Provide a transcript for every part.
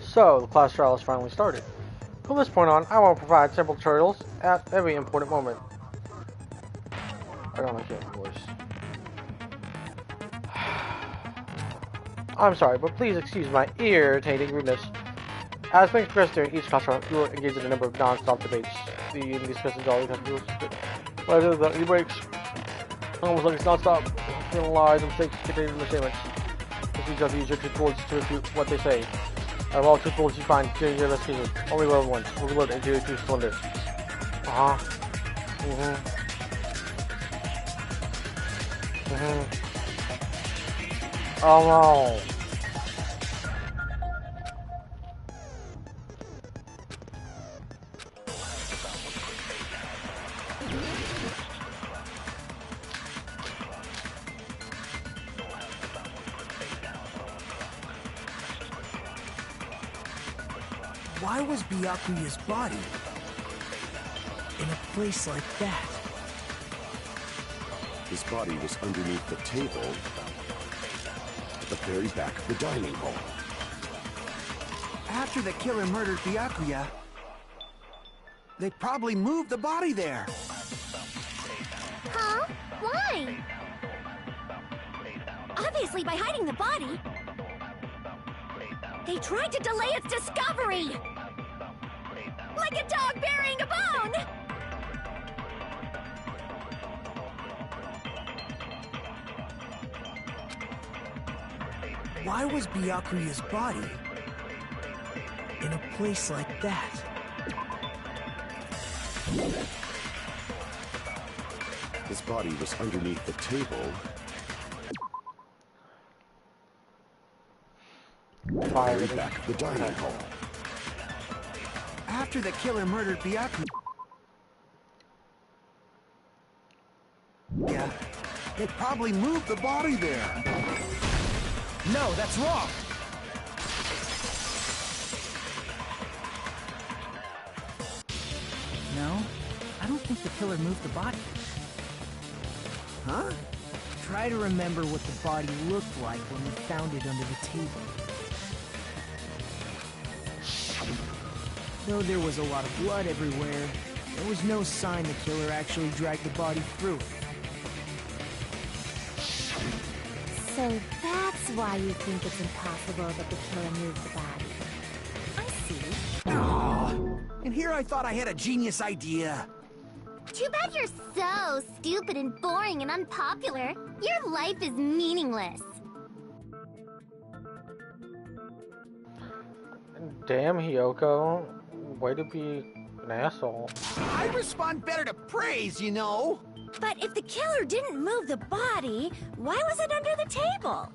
So, the class trial has finally started. From this point on, I will provide simple tutorials at every important moment. I don't like your voice. I'm sorry, but please excuse my irritating rudeness. As being expressed during each class trial, you will engage in a number of non-stop debates. The discussions always have rules. But without any breaks, almost like it's non-stop. Lies, mistakes, continuing misstatements. You just use your truth bullets to refute what they say. Out of all truth bullets you find during your investigation, only relevant ones will be loaded into your truth cylinder. Oh no. Why was Byakuya's body in a place like that? His body was underneath the table at the very back of the dining hall. After the killer murdered Byakuya, they probably moved the body there. Huh? Why? Obviously by hiding the body. They tried to delay its discovery! Like a dog burying a bone! Why was Byakuya's body in a place like that? His body was underneath the table at the very back of the dining hall. After the killer murdered Byakuya, they probably moved the body there. No, that's wrong. No, I don't think the killer moved the body. Huh? Try to remember what the body looked like when we found it under the table. Though there was a lot of blood everywhere, there was no sign the killer actually dragged the body through it. So that's why you think it's impossible that the killer moved the body. I see. Aww. And here I thought I had a genius idea. Too bad you're so stupid and boring and unpopular. Your life is meaningless. Damn, Hiyoko. Way to be an asshole. I respond better to praise, you know. But if the killer didn't move the body, why was it under the table?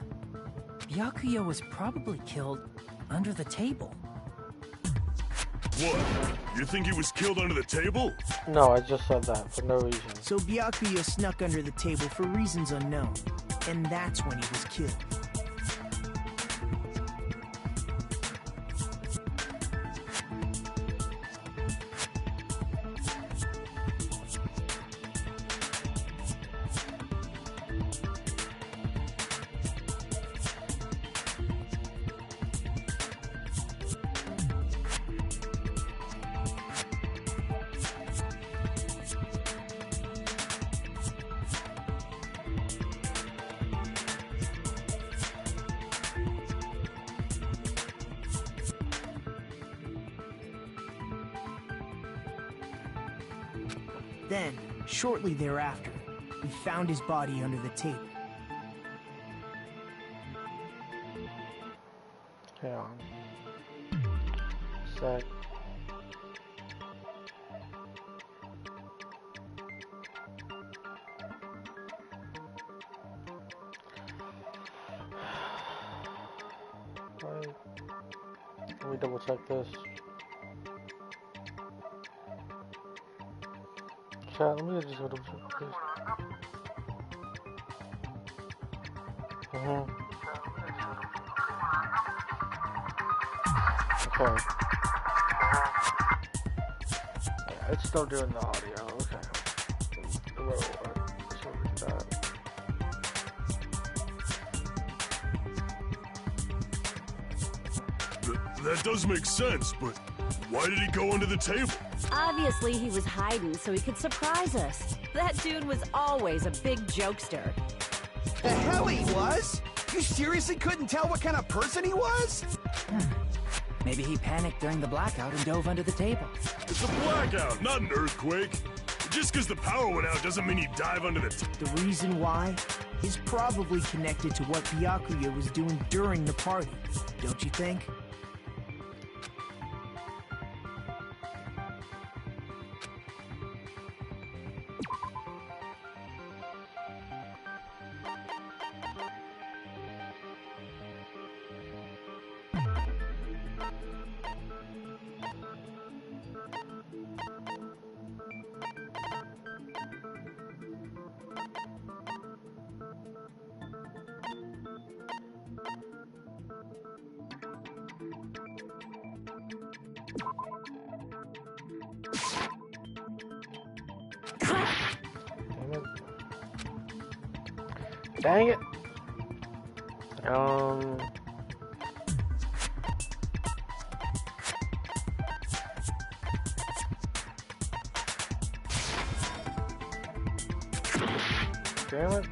Byakuya was probably killed under the table. What? You think he was killed under the table? No, I just said that for no reason. So Byakuya snuck under the table for reasons unknown, and that's when he was killed. Then, shortly thereafter, we found his body under the table. Hang on. Sec. Wait. Let me double check this. Chat, let me just go double check this. Okay. Yeah, it's still doing the audio, okay. That does make sense, but why did he go under the table? Obviously, he was hiding so he could surprise us. That dude was always a big jokester. The hell he was? You seriously couldn't tell what kind of person he was? Maybe he panicked during the blackout and dove under the table. It's a blackout, not an earthquake. Just because the power went out doesn't mean he dive under the The reason why is probably connected to what Byakuya was doing during the party, don't you think? Dang it. Damn it.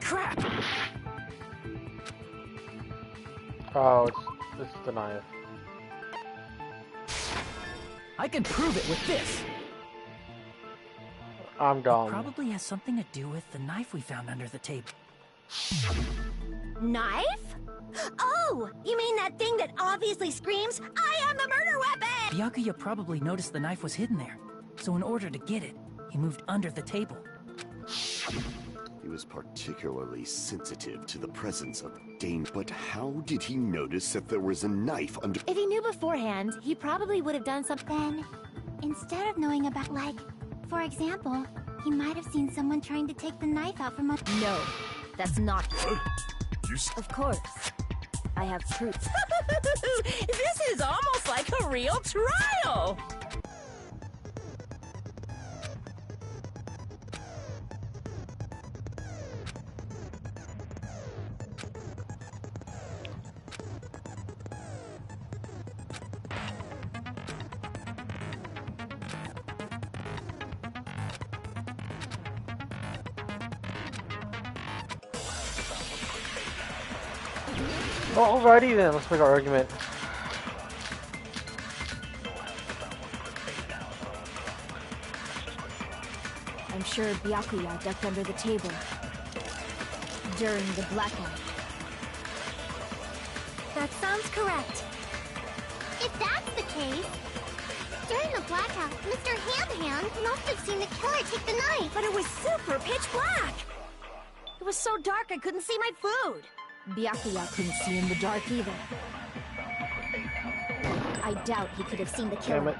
Crap! Oh, this is the knife. I can prove it with this. I'm dumb. Probably has something to do with the knife we found under the table. Knife? Oh, you mean that thing that obviously screams, "I am the murder weapon"? Byakuya probably noticed the knife was hidden there, so in order to get it, he moved under the table. He was particularly sensitive to the presence of danger. But how did he notice that there was a knife under... If he knew beforehand, he probably would have done something. Instead of knowing about, like, for example, he might have seen someone trying to take the knife out from a... No, that's not true. You Of course. I have proof. This is almost like a real trial! Alrighty then, let's make our argument. I'm sure Byakuya ducked under the table during the blackout. That sounds correct. If that's the case, during the blackout, Mr. Hand must have seen the killer take the knife. But it was super pitch black! It was so dark I couldn't see my food. Byakuya couldn't see in the dark either. I doubt he could have seen the Damn killer. it.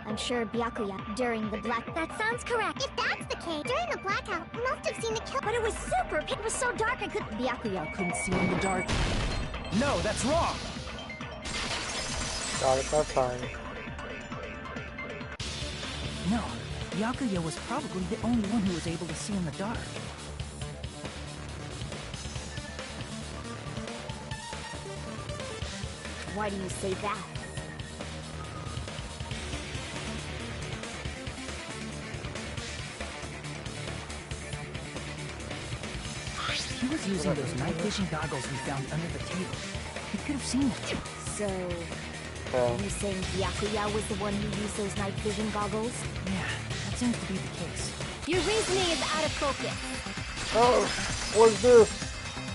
I'm sure Byakuya during the black... That sounds correct. If that's the case, during the blackout, he must have seen the killer. But it was super pitch... It was so dark I couldn't... Byakuya couldn't see in the dark. No, that's wrong! Got it, that's fine. No, Byakuya was probably the only one who was able to see in the dark. Why do you say that? He was using those night vision goggles we found under the table. He could have seen it. So, you saying Byakuya was the one who used those night vision goggles? Yeah, that seems to be the case. Your reasoning is out of focus. Oh, what's this?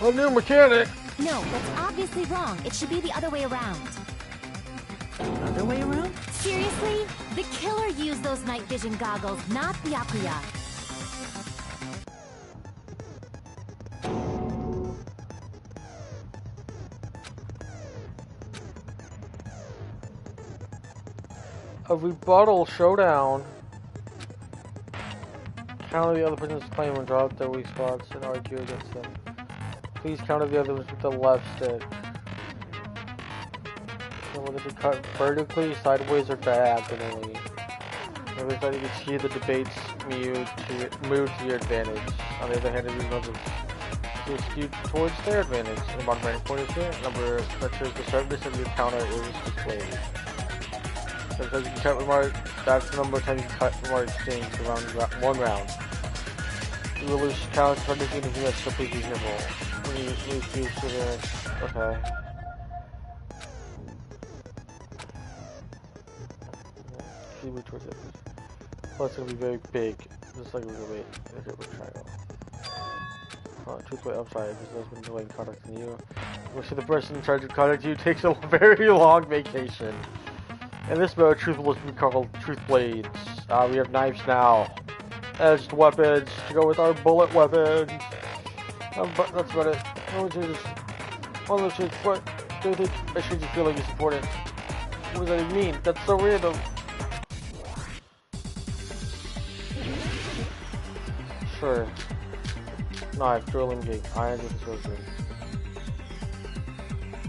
A new mechanic? No, that's obviously wrong. It should be the other way around. Other way around? Seriously? The killer used those night vision goggles, not Byakuya. A rebuttal showdown. Counter the other person's claim and drop their weak spots and argue against them. Please counter the others with the left stick. So will it be cut vertically, sideways, or diagonally? Every time you can see the debates move to your advantage. On the other hand, it is another to skew towards their advantage. In the bottom right corner here, number that shows the sharpness of your counter is displayed. Sometimes you can cut remark, that's the number of times you can cut remark exchange around one round. You will lose count for anything if you must, so please be careful. When you lose two, so there. Okay. Keep it towards it. Well, it's gonna be very big. Just like we're gonna be. Okay, we're triangle. Truthfully, I'm sorry, because there's been delaying contacting you. We'll see the person in charge of contacting you takes a very long vacation. In this mode, truth will be called Truth Blades. We have knives now. Edged weapons to go with our bullet weapons. But that's about it. No changes. One of those changes, but do you think a change of feeling is important? What does that even mean? That's so random. Sure. Knife, drilling gate, iron with the sorcery.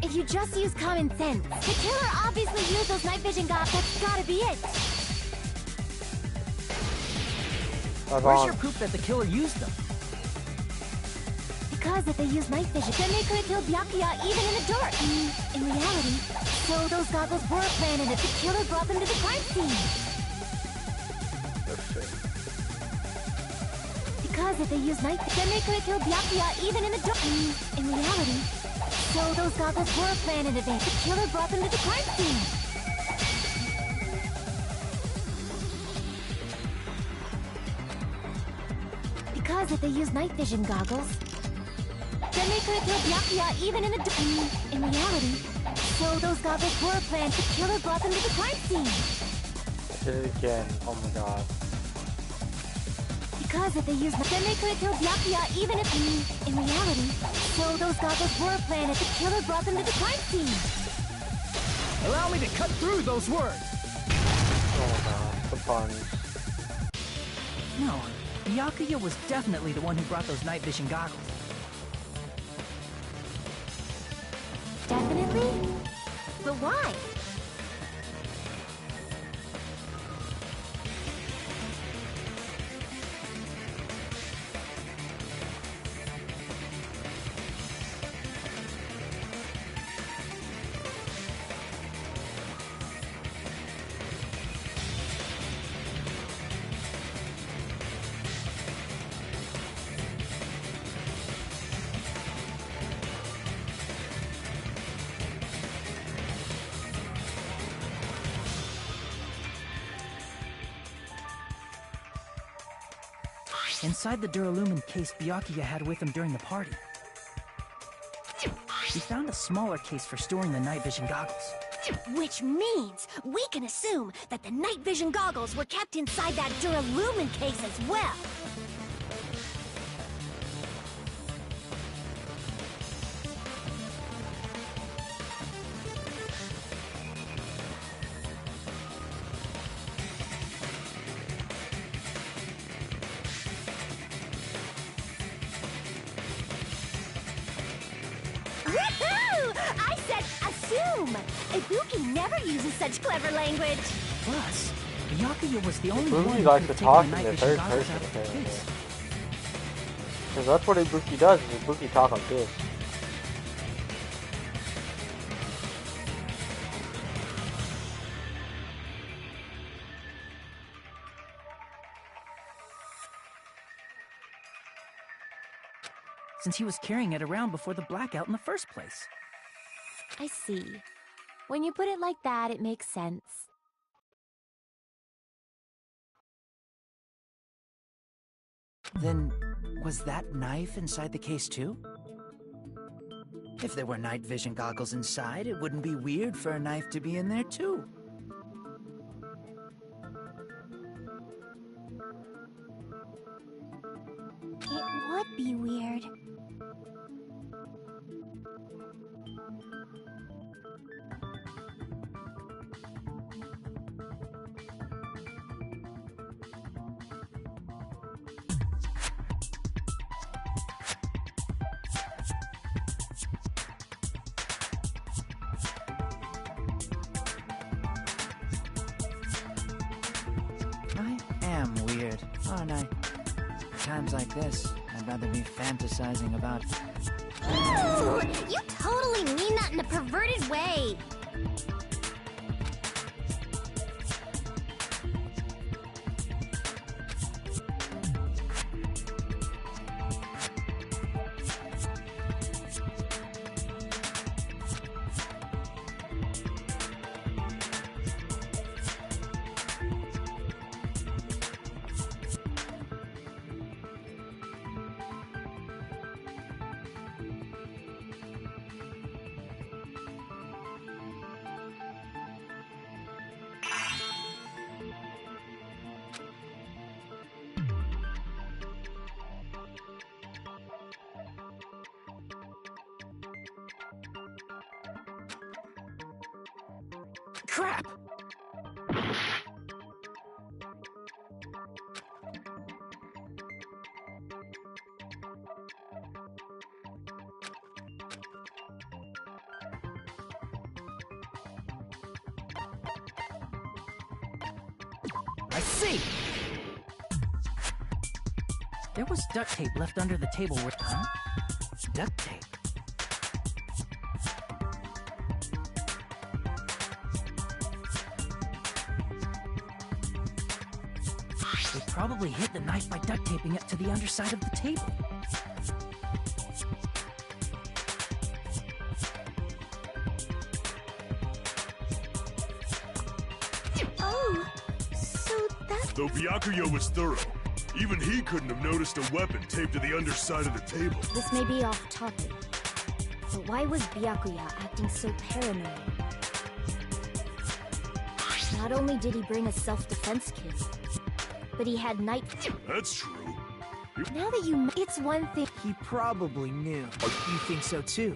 If you just use common sense, the killer obviously used those night vision goggles. That's gotta be it. Where's your proof that the killer used them? Because if they used night vision, then they could have killed Byakuya even in the dark. In reality, so those goggles were planted if the killer brought them to the crime scene. Because if they used night vision, then they could have killed Byakuya even in the dark. In reality, so those goggles were planned in advance. The killer brought them to the crime scene. Because if they used night vision goggles, then they could have killed Byakuya even in the dark. In reality, so those goggles were planned. The killer brought them to the crime scene. I did it again. Oh my god. Because if they used, then they could have killed Byakuya even if, in reality, so those goggles were planned. The killer brought them to the crime scene. Allow me to cut through those words. Oh my god. The puns. No, Byakuya was definitely the one who brought those night vision goggles. Definitely? But why? Inside the Duralumin case Byakuya had with him during the party, we found a smaller case for storing the night vision goggles. Which means we can assume that the night vision goggles were kept inside that Duralumin case as well. Woohoo! I said assume! Ibuki never uses such clever language. Plus, Byakuya was the only Ibuki one who likes could to take talk the in night the vision third goggles person, out of the apparently. case. Because that's what Ibuki does, is Ibuki talk like this. Since he was carrying it around before the blackout in the first place. I see. When you put it like that, it makes sense. Then, was that knife inside the case too? If there were night vision goggles inside, it wouldn't be weird for a knife to be in there too. It would be weird. I am weird, aren't I? At times like this, I'd rather be fantasizing about... Ooh, you totally mean that in a perverted way. Crap! I see! There was duct tape left under the table where... Huh? Duct tape? They probably hid the knife by duct taping it to the underside of the table. Oh, so that's... Though Byakuya was thorough, even he couldn't have noticed a weapon taped to the underside of the table. This may be off topic, but why was Byakuya acting so paranoid? Not only did he bring a self-defense kit, but he had night... That's true. Now that you... It's one thing... He probably knew. You think so too?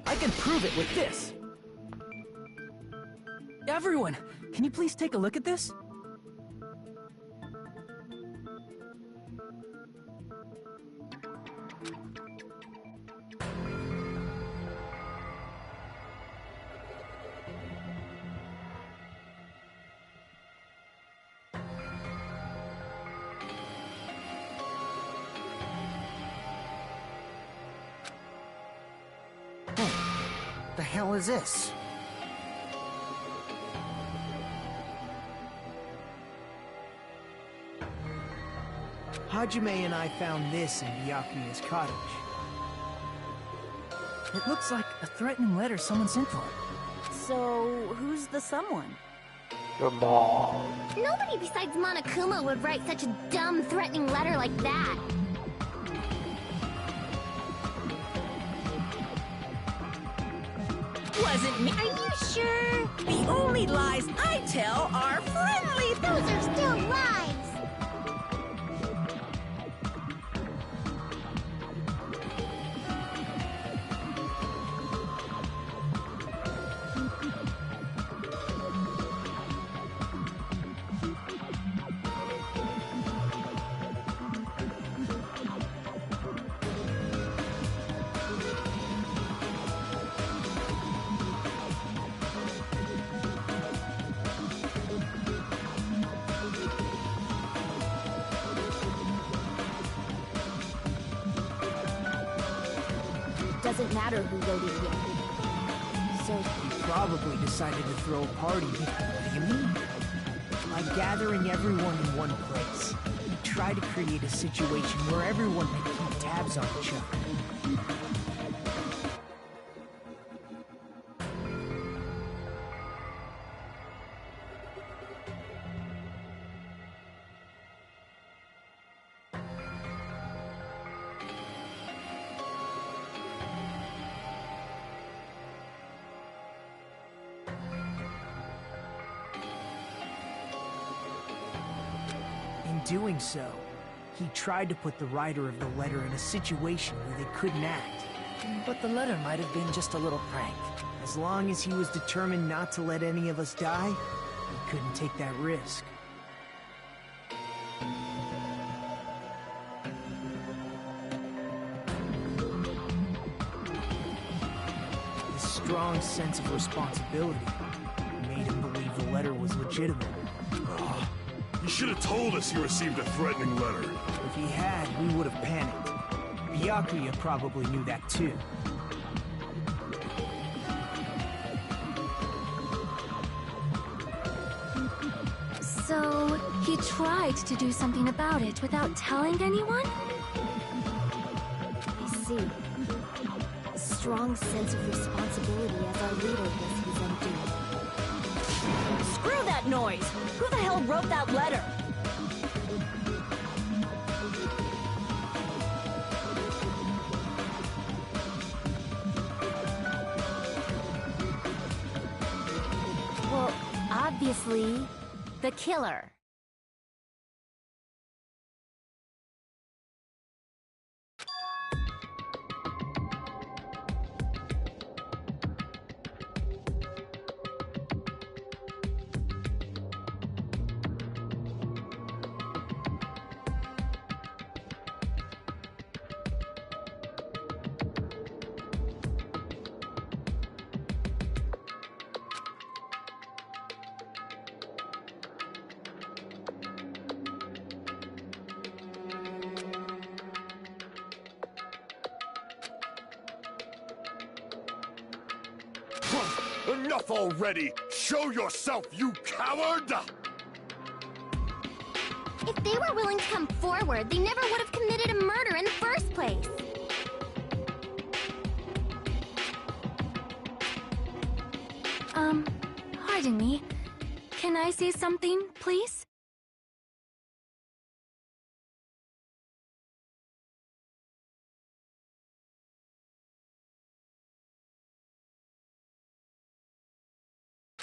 I can prove it with this! Everyone, can you please take a look at this? The hell is this? Hajime and I found this in Byakuya's cottage. It looks like a threatening letter someone sent for him. So, who's the someone? Your mom. Nobody besides Monokuma would write such a dumb, threatening letter like that. Wasn't me. Are you sure? The only lies I tell are friendly. Those are still lies! Doesn't matter who wrote it yet. So, He probably decided to throw a party. What do you mean? By gathering everyone in one place, he tried to create a situation where everyone could keep tabs on each other. doing so, he tried to put the writer of the letter in a situation where they couldn't act. But the letter might have been just a little prank. As long as he was determined not to let any of us die, he couldn't take that risk. His strong sense of responsibility made him believe the letter was legitimate. You should have told us you received a threatening letter. If he had, we would have panicked. Byakuya probably knew that too. So, he tried to do something about it without telling anyone? I see. A strong sense of responsibility as our leader guess he's undoing. Screw that noise! Who the hell wrote that letter? Well, obviously, the killer. Enough already! Show yourself, you coward! If they were willing to come forward, they never would have committed a murder in the first place. Pardon me. Can I say something, please?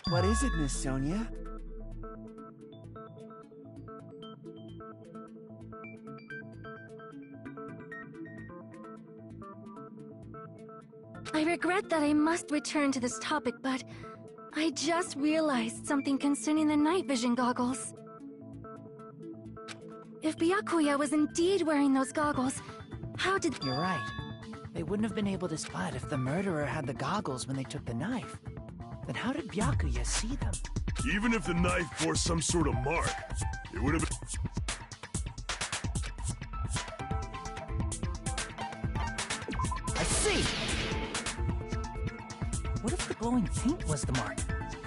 What is it, Miss Sonia? I regret that I must return to this topic, but I just realized something concerning the night vision goggles. If Byakuya was indeed wearing those goggles, how did— You're right. They wouldn't have been able to spot if the murderer had the goggles when they took the knife. Then how did Byakuya see them? Even if the knife bore some sort of mark, it would have been... I see! What if the glowing paint was the mark?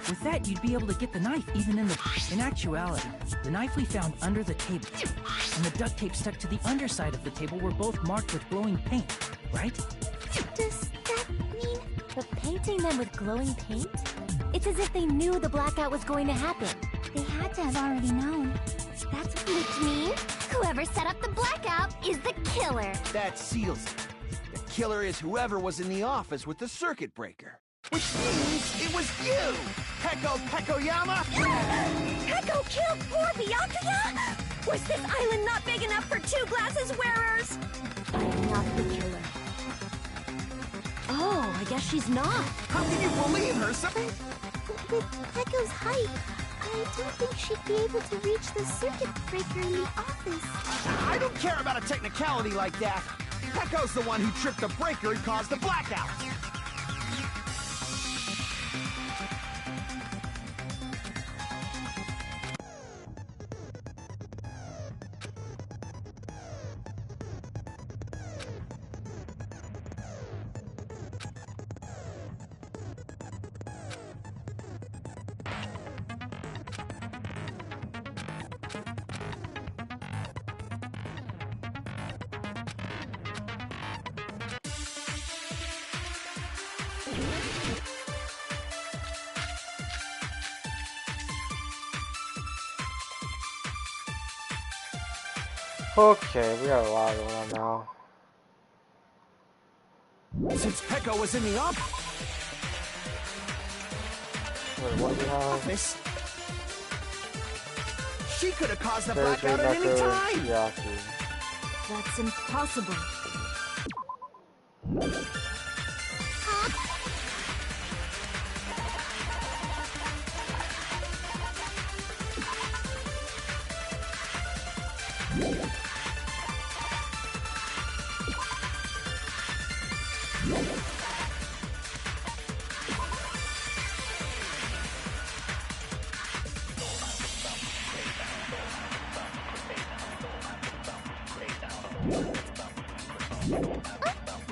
With that, you'd be able to get the knife even in the... In actuality, the knife we found under the table and the duct tape stuck to the underside of the table were both marked with glowing paint, right? Does that mean the painting them with glowing paint? It's as if they knew the blackout was going to happen. They had to have already known. That's which means whoever set up the blackout is the killer. That seals it. The killer is whoever was in the office with the circuit breaker. Which means it was you! Peko Pekoyama! Peko killed poor Byakuya? Was this island not big enough for two glasses wearers? I'm not the killer. Oh, I guess she's not. How can you believe her? With Peko's height, I don't think she'd be able to reach the circuit breaker in the office. I don't care about a technicality like that. Peko's the one who tripped the breaker and caused the blackout. Okay, we got a lot going on now. Since Peko was in the office, Wait, what do we have? She could have caused the Seriously, blackout at any Neko, time. yeah, dude. That's impossible.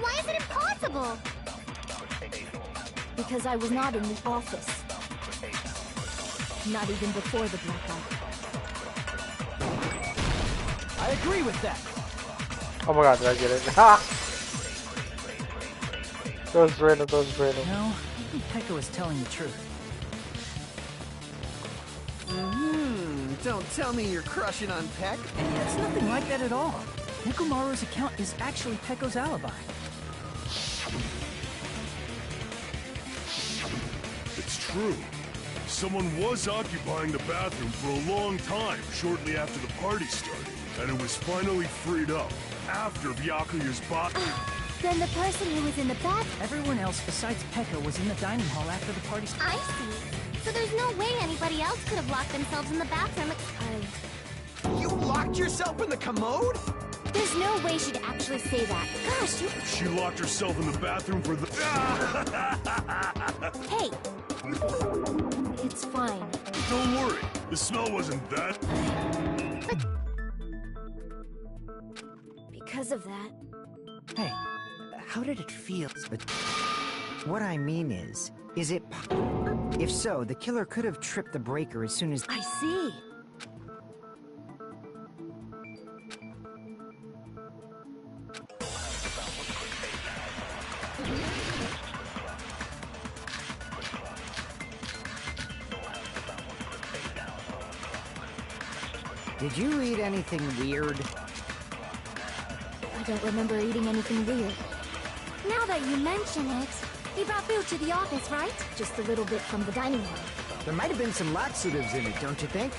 Why is it impossible? Because I was not in the office. Not even before the blackout. I agree with that. Oh my god, did I get it? Ha! That was random, that was random. No, I think Peko is telling the truth. Don't tell me you're crushing on Peck. It's nothing like that at all. Nekomaru's account is actually Peko's alibi. It's true. Someone was occupying the bathroom for a long time shortly after the party started, and it was finally freed up after Byakuya's bot. Then the person who was in the bathroom. Everyone else besides Peko was in the dining hall after the party started. I see. So there's no way anybody else could have locked themselves in the bathroom. You locked yourself in the commode? There's no way she'd actually say that. Gosh, you. She locked herself in the bathroom for the... Hey! It's fine. Don't worry, the smell wasn't that... Because of that. Hey, how did it feel? But what I mean is it... If so, the killer could have tripped the breaker as soon as... I see. Did you eat anything weird? I don't remember eating anything weird. Now that you mention it, you brought food to the office, right? Just a little bit from the dining hall. There might have been some laxatives in it, don't you think?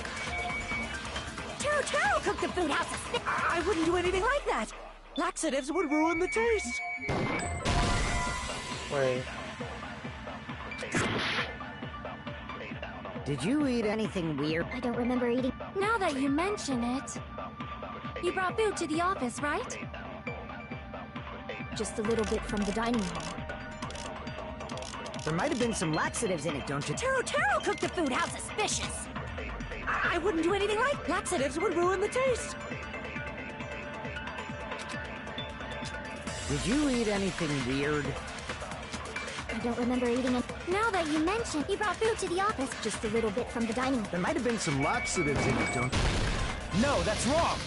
Taro cooked the food house. I wouldn't do anything like that. Laxatives would ruin the taste. Wait. Did you eat anything weird? I don't remember eating. Now that you mention it, you brought food to the office, right? Just a little bit from the dining hall. There might have been some laxatives in it, don't you? Taro cooked the food. How suspicious. I wouldn't do anything like laxatives would ruin the taste. Did you eat anything weird? I don't remember eating it. Now that you mention, you brought food to the office. Just a little bit from the dining hall. There might have been some laxatives in it, don't you? No, that's wrong!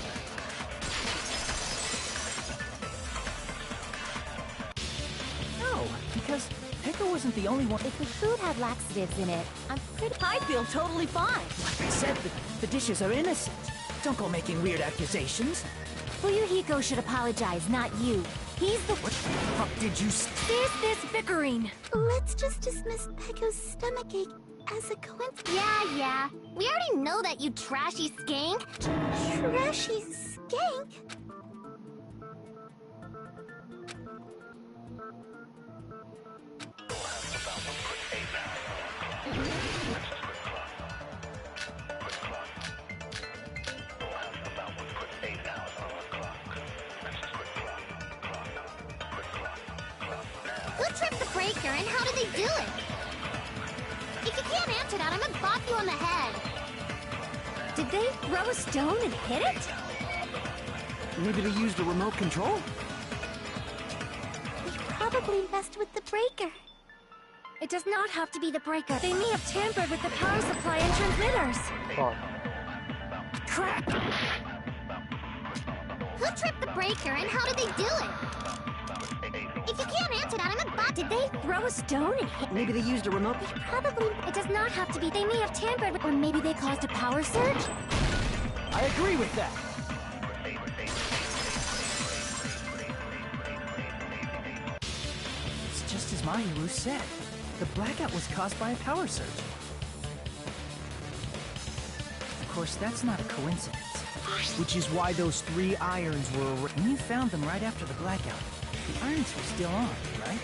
No, because Peko wasn't the only one. If the food had laxatives in it, I'm pretty... I feel totally fine. Like I said, the dishes are innocent. Don't go making weird accusations. Fuyuhiko should apologize, not you. He's the... What the fuck did you There's this bickering. Let's just dismiss Peko's stomachache as a coincidence. Yeah. We already know that, you trashy skank. Trashy skank? Who tripped the breaker and how did they do it? If you can't answer that, I'm gonna bop you on the head. Did they throw a stone and hit it? Maybe they used a remote control? They probably messed with the breaker. It does not have to be the breaker. They may have tampered with the power supply and transmitters. Fuck. Crap! Who tripped the breaker and how did they do it? If you can't answer that, I'm a bot. Did they throw a stone and hit? Maybe they used a remote... They probably... It does not have to be. They may have tampered with... Or maybe they caused a power surge? I agree with that. It's just as Mahiru said. The blackout was caused by a power surge. Of course, that's not a coincidence. Which is why those 3 irons were... And you found them right after the blackout. The irons were still on, right?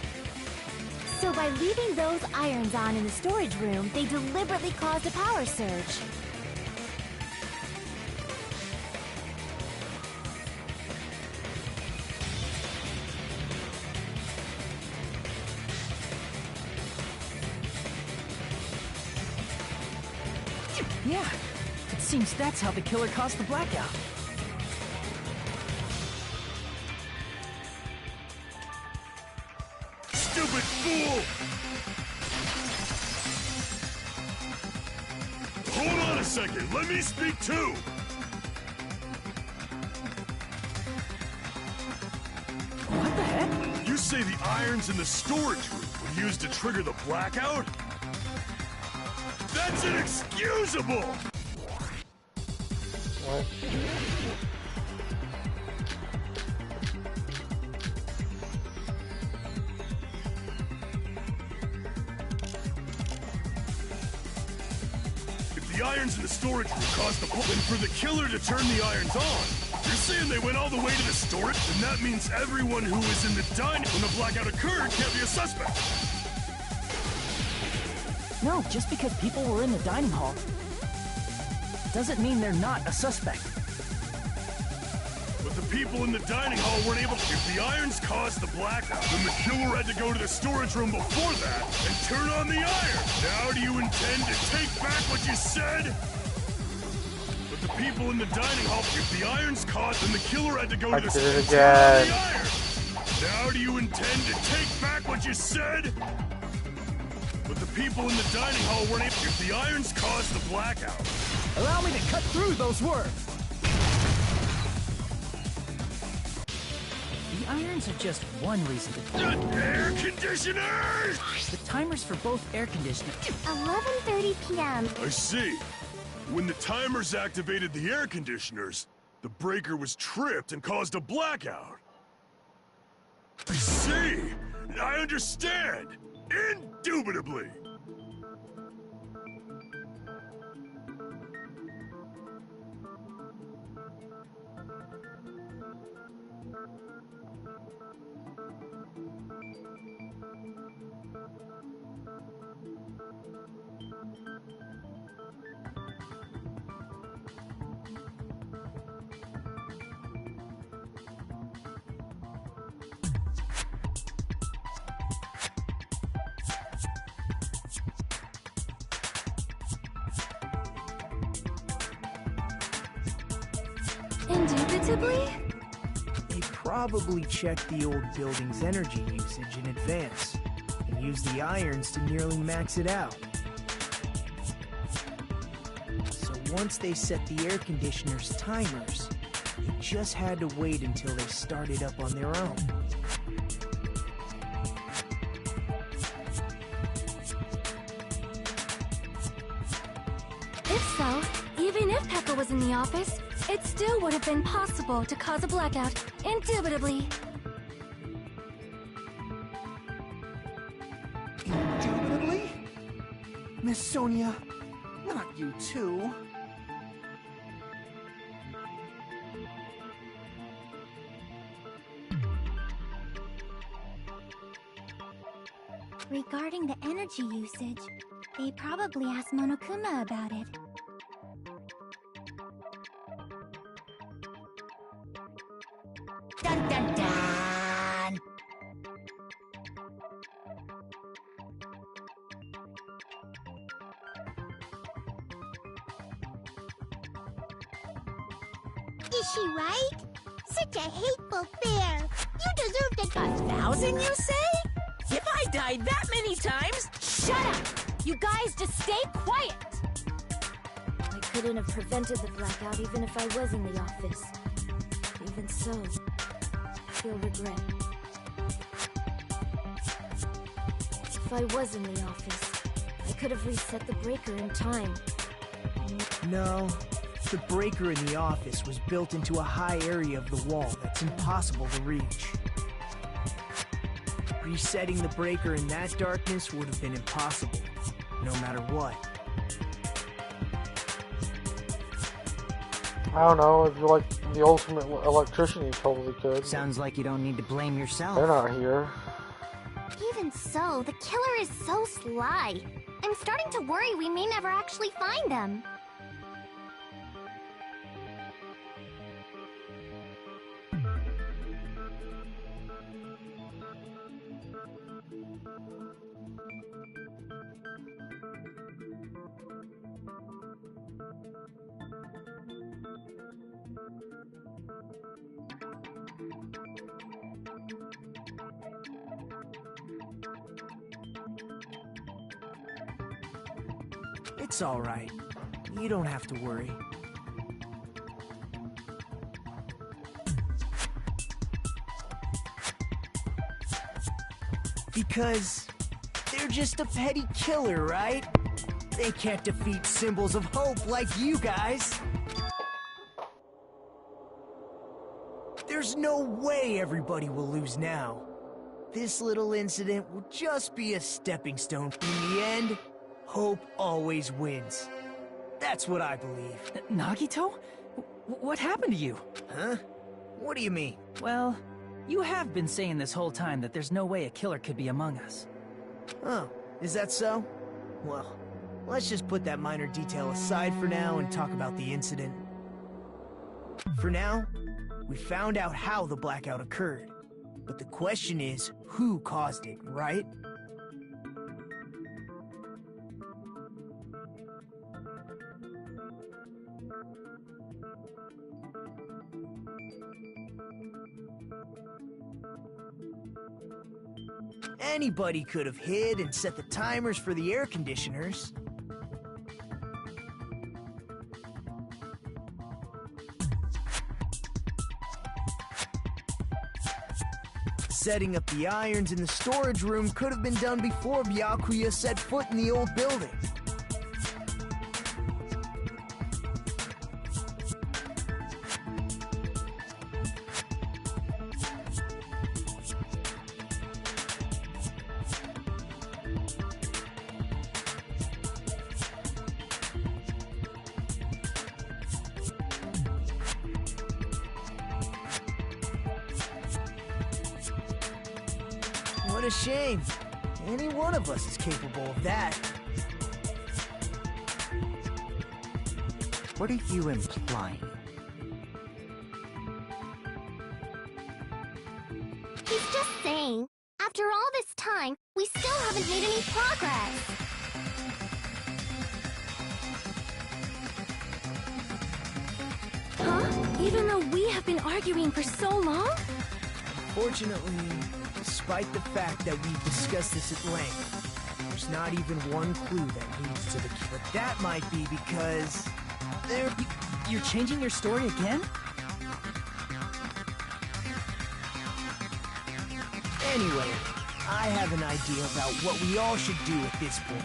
So by leaving those irons on in the storage room, they deliberately caused a power surge. Yeah, it seems that's how the killer caused the blackout. Stupid fool! Hold on a second, let me speak too! What the heck? You say the irons in the storage room were used to trigger the blackout? That's inexcusable! What? If the irons in the storage room caused the then for the killer to turn the irons on, you're saying they went all the way to the storage? And that means everyone who was in the dining when the blackout occurred can't be a suspect. No, just because people were in the dining hall doesn't mean they're not a suspect. But the people in the dining hall weren't able to. If the irons caused the blackout, then the killer had to go to the storage room before that and turn on the iron. Now do you intend to take back what you said? But the people in the dining hall, if the irons caused, then the killer had to go to the storage room and turn on the iron. Now do you intend to take back what you said? But the people in the dining hall weren't able. If the irons caused the blackout. Allow me to cut through those words! The irons are just one reason to... Air conditioners! The timers for both air conditioners... 11:30 p.m. I see. When the timers activated the air conditioners, the breaker was tripped and caused a blackout. I see! I understand! Indubitably! Indubitably? They probably checked the old building's energy usage in advance and used the irons to nearly max it out. So once they set the air conditioner's timers, they just had to wait until they started up on their own. If so, even if Pekka was in the office, it still would have been possible to cause a blackout, indubitably. Indubitably? Miss Sonia, not you too. Regarding the energy usage, they probably asked Monokuma about it. Dun dun dun! Is she right? Such a hateful bear. You deserve to... 1,000, you say? If I died that many times... Shut up! You guys just stay quiet! I couldn't have prevented the blackout even if I was in the office. Even so, I feel regret. If I was in the office, I could have reset the breaker in time. No, the breaker in the office was built into a high area of the wall that's impossible to reach. Resetting the breaker in that darkness would have been impossible, no matter what. I don't know, if you're like the ultimate electrician, you totally could. Sounds like you don't need to blame yourself. They're not here. Even so, the killer is so sly. I'm starting to worry we may never actually find them. It's all right. You don't have to worry. Because they're just a petty killer, right? They can't defeat symbols of hope like you guys. There's no way everybody will lose now. This little incident will just be a stepping stone. In the end, hope always wins. That's what I believe. Nagito? What happened to you? Huh? What do you mean? Well, you have been saying this whole time that there's no way a killer could be among us. Oh, is that so? Well, let's just put that minor detail aside for now and talk about the incident. For now, we found out how the blackout occurred. But the question is, who caused it, right? Anybody could have hid and set the timers for the air conditioners. Setting up the irons in the storage room could have been done before Byakuya set foot in the old building. What a shame. Any one of us is capable of that. What are you implying? He's just saying, after all this time, we still haven't made any progress. Huh? Even though we have been arguing for so long? Fortunately, despite the fact that we've discussed this at length, there's not even one clue that leads to the key. But that might be because You're changing your story again? Anyway, I have an idea about what we all should do at this point.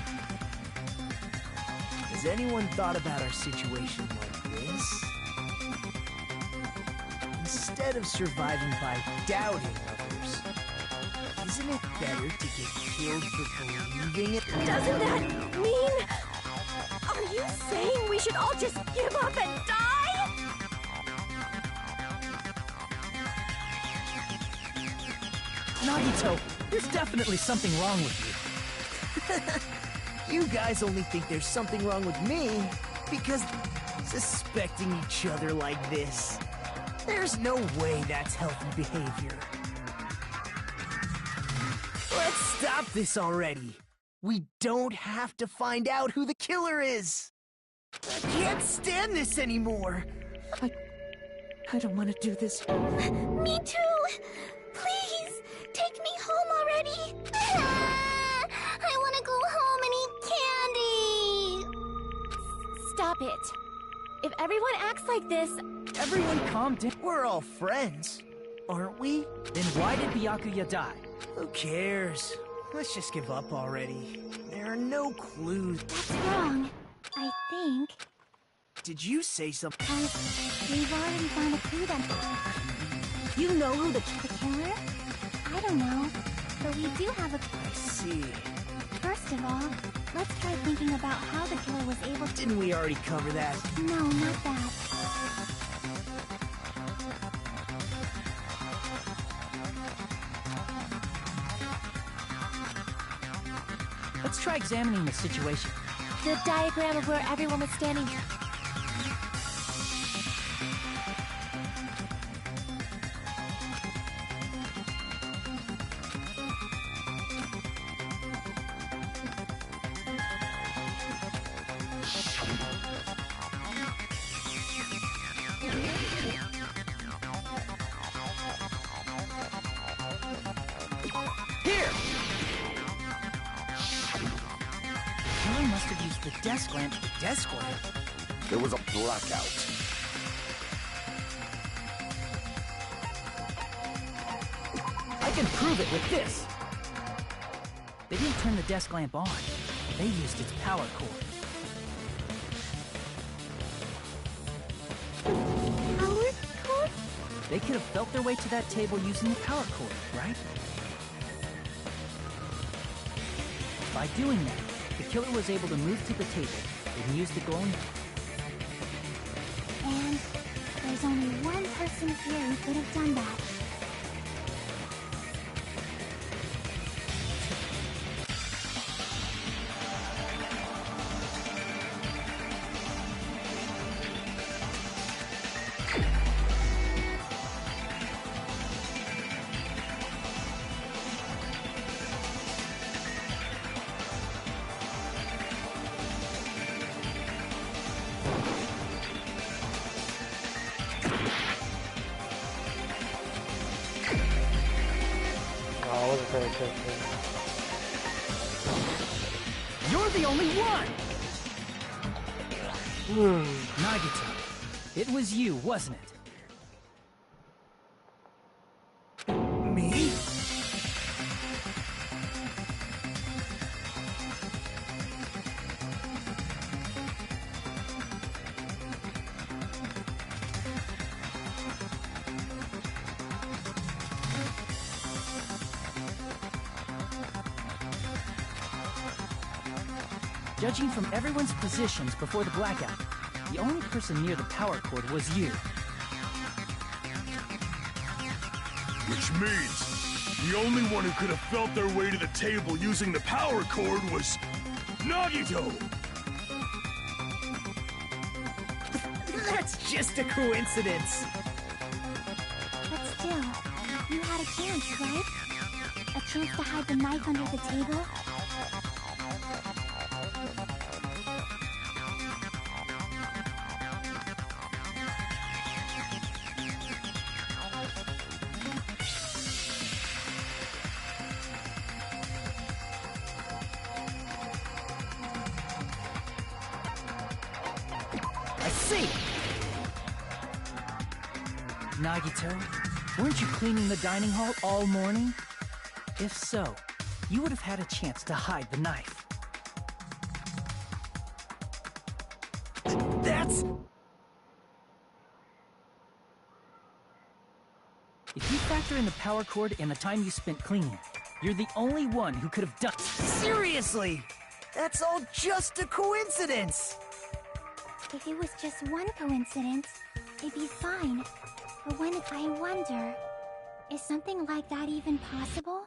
Has anyone thought about our situation like this? Instead of surviving by doubting others, isn't it better to get killed for believing it? Doesn't that mean... Are you saying we should all just give up and die? Nagito, there's definitely something wrong with you. You guys only think there's something wrong with me because suspecting each other like this. There's no way that's healthy behavior. Let's stop this already. We don't have to find out who the killer is. I can't stand this anymore. I don't want to do this. Me too! Please, take me home already! I want to go home and eat candy! Stop it. If everyone acts like this, Everyone calm down. We're all friends, aren't we? Then why did Byakuya die? Who cares? Let's just give up already. There are no clues. that's wrong. I think. Did you say something? We've already found a clue then. You know who the killer? I don't know. But we do have a... I see. First of all, let's try thinking about how the killer was able to... Didn't we already cover that? No, not that. Let's try examining the situation. The diagram of where everyone was standing. Here! Killer must have used the desk lamp. Desk lamp? There was a blackout. I can prove it with this! They didn't turn the desk lamp on. They used its power cord. Power cord? They could have felt their way to that table using the power cord, right? By doing that, the killer was able to move to the table and use the glowing... And there's only one person here who could have done that. Oh, I wasn't paying attention. You're the only one! Nagito, it was you, wasn't it? Me? Judging from everyone's positions before the blackout, the only person near the power cord was you. Which means the only one who could have felt their way to the table using the power cord was Nagito! That's just a coincidence. But still, you had a chance, right? A chance to hide the knife under the table? I see! Nagito, weren't you cleaning the dining hall all morning? If so, you would have had a chance to hide the knife. That's... If you factor in the power cord and the time you spent cleaning it, you're the only one who could have done... Seriously! That's all just a coincidence! If it was just one coincidence, it'd be fine. But when I wonder, is something like that even possible?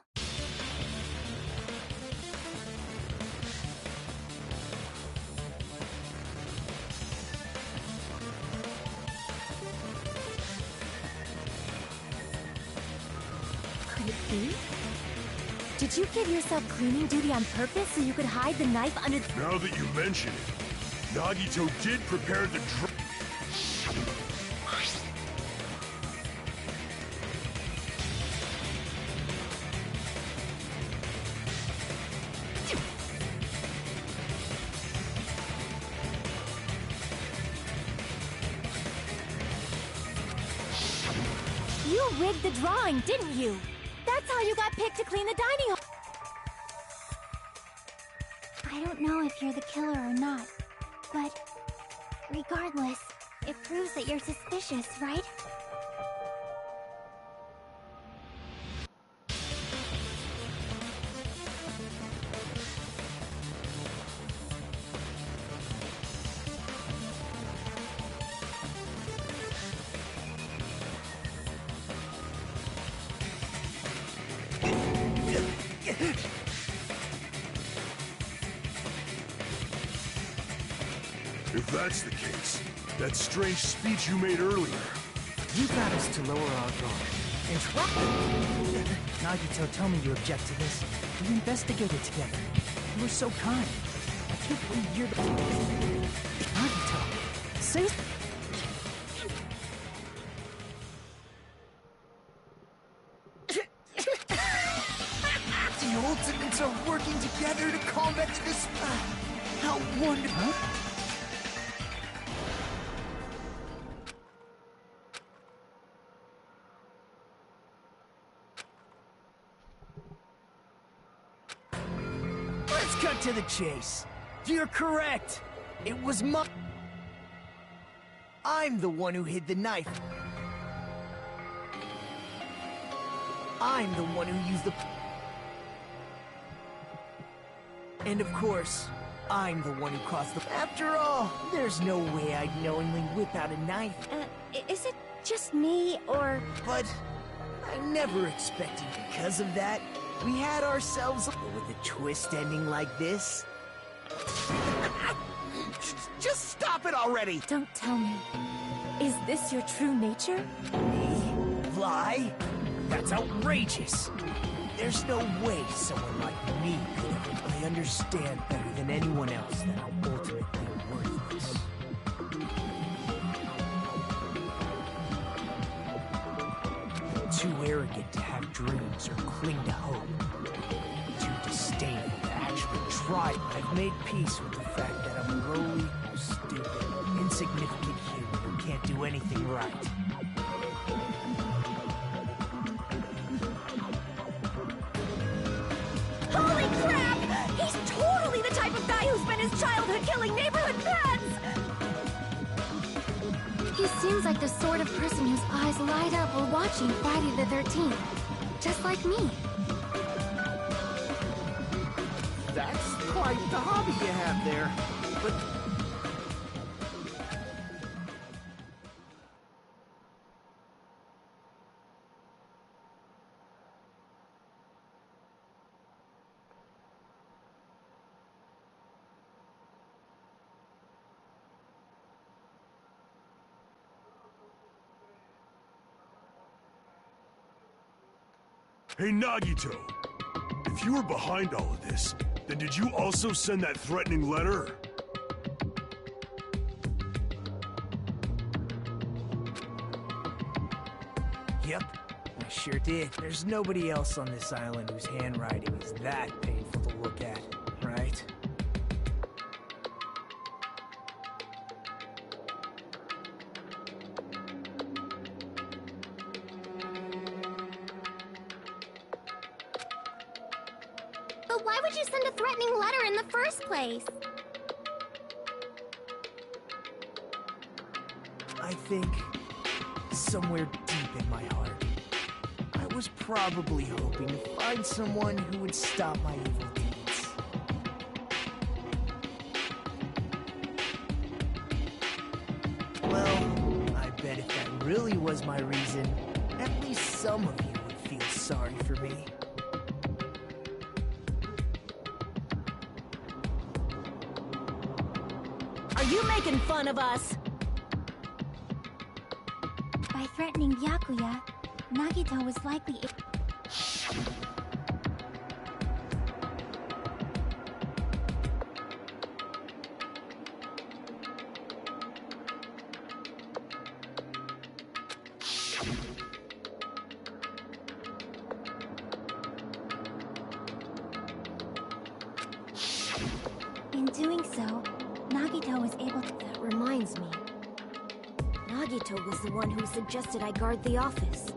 Could it be? Did you give yourself cleaning duty on purpose so you could hide the knife under the... Now that you mention it, Nagito did prepare the You rigged the drawing, didn't you? That's how you got picked to clean the dining hall. I don't know if you're the killer or not, but regardless, it proves that you're suspicious, right? that's the case, that strange speech you made earlier. You got us to lower our guard. And Nagito, tell me you object to this. We investigated together. You were so kind. I can't believe you're the... Nagito, say... The Ultimates are working together to combat this... how wonderful... Let's cut to the chase. You're correct. It was my... I'm the one who hid the knife. I'm the one who used the... And of course, I'm the one who caused the... After all, there's no way I'd knowingly whip out a knife. Is it just me, or... But I never expected because of that, we had ourselves with a twist ending like this. Just stop it already! Don't tell me. Is this your true nature? Me? Lie? That's outrageous. There's no way someone like me could ever... I understand better than anyone else that I'm ultimately worthless. Too arrogant to have dreams or cling to hope. Too disdainful to actually try. I've made peace with the fact that I'm a lowly, stupid, insignificant human who can't do anything right. Holy crap! He's totally the type of guy who spent his childhood killing neighborhood pets! He seems like the sort of person whose eyes light up while watching Friday the 13th. Just like me. That's quite the hobby you have there. But... Hey, Nagito! If you were behind all of this, then did you also send that threatening letter? Yep, I sure did. There's nobody else on this island whose handwriting is that painful to look at, right? But why would you send a threatening letter in the first place? I think somewhere deep in my heart, I was probably hoping to find someone who would stop my evil deeds. Well, I bet if that really was my reason, at least some of you would feel sorry for me. Are you making fun of us? By threatening Byakuya, Nagito was likely... In doing so, Nagito was able to... That reminds me. Nagito was the one who suggested I guard the office.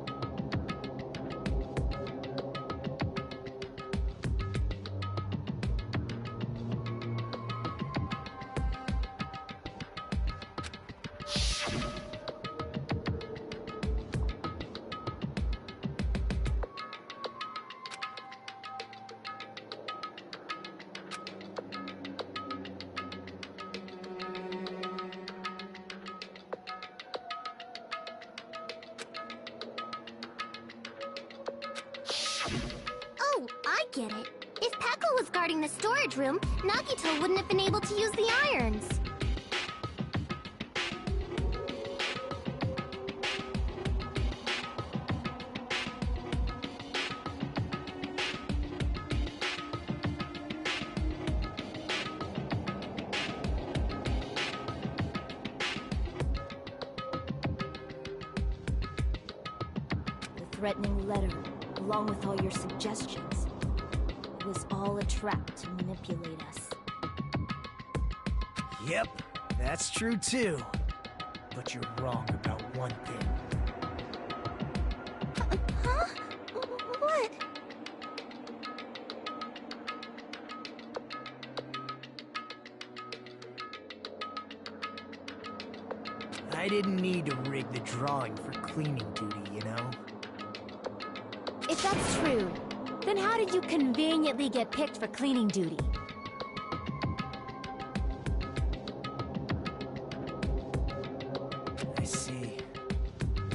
Oh, I get it. If Peko was guarding the storage room, Nagito wouldn't have been able to use the irons. threatening letter, along with all your suggestions. It was all a trap to manipulate us. Yep, that's true too. But you're wrong about one thing. Huh? What? I didn't need to rig the drawing for cleaning duty, you know? If that's true, then how did you conveniently get picked for cleaning duty? I see.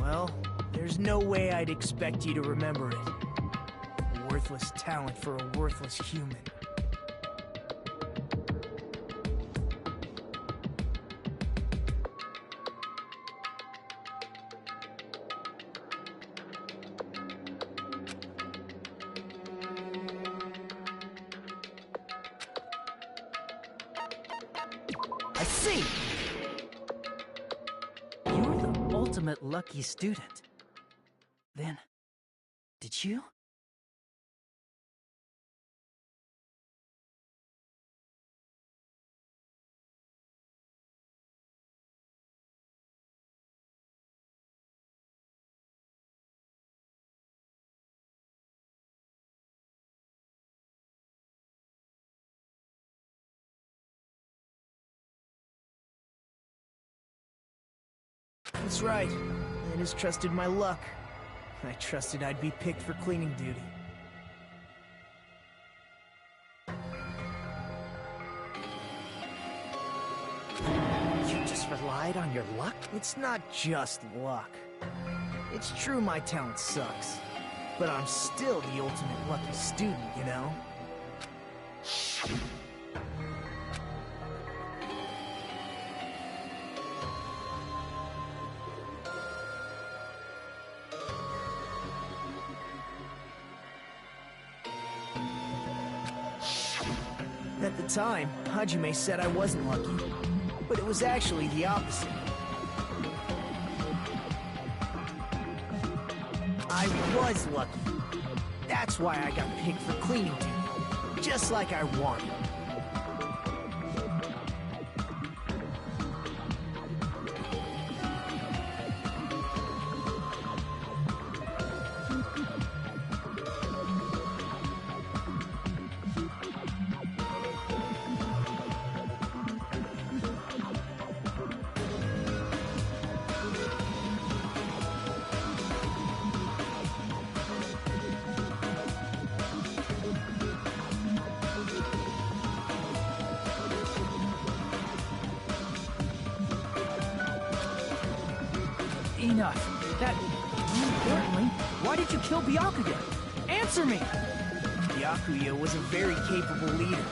Well, there's no way I'd expect you to remember it. A worthless talent for a worthless human. I see! You're the ultimate lucky student. Then, did you? That's right. I just trusted my luck. I trusted I'd be picked for cleaning duty. You just relied on your luck? It's not just luck. It's true my talent sucks. But I'm still the ultimate lucky student, you know? At the time, Hajime said I wasn't lucky, but it was actually the opposite. I was lucky. That's why I got picked for cleaning duty, just like I wanted. Enough. That... More importantly, why did you kill Byakuya? Answer me! Byakuya was a very capable leader.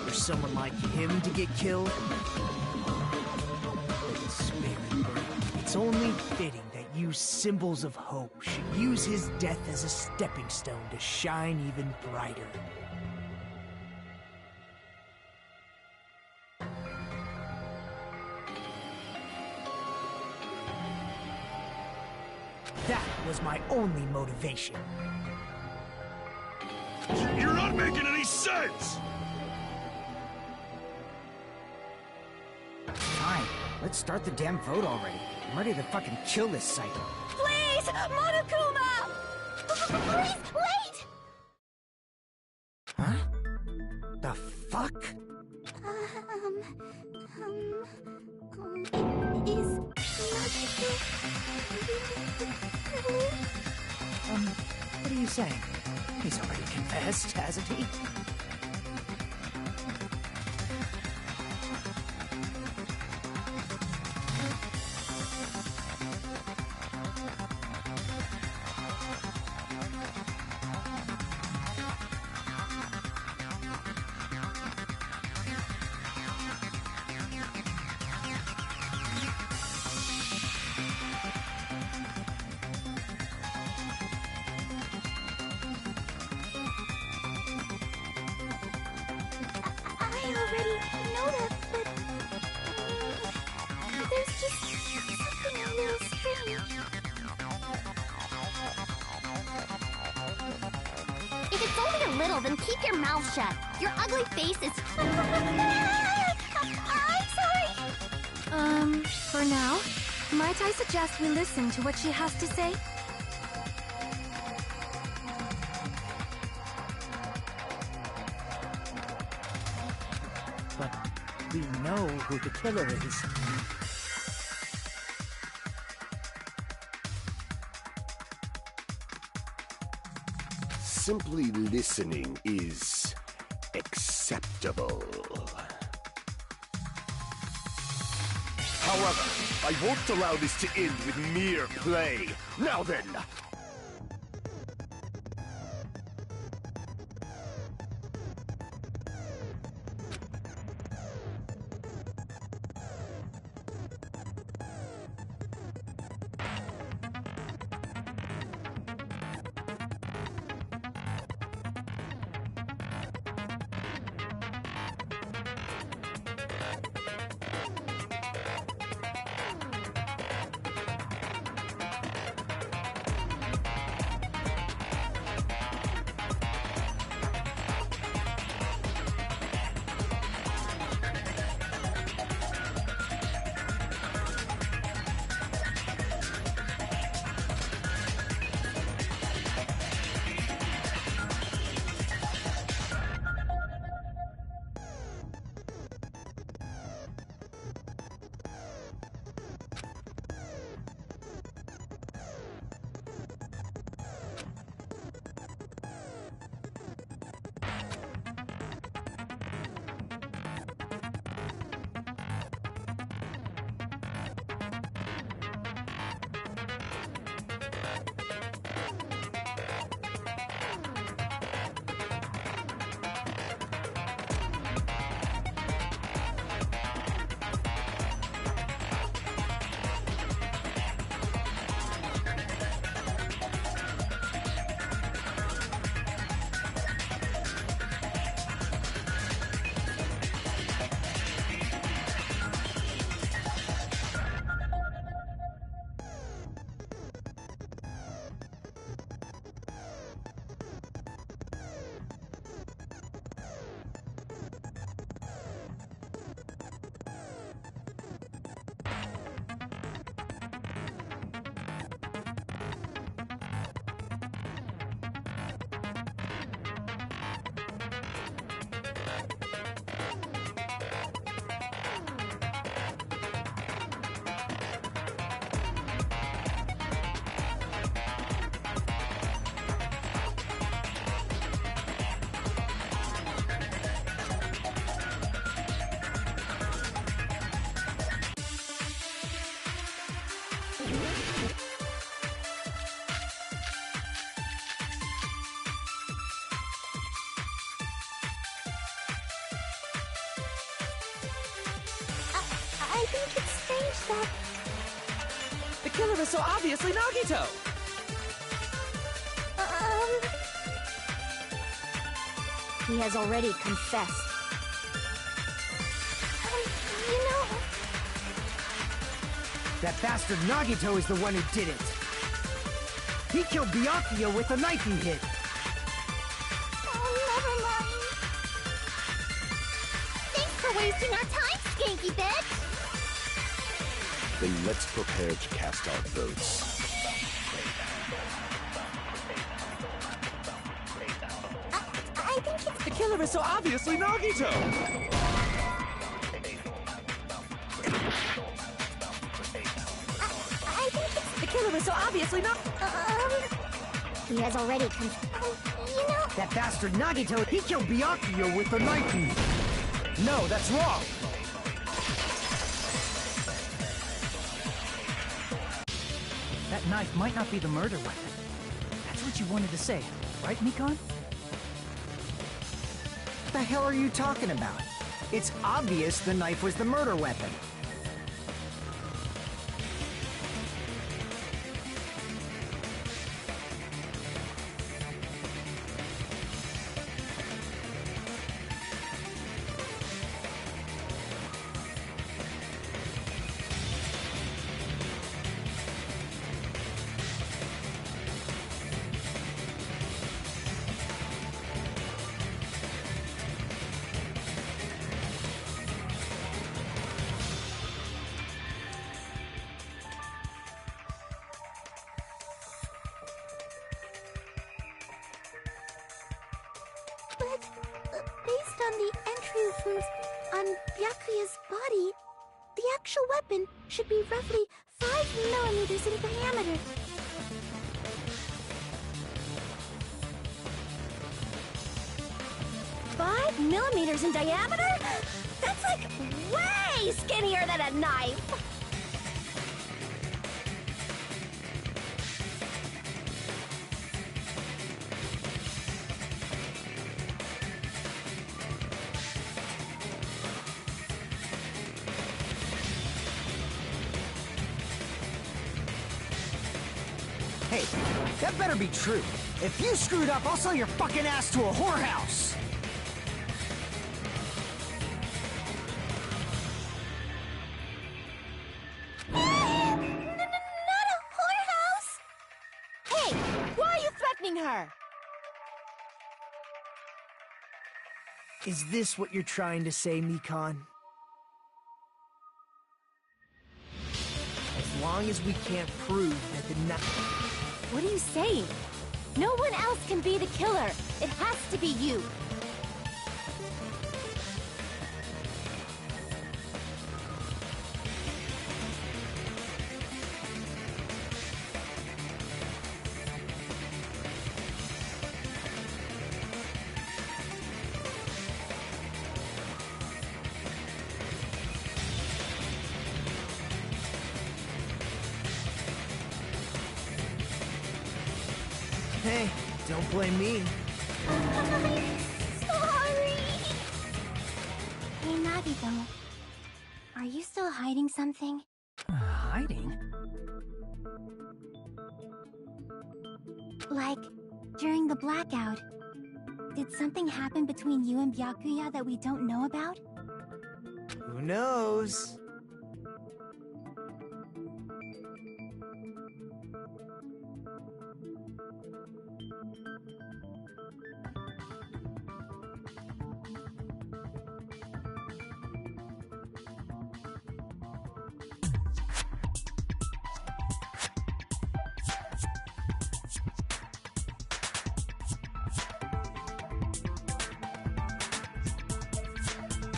For someone like him to get killed... The spirit. It's only fitting that you symbols of hope should use his death as a stepping stone to shine even brighter. That was my only motivation. You're not making any sense! Fine, let's start the damn vote already. I'm ready to fucking kill this psycho. Please! Monokuma! Please, wait! Huh? The fuck? Is What are you saying? He's already confessed, hasn't he? little, then keep your mouth shut. Your ugly face is... I'm sorry. For now, might I suggest we listen to what she has to say? But we know who the killer is. Simply listening is acceptable. However, I won't allow this to end with mere play. Now then! I think it's strange that... The killer is so obviously Nagito! He has already confessed. You know... That bastard Nagito is the one who did it. He killed Byakuya with a knife he hid. Oh, never mind. Thanks for wasting our time, skanky bitch! Then let's prepare to cast our votes. I think it's... The killer is so obviously Nagito! I think it's... The killer is so obviously not... He has already you know... That bastard Nagito, he killed Byakuya with a knife he hid. No, that's wrong! That knife might not be the murder weapon. That's what you wanted to say, right, Mikon? What the hell are you talking about? It's obvious the knife was the murder weapon. Based on the entry wounds on Byakuya's body, the actual weapon should be roughly 5 millimeters in diameter. Five millimeters in diameter? That's like way skinnier than a knife! Hey, that better be true. If you screwed up, I'll sell your fucking ass to a whorehouse! Not a whorehouse! Hey, why are you threatening her? Is this what you're trying to say, Mikan? As long as we can't prove that the What are you saying? No one else can be the killer. It has to be you. Hey, don't blame me. Sorry. Hey, Nagito. Are you still hiding something? Hiding? Like, during the blackout, did something happen between you and Byakuya that we don't know about? Who knows?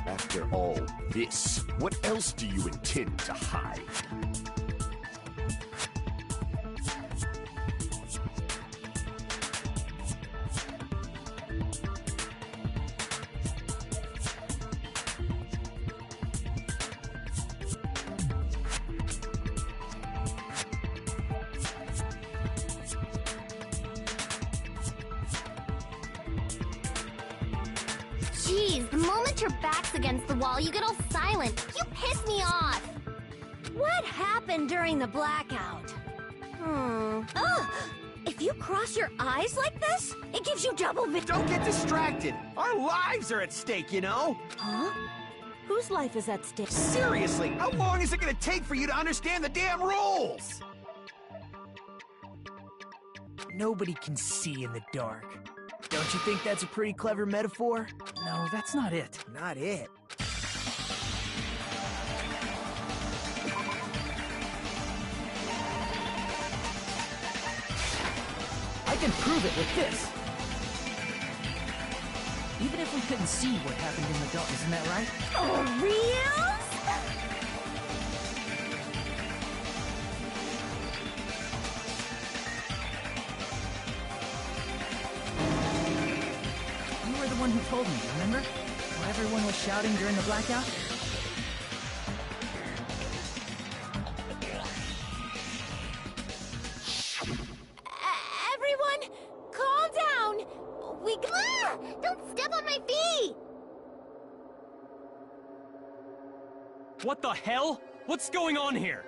After all this, what else do you intend to hide? Jeez, the moment your back's against the wall, you get all silent. You piss me off. What happened during the blackout? Ugh! If you cross your eyes like this, it gives you double vision. Don't get distracted. Our lives are at stake, you know? Huh? Whose life is at stake? Seriously, how long is it gonna take for you to understand the damn rules? Nobody can see in the dark. Don't you think that's a pretty clever metaphor? No, that's not it. Not it. I can prove it with this. Even if we couldn't see what happened in the dark, isn't that right? For reals? You were the one who told me, remember? While everyone was shouting during the blackout? Everyone, calm down. Don't step on my feet. What the hell? What's going on here?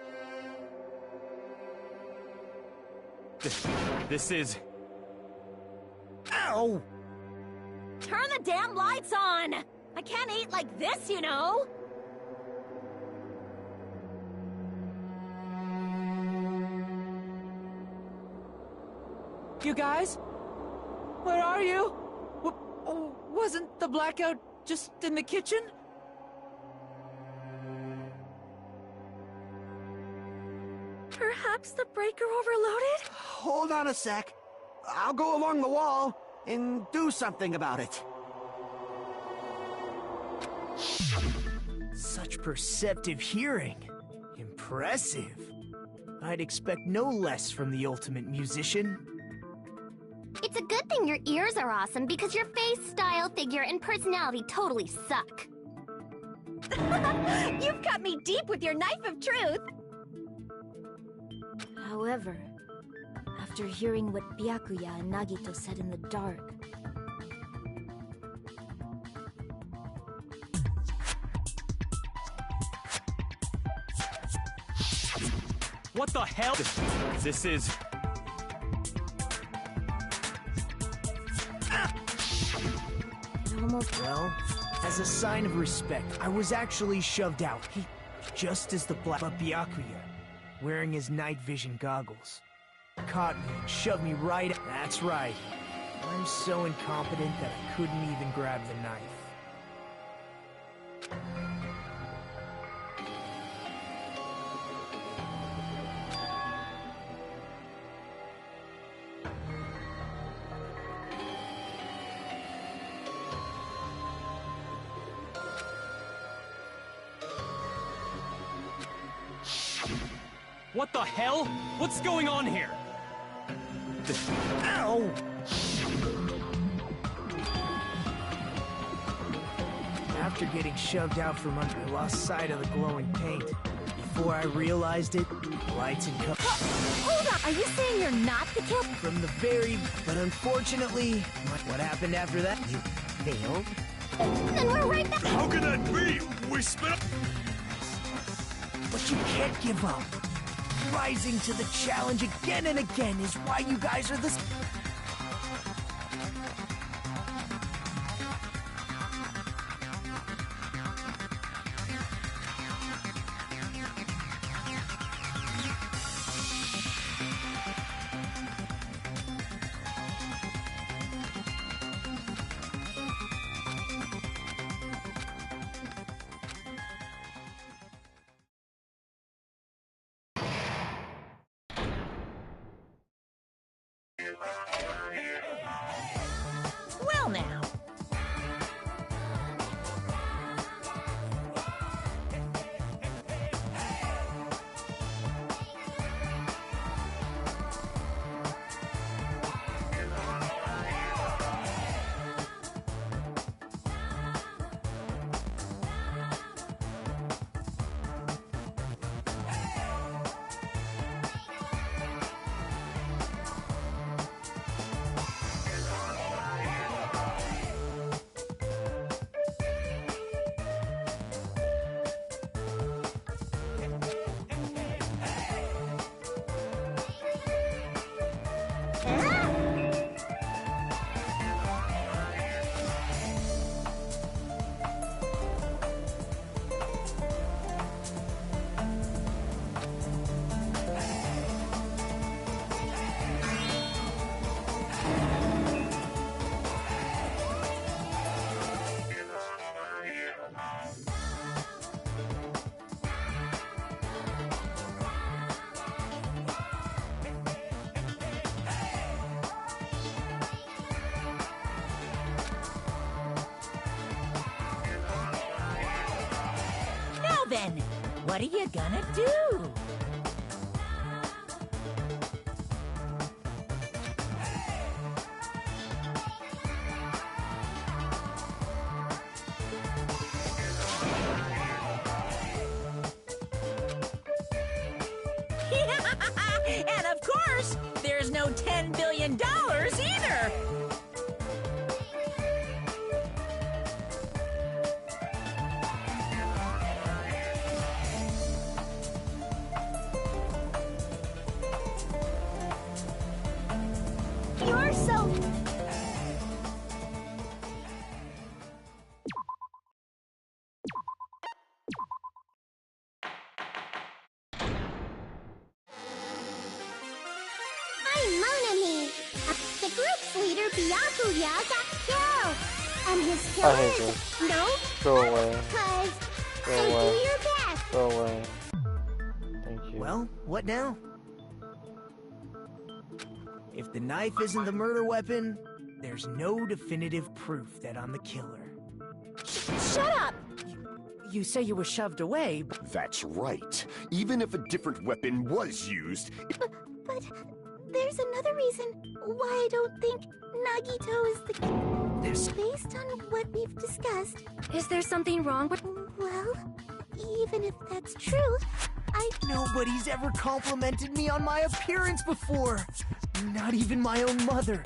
This is... Ow! Turn the damn lights on! I can't eat like this, you know! You guys? Where are you? Wasn't the blackout just in the kitchen? Perhaps the breaker overloaded? Hold on a sec. I'll go along the wall and do something about it. Perceptive hearing. Impressive. I'd expect no less from the ultimate musician. It's a good thing your ears are awesome because your face, style, figure, and personality totally suck. You've cut me deep with your knife of truth! However, after hearing what Byakuya and Nagito said in the dark, What the hell? This is... Well, as a sign of respect, I was actually shoved out. Just as the black Byakuya, wearing his night vision goggles, caught me and shoved me right. That's right. I'm so incompetent that I couldn't even grab the knife. What the hell? What's going on here? Ow! After getting shoved out from under, I lost sight of the glowing paint. Before I realized it, lights and colors. Hold on, are you saying you're not the killer? From the very... But unfortunately, what happened after that? You failed? Then we're right back. How can that be? We spent up... But you can't give up. Rising to the challenge again and again is why you guys are this... Well now. Then, what are you gonna do? And of course, there's no $10 billion either! You're so... I'm Monami. The group's leader, Byakuya, got killed. And his killer... I hate this. No? Go away. Cause... Go So away. do your best. Go away. Thank you. Well, what now? If the knife isn't the murder weapon, there's no definitive proof that I'm the killer. Shut up! You say you were shoved away, but... That's right. Even if a different weapon was used... But there's another reason why I don't think Nagito is the... There's... Based on what we've discussed... Is there something wrong with... Well, even if that's true, Nobody's ever complimented me on my appearance before. Not even my own mother.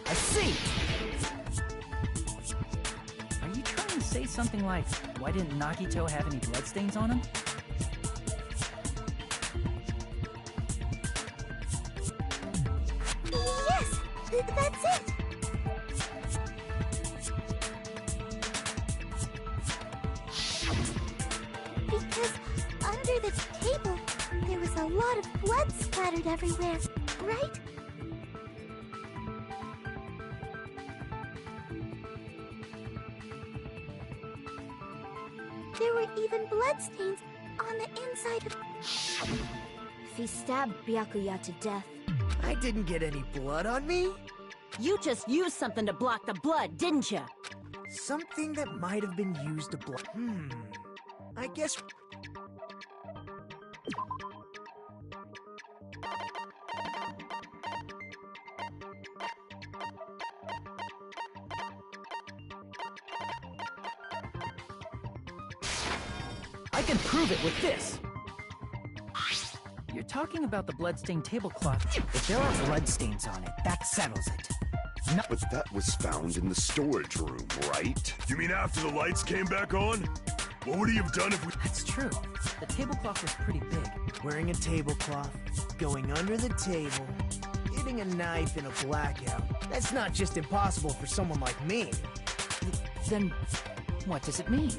I see. Are you trying to say something like, why didn't Nagito have any bloodstains on him? Yes, that's it. Because under the table, there was a lot of blood splattered everywhere, right? There were even bloodstains on the inside of... If he stabbed Byakuya to death, I didn't get any blood on me. You just used something to block the blood, didn't you? Something that might have been used to block... I guess... I can prove it with this! You're talking about the bloodstained tablecloth. If there are bloodstains on it, that settles it. No. But that was found in the storage room, right? You mean after the lights came back on? What would he have done if we... That's true. The tablecloth was pretty big. Wearing a tablecloth, going under the table, getting a knife in a blackout. That's not just impossible for someone like me. Then, what does it mean?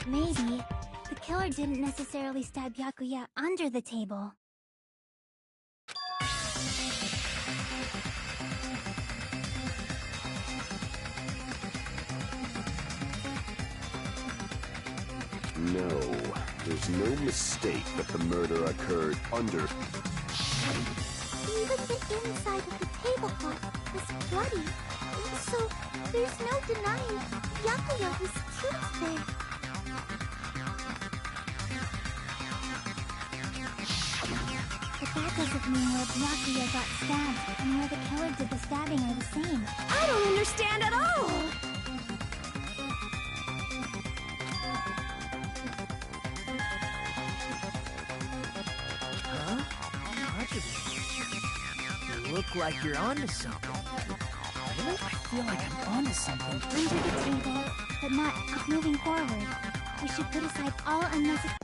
Maybe the killer didn't necessarily stab Byakuya under the table. No, there's no mistake that the murder occurred under... Even the inside of the tablecloth was bloody. So there's no denying Byakuya was killed there. But that doesn't mean where Byakuya got stabbed and where the killer did the stabbing are the same. I don't understand at all! Huh? Roger. You look like you're onto something. I feel like I'm onto something. Under the table, but not moving forward. We should put aside all unnecessary...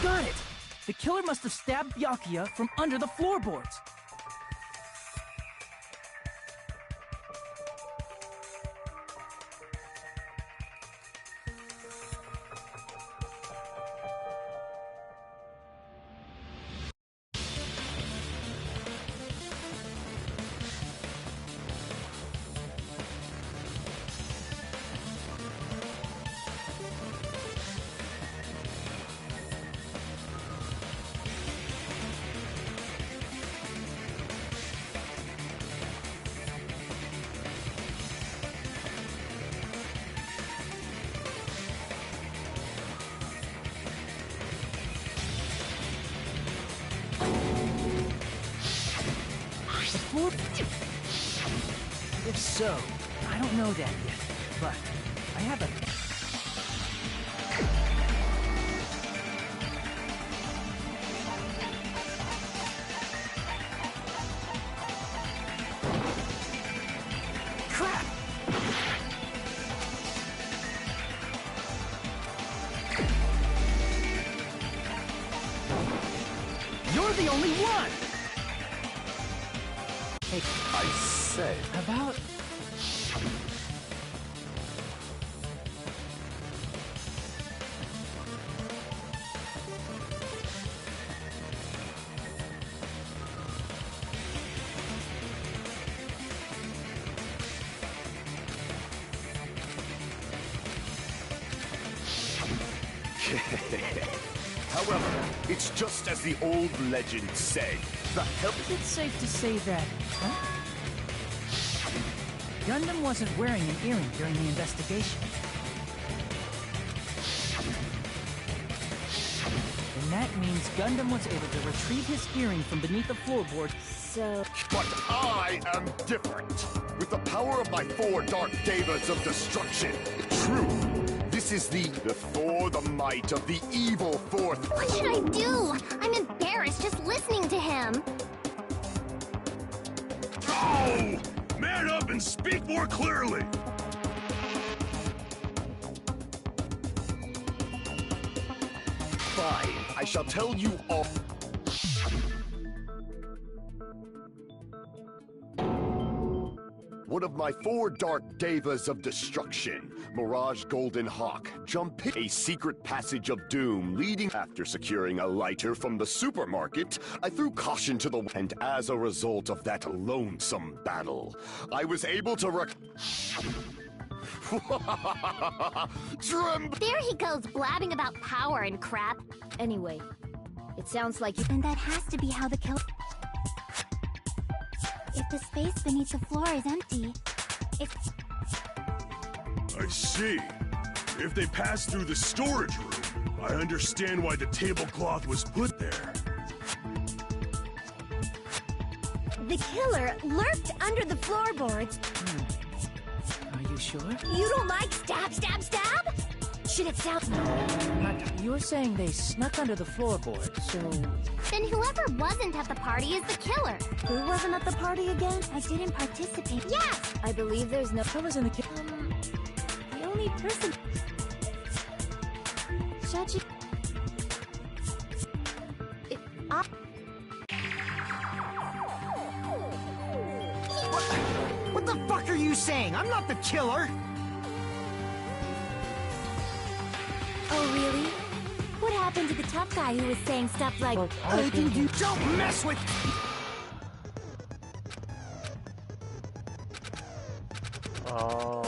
Got it! The killer must have stabbed Byakuya from under the floorboards. If so, I don't know that yet, but I have a... Crap! You're the only one! Hey, I say. about... However, it's just as the old legend said. The hell... Is it safe to say that... Huh? Gundam wasn't wearing an earring during the investigation. And that means Gundam was able to retrieve his earring from beneath the floorboard. So... But I am different. With the power of my 4 dark devas of destruction. True. This is the for the might of the evil fourth. What should I do? I'm embarrassed just listening to him. Oh! Man up and speak more clearly! Fine, I shall tell you all. One of my 4 dark devas of destruction, Mirage Golden Hawk, jumped a secret passage of doom leading. After securing a lighter from the supermarket, I threw caution to the wind, and as a result of that lonesome battle, I was able to There he goes blabbing about power and crap. Anyway, it sounds like you... And that has to be how the kill... If the space beneath the floor is empty, it's... I see. If they passed through the storage room, I understand why the tablecloth was put there. The killer lurked under the floorboards. Are you sure? You don't like stab, stab, stab? Should it sound... You're saying they snuck under the floorboard, so... Then whoever wasn't at the party is the killer. Who wasn't at the party again? I didn't participate. Yes! I believe there's no... Who was in the the only person... Judge... What the fuck are you saying? I'm not the killer! Oh, really? What happened to the tough guy who was saying stuff like, I can do... Don't mess with... Oh.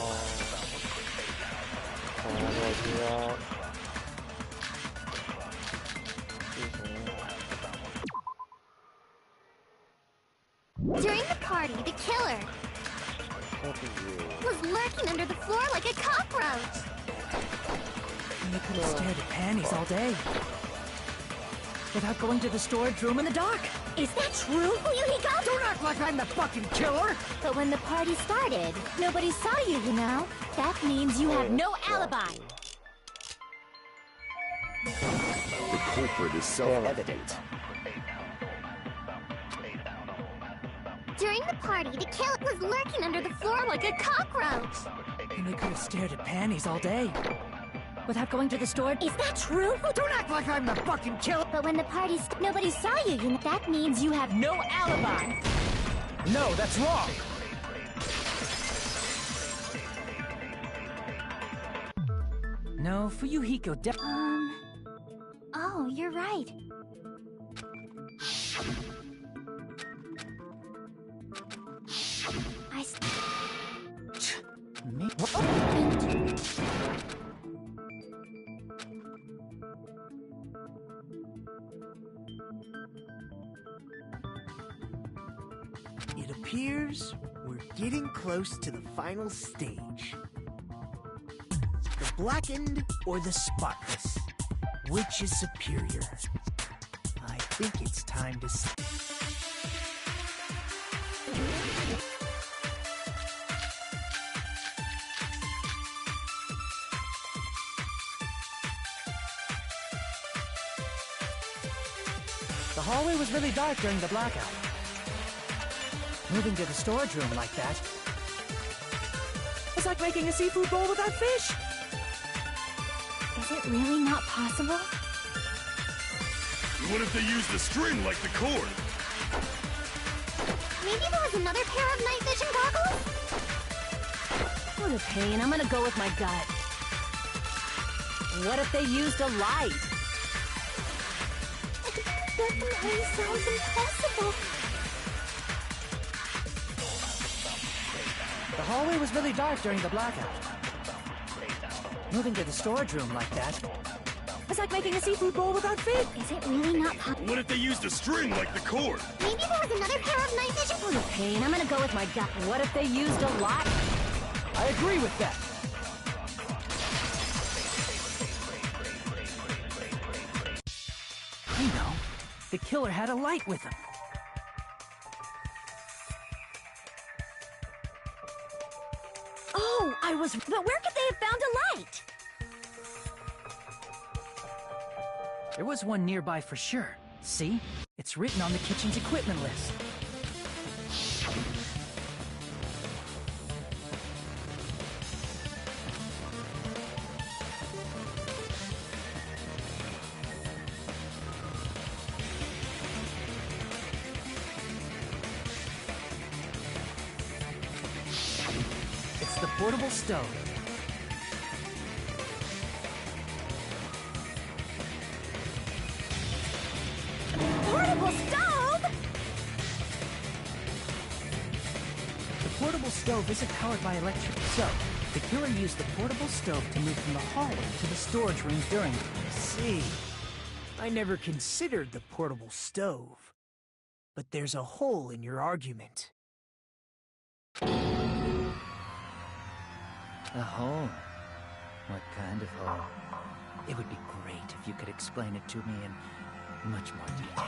Yeah. during the party, the killer was lurking under the floor like a cockroach. They could have stared at panties all day. Without going to the storage room in the dark. Is that true, Fuyuhiko? Don't act like I'm the fucking killer! But when the party started, nobody saw you, you know? That means you have no alibi. The culprit is self-evident. During the party, the killer was lurking under the floor like a cockroach. And they could have stared at panties all day. Without going to the store. Is that true? Don't act like I'm the fucking killer! But when the party nobody saw you, you know? That means you have no alibi. No, that's wrong! No, Fuyuhiko Oh, you're right. Me? It appears we're getting close to the final stage. The blackened or the spotless? Which is superior? I think it's time to... The hallway was really dark during the blackout. Moving to the storage room like that... It's like making a seafood bowl without fish! Is it really not possible? What if they used the string like the cord? Maybe there was another pair of night vision goggles? What a pain. I'm gonna go with my gut. What if they used a light? It definitely sounds impossible. The hallway was really dark during the blackout. Moving to the storage room like that... It's like making a seafood bowl without fish! Is it really not possible? What if they used a string like the cord? Maybe there was another pair of night vision... What a pain. I'm gonna go with my gut. What if they used a light? I agree with that! I know. The killer had a light with him. Oh, I was... But where could they have found a light? There was one nearby for sure. See? It's written on the kitchen's equipment list. It's the portable stove. Portable stove? The portable stove isn't powered by electric, so the killer used the portable stove to move from the hallway to the storage room during it. See, I never considered the portable stove. But there's a hole in your argument. A hole? What kind of hole? It would be great if you could explain it to me in much more detail.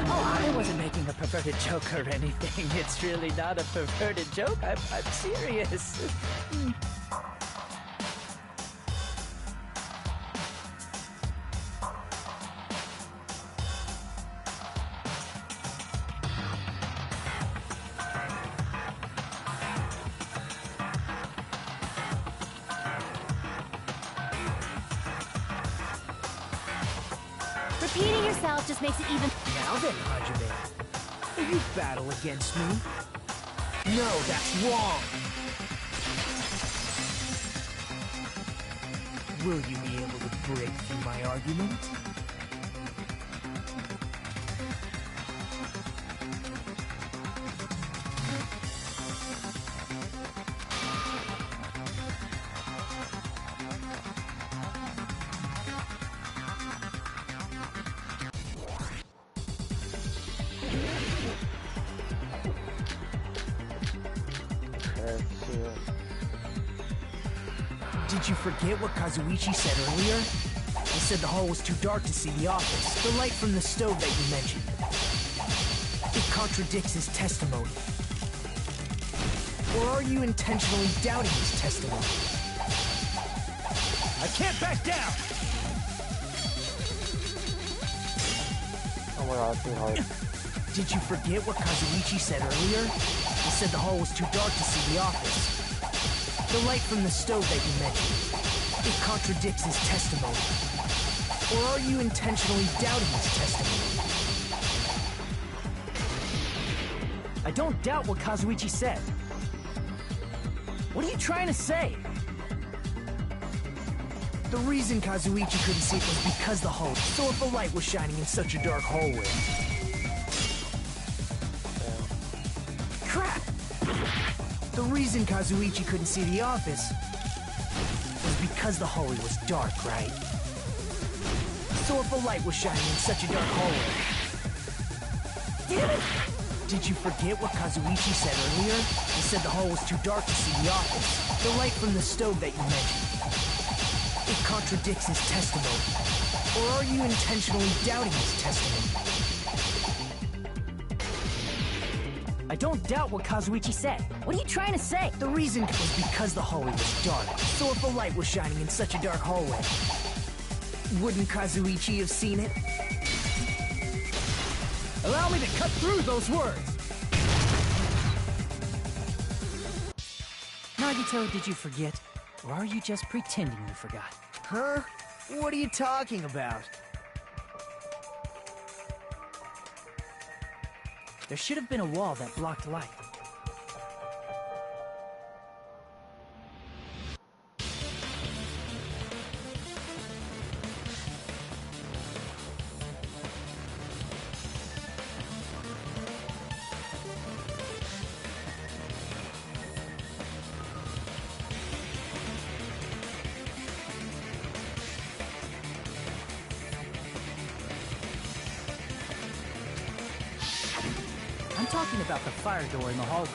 Oh, I wasn't making a perverted joke or anything. It's really not a perverted joke. I'm serious. Repeating yourself just makes it even. Now then, Hajime, will you battle against me? No, that's wrong! Will you be able to break through my argument? Did you forget what Kazuichi said earlier? He said the hall was too dark to see the office. The light from the stove that you mentioned. It contradicts his testimony. Or are you intentionally doubting his testimony? I can't back down! Oh my god, too hard. Did you forget what Kazuichi said earlier? He said the hall was too dark to see the office. The light from the stove that you mentioned, it contradicts his testimony. Or are you intentionally doubting his testimony? I don't doubt what Kazuichi said. What are you trying to say? The reason Kazuichi couldn't see it was because the hall. So if a light was shining in such a dark hallway. Crap! The reason Kazuichi couldn't see the office was because the hallway was dark, right? So if a light was shining in such a dark hallway... Damn it! Did you forget what Kazuichi said earlier? He said the hall was too dark to see the office. The light from the stove that you mentioned. It contradicts his testimony. Or are you intentionally doubting his testimony? I don't doubt what Kazuichi said. What are you trying to say? The reason was because the hallway was dark. So if a light was shining in such a dark hallway, wouldn't Kazuichi have seen it? Allow me to cut through those words! Nagito, did you forget? Or are you just pretending you forgot? Huh? What are you talking about? There should have been a wall that blocked light. I'm talking about the fire door in the hallway.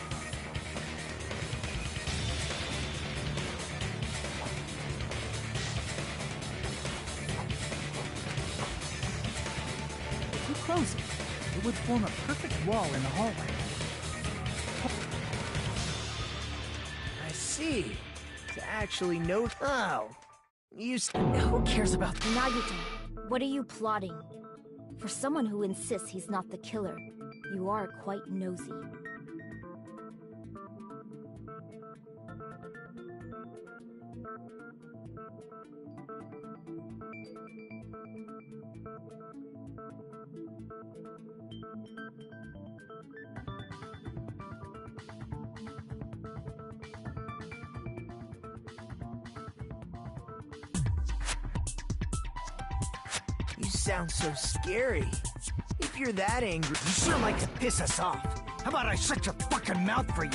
If you close it, it would form a perfect wall in the hallway. I see. To actually know... Oh. Who cares about that? Nagito, what are you plotting? For someone who insists he's not the killer, you are quite nosy. You sound so scary. If you're that angry, you sure like to piss us off. How about I shut your fucking mouth for you?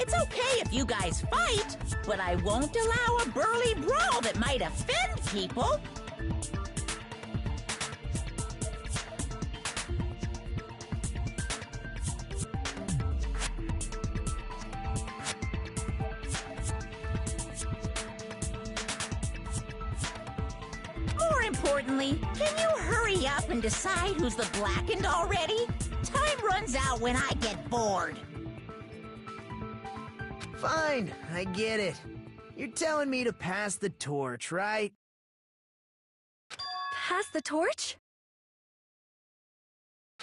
It's okay if you guys fight, but I won't allow a burly brawl that might offend people. More importantly, can you hurry up and decide who's the blackened already? Time runs out when I get bored. Fine, I get it. You're telling me to pass the torch, right? Pass the torch?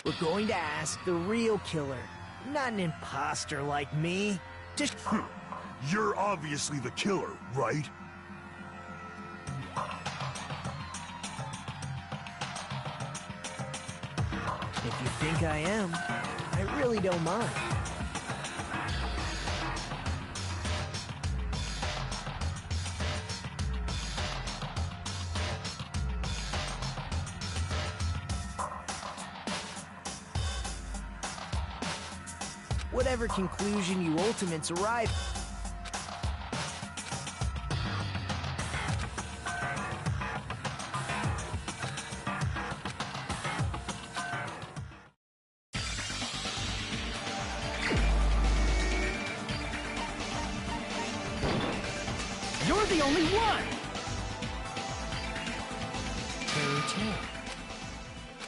We're going to ask the real killer, not an imposter like me. Just... You're obviously the killer, right? If you think I am, I really don't mind. Whatever conclusion you ultimates arrive. You're the only one!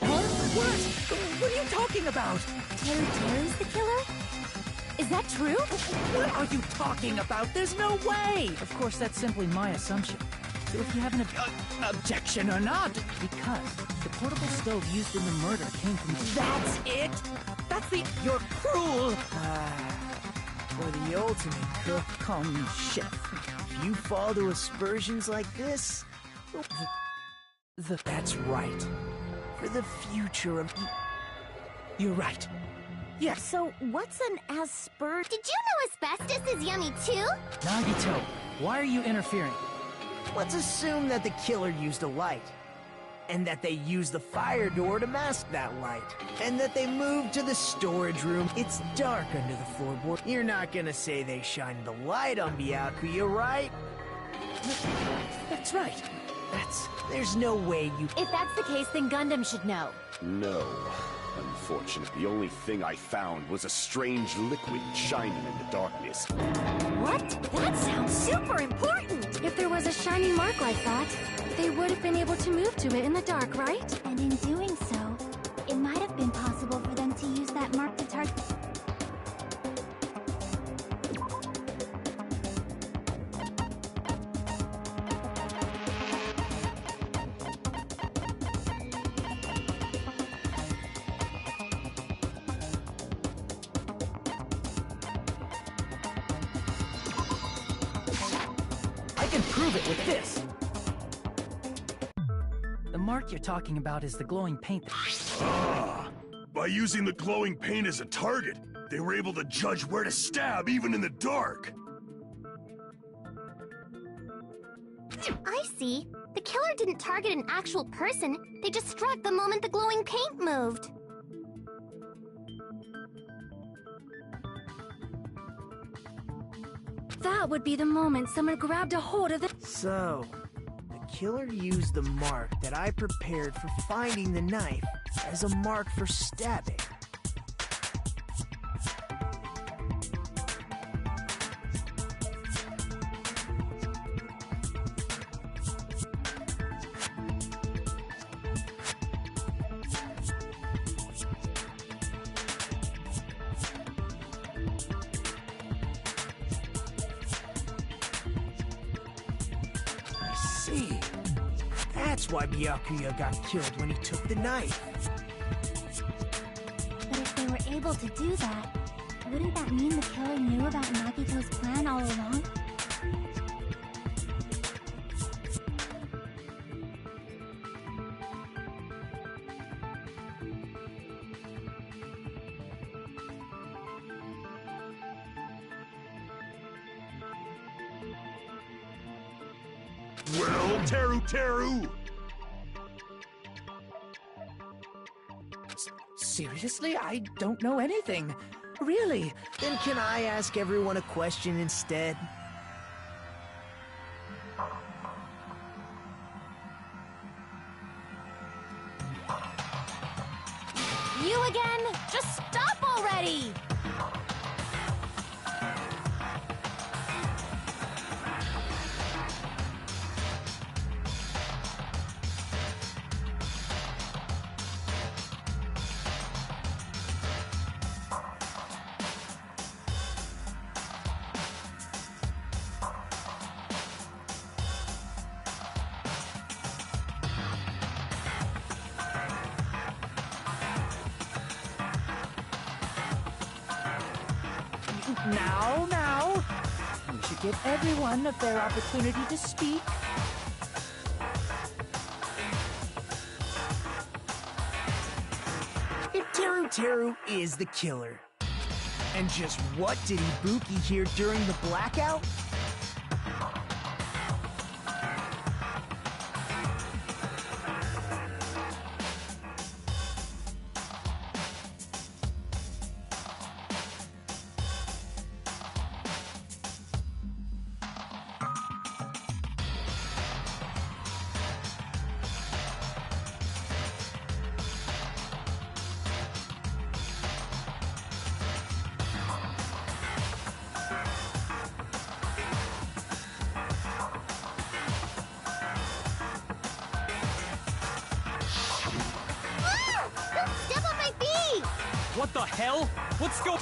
What? What are you talking about? Terry's the killer? Is that true? What are you talking about? There's no way! Of course, that's simply my assumption. So if you have an objection or not, because the portable stove used in the murder came from... That's it? That's the... You're cruel! For the ultimate cook, Call me chef. if you fall to aspersions like this... That's right. For the future of... You're right. Yes. So, what's an asper... Did you know asbestos is yummy too? Nagito, why are you interfering? Let's assume that the killer used a light. And that they used the fire door to mask that light. And that they moved to the storage room. It's dark under the floorboard. You're not gonna say they shined the light on Byakuya, right? That's right. There's no way you... If that's the case, then Gundam should know. No. Unfortunately, the only thing I found was a strange liquid shining in the darkness. What? That sounds super important! If there was a shiny mark like that, they would have been able to move to it in the dark, right? And in doing so, it might have been possible for them to use that mark to target... I can prove it with this. The mark you're talking about is the glowing paint. By using the glowing paint as a target, they were able to judge where to stab even in the dark. I see. The killer didn't target an actual person. They just struck the moment the glowing paint moved. That would be the moment someone grabbed a hold of the... So, the killer used the mark that I prepared for finding the knife as a mark for stabbing. That's why Byakuya got killed when he took the knife. But if they were able to do that, wouldn't that mean the killer knew about Nagito's plan all along? Well, Teru! Seriously? I don't know anything. Really? Then can I ask everyone a question instead? You again? Just stop already! Now. We should give everyone a fair opportunity to speak. If Teru is the killer, and just what did Ibuki hear during the blackout? What the hell? Let's go.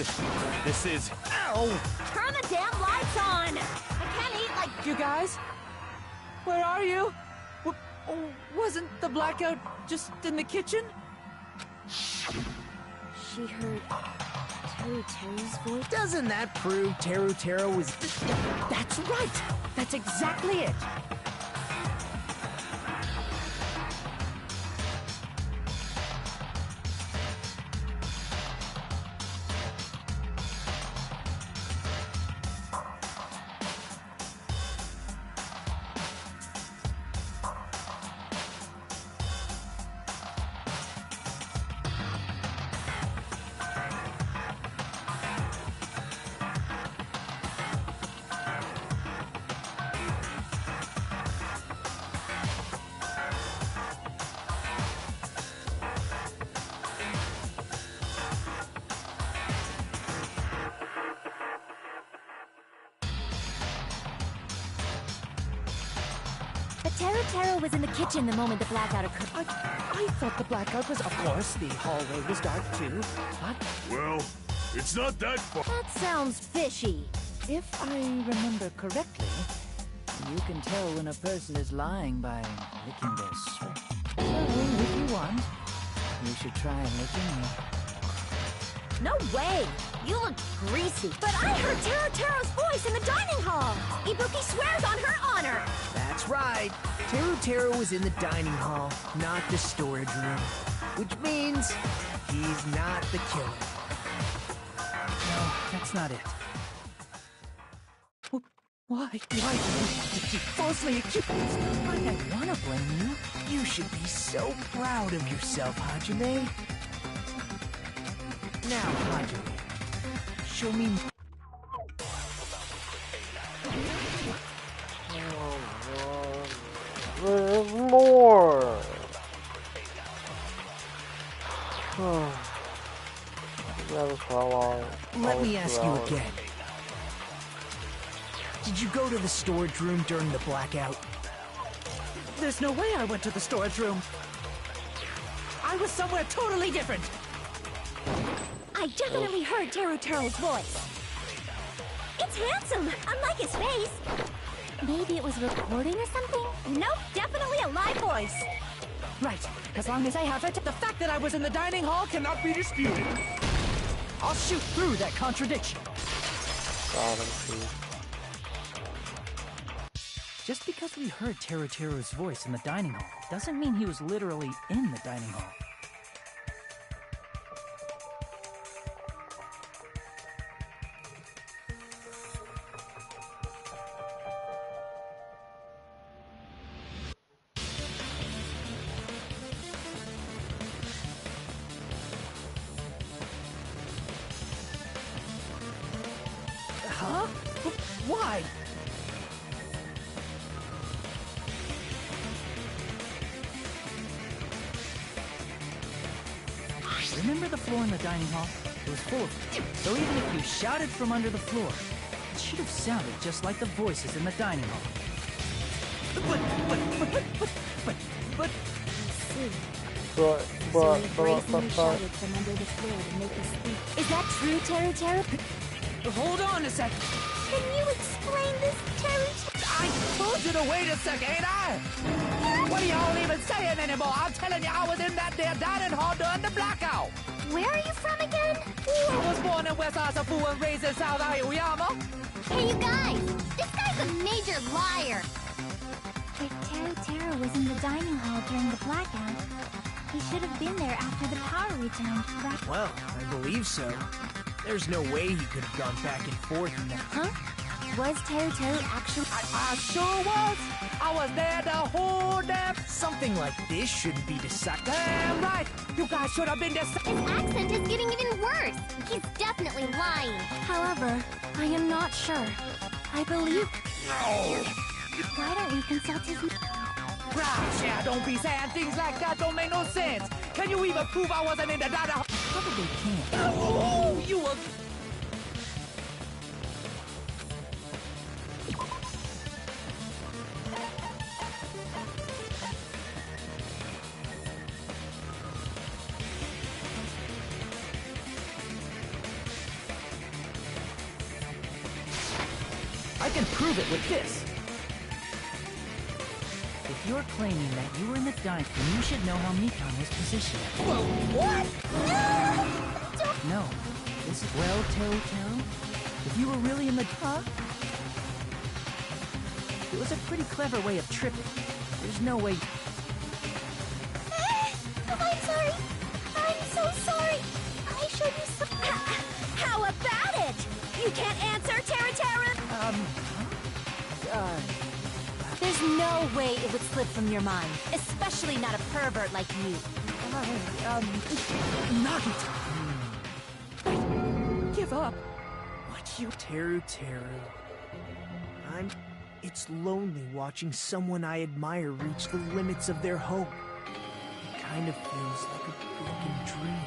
This is. Ow! Turn the damn lights on! I can't eat like... You guys? Where are you? Wasn't the blackout just in the kitchen? She heard Teru's voice. Doesn't that prove Teru was... That's right! That's exactly it! But Teru was in the kitchen the moment the blackout occurred. I thought the blackout was, of course, the hallway was dark too, but... Well, it's not that far. That sounds fishy. If I remember correctly, you can tell when a person is lying by licking their sweat. So, if you want, you should try licking me. No way! You look greasy. But I heard Teru's voice in the dining hall! Ibuki swears on her honor! That's right. Teru was in the dining hall, not the storage room. Which means he's not the killer. No, that's not it. Why do you want to keep falsely accused? I don't want to blame you. You should be so proud of yourself, Hajime. Now, Hajime, show me... There's more! That was for a long... Let me ask you again. Did you go to the storage room during the blackout? There's no way I went to the storage room. I was somewhere totally different. I definitely heard Teru's voice. It's handsome, unlike his face. Maybe it was recording or something? Nope, definitely a live voice. Right, as long as I have it, the fact that I was in the dining hall cannot be disputed. I'll shoot through that contradiction. Just because we heard Teru's voice in the dining hall doesn't mean he was literally in the dining hall. Why? Remember the floor in the dining hall? It was full of... So even if you shouted from under the floor, it should have sounded just like the voices in the dining hall. But... So he brazenly shouted from under the floor to make us speak. Is that true, Teru Teru? Hold on a sec. Can you explain this, Teru Teru? I told you to wait a second, ain't I? What are y'all even saying anymore? I'm telling you, I was in that there dining hall during the blackout. Where are you from again? I was born in West Asafu and raised in South Aoyama. Hey, you guys! This guy's a major liar! If Teru Teru was in the dining hall during the blackout, he should have been there after the power returned, right? Well, I believe so. There's no way he could have gone back and forth in that. Huh? Was Teru Teru actually... I sure was! I was there the whole damn... Something like this shouldn't be decided. Damn right! You guys should have been there... His accent is getting even worse! He's definitely lying. However, I am not sure. I believe... No! Why don't we consult his... Gosh, yeah, don't be saying things like that. Don't make no sense. Can you even prove I wasn't in the data? Probably can't. Oh, you were... I can prove it with this. If you're claiming that you were in the dining, then you should know how Mikan was positioned. Whoa, what? No. This is... Well, Teru Teru, if you were really in the... Huh? It was a pretty clever way of tripping. There's no way... I'm sorry. I'm so sorry. I should be so... How about it? You can't answer, Teru Teru? There's no way it would slip from your mind, especially not a pervert like you. Nagito! Give up. What you... Teru Teru. It's lonely watching someone I admire reach the limits of their hope. It kind of feels like a broken dream.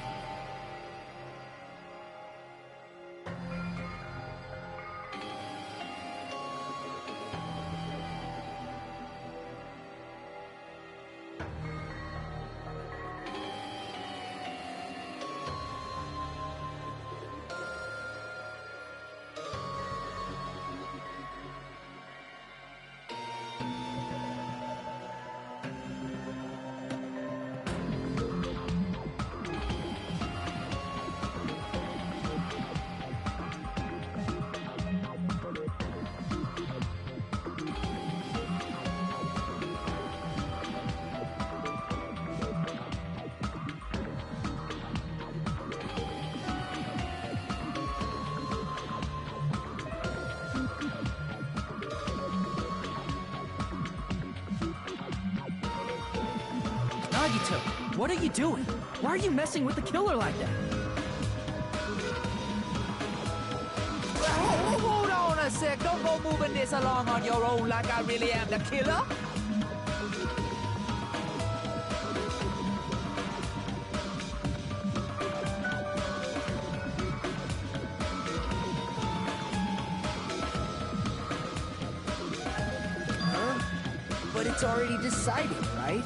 Nagito, what are you doing? Why are you messing with the killer like that? Hold on a sec. Don't go moving this along on your own like I really am the killer. Huh? But it's already decided, right?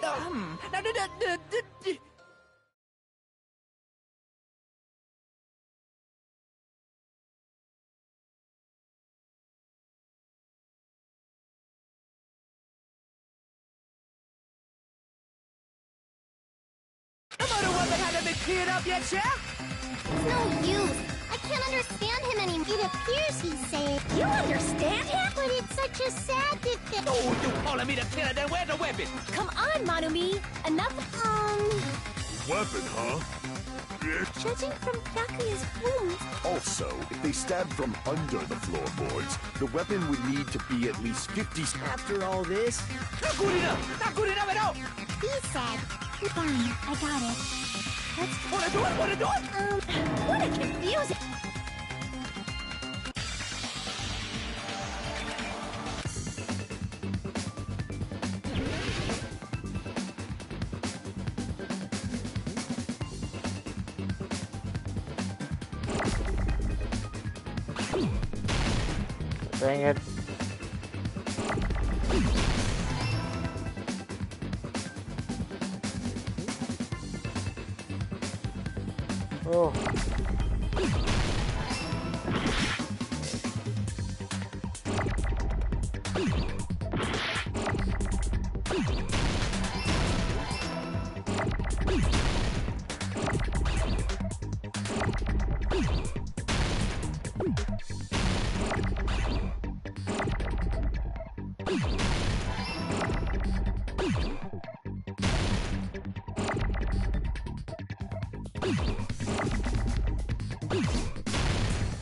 No. No matter what, Clean it up yet, Chef? It's no use. I can't understand him anymore. It appears he's saying... You understand him? But it's such a sad thing. Oh, you calling me the killer? Then where's the weapon? Come on, Manumi. Enough... Weapon, huh? Judging from Byakuya's wounds... Also, if they stabbed from under the floorboards, the weapon would need to be at least 50... After all this... Not good enough! Not good enough at all! He said... Fine, I got it. Let's... Wanna do it? Wanna do it? What a confusing... Dang it. Oh.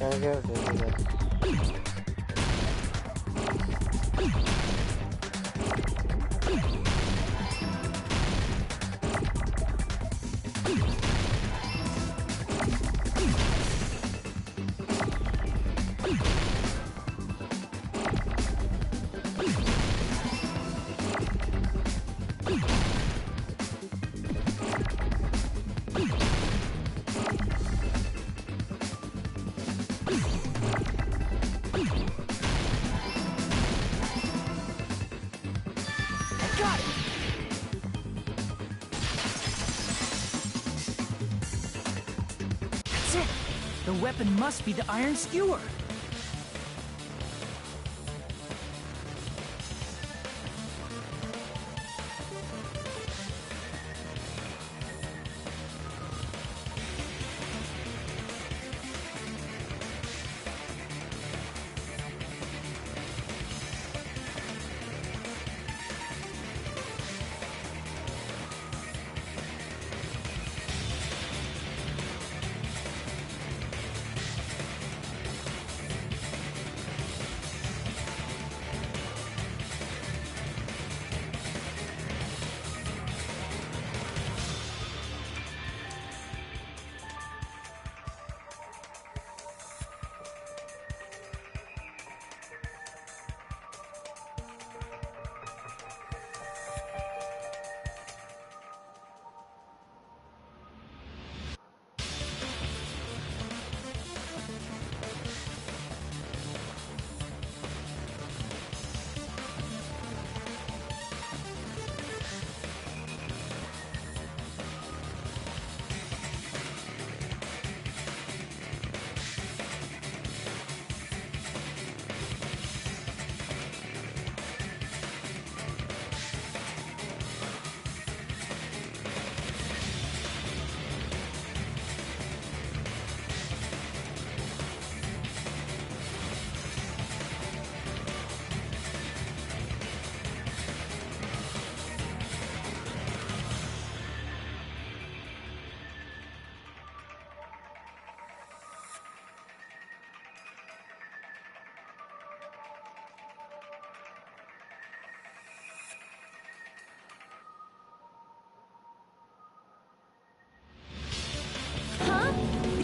Dang it, dang it. That's it! The weapon must be the iron skewer.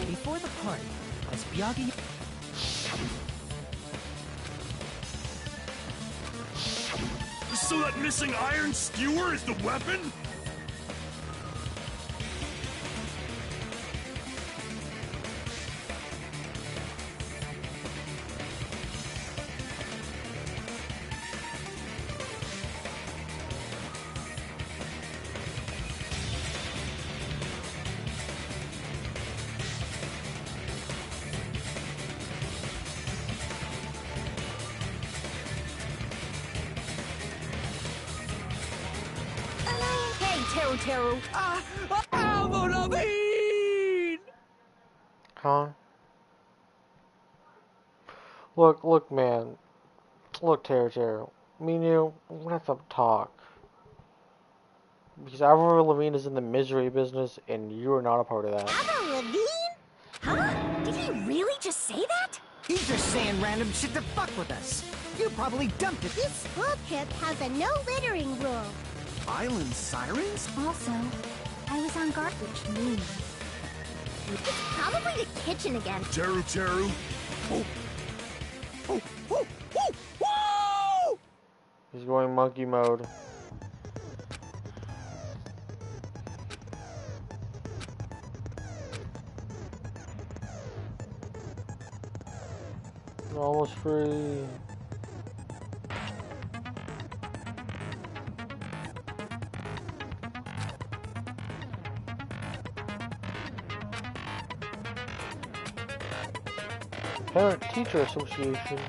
Before the party, as Byakuya... So that missing iron skewer is the weapon? Teru Teru. Vámonos, Huh? Look, man. Look, Taro. Me and you, we're gonna have to talk. Because Avril Lavigne is in the misery business, and you are not a part of that. Avril Lavigne? Huh? Did he really just say that? He's just saying random shit to fuck with us. You probably dumped it. This school trip has a no littering rule. Island sirens? Also, I was on guard, which means It's probably the kitchen again. Teru Teru. Oh. Oh, oh, oh, whoa! He's going monkey mode. Almost free. Parent-Teacher Association.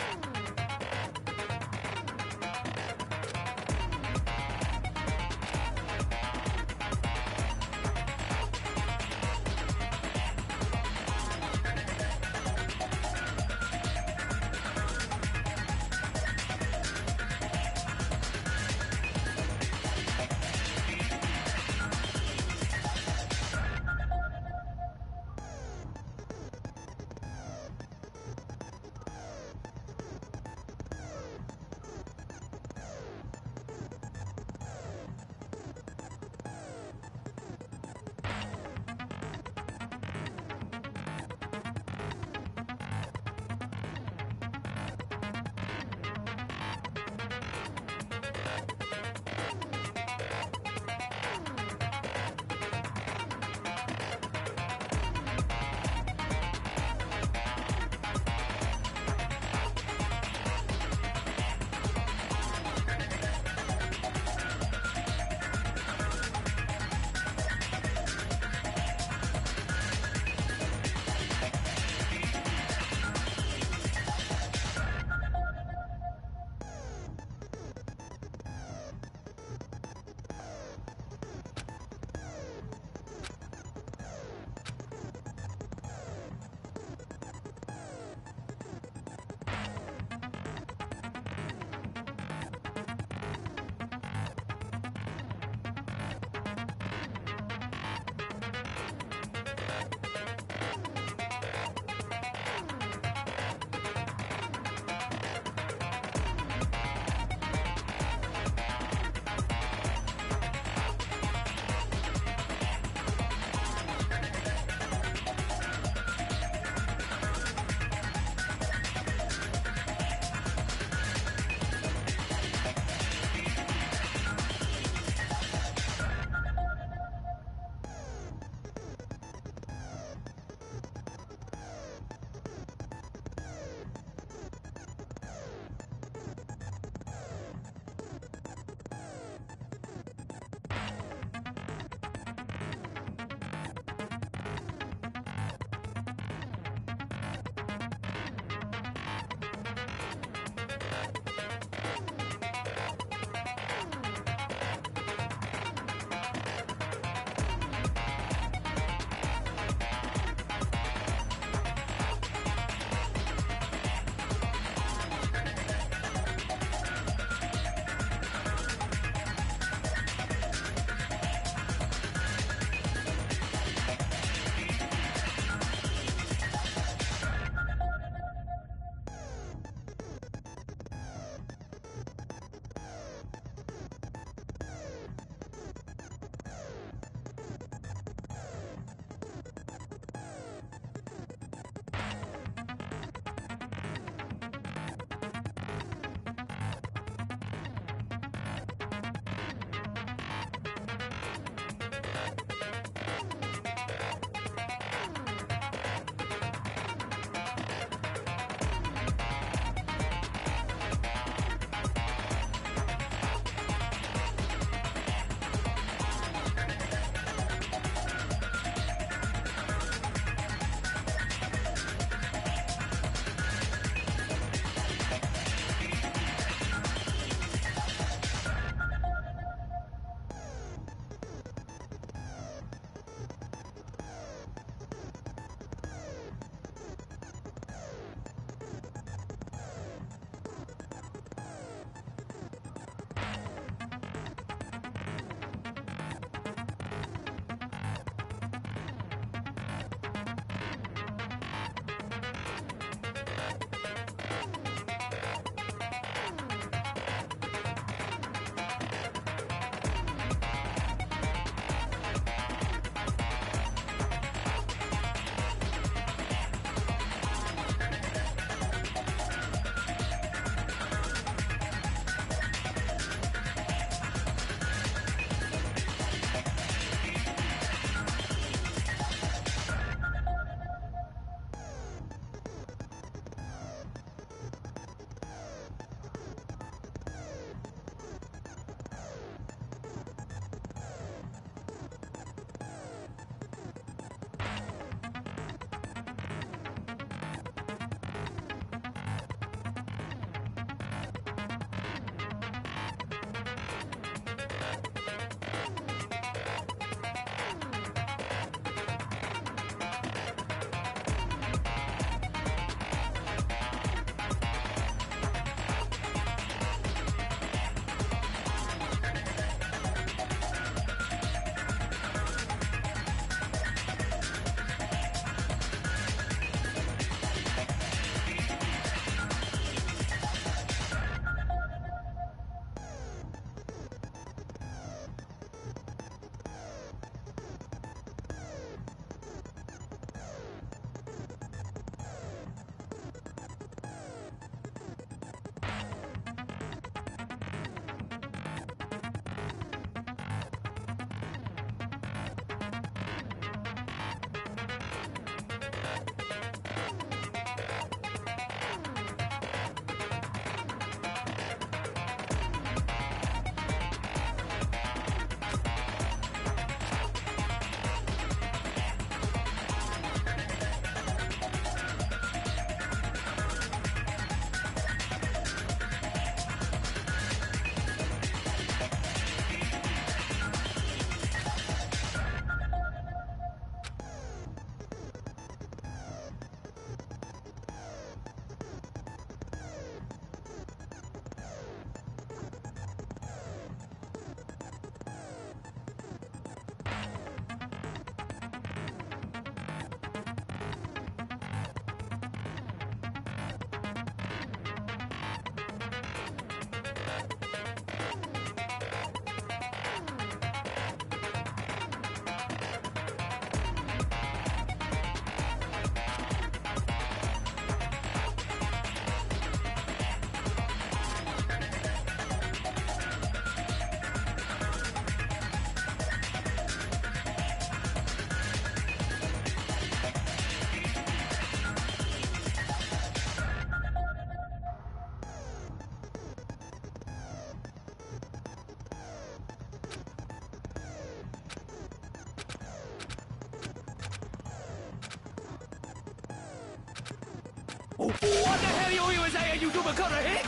What the hell you even saying, you stupid color hick?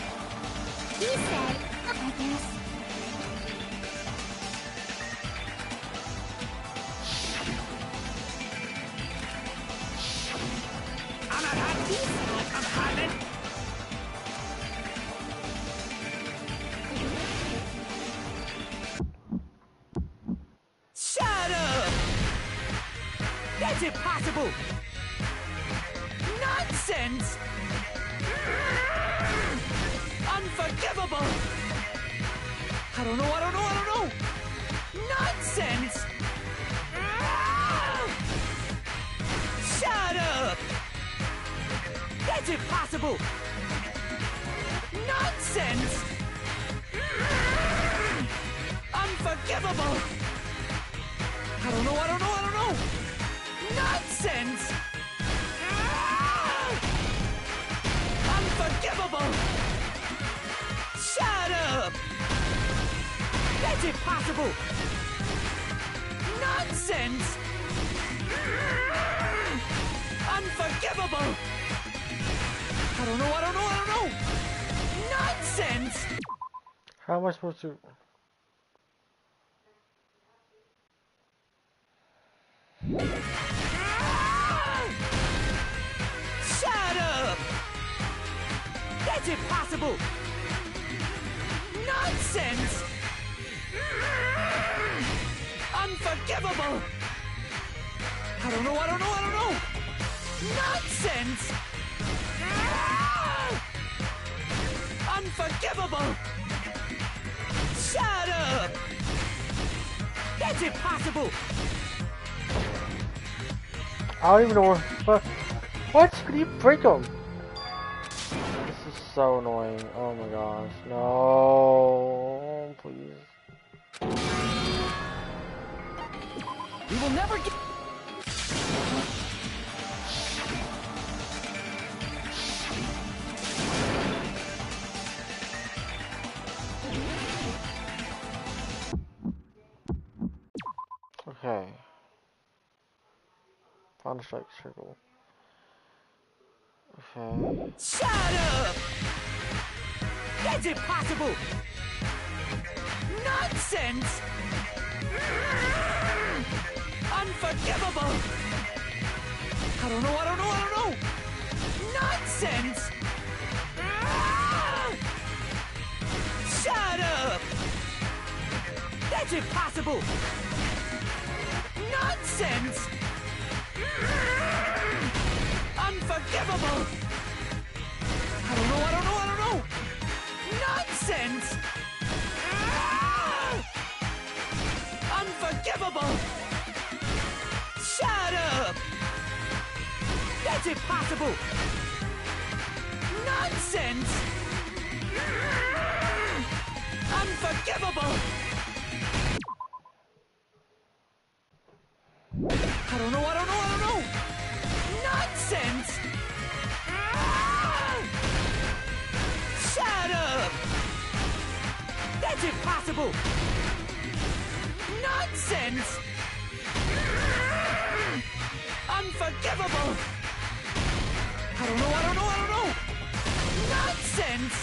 He said, I guess. I'm not hot. He said, I'm hiding. Shut up! That's impossible! Nonsense! Unforgivable! I don't know! Nonsense! Shut up! That's impossible! Nonsense! Unforgivable! I don't know! Nonsense! Unforgivable! Shut up! That's impossible! Nonsense! Unforgivable! I don't know! Nonsense! How am I supposed to? Shut up! That's impossible! Nonsense! Unforgivable! I don't know! Nonsense! Unforgivable! Shut up! That's impossible! I don't even know where. What? Could you break them? This is so annoying. Oh my gosh. No. Please. We will never get. Okay. Final strike circle. Okay. Shut up! That's impossible! Nonsense! Unforgivable! I don't know! Nonsense! Shut up! That's impossible! Nonsense! Unforgivable! I don't know! Nonsense! Unforgivable! Shut up! That's impossible! Nonsense! Unforgivable! I don't know! Nonsense! Shut up! That's impossible! Nonsense! Unforgivable! I don't know! Nonsense!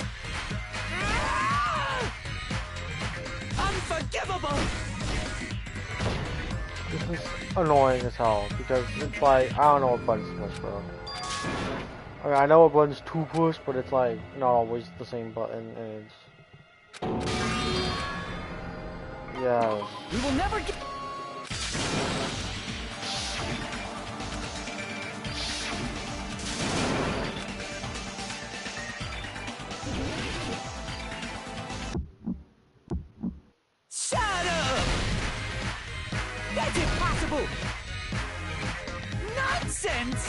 Unforgivable! This is annoying as hell because it's like I don't know what buttons to push, bro. I mean, I know what buttons to push, but it's like not always the same button, and it's yes. We will never get. Shut up! That's impossible! Nonsense!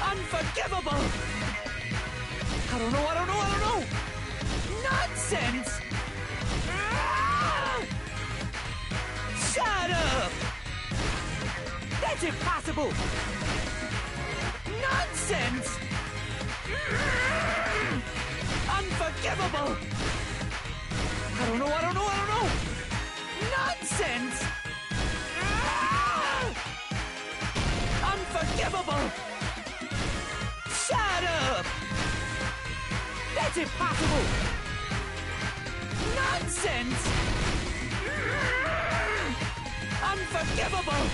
Unforgivable! I don't know! Nonsense! Shut up! That's impossible! Nonsense! Unforgivable! I don't know! Nonsense! Unforgivable! That's impossible! Nonsense! Unforgivable!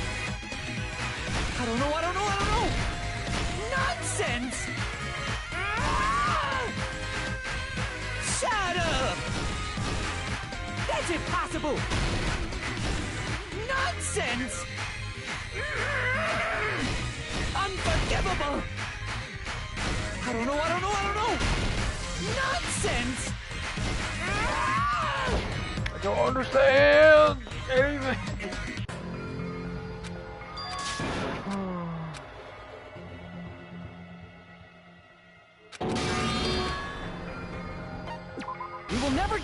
I don't know! Nonsense! Shut up! That's impossible! Nonsense! Unforgivable! I don't know! Nonsense! I don't understand anything. We will never...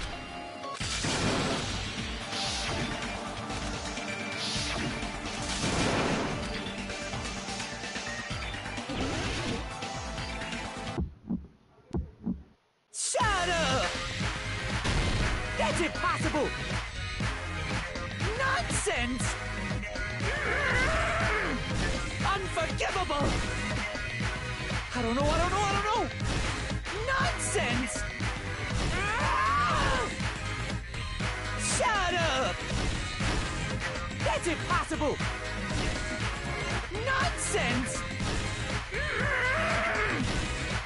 Shut up! That's impossible! Nonsense! Unforgivable! I don't know! Nonsense! Shut up! That's impossible! Nonsense!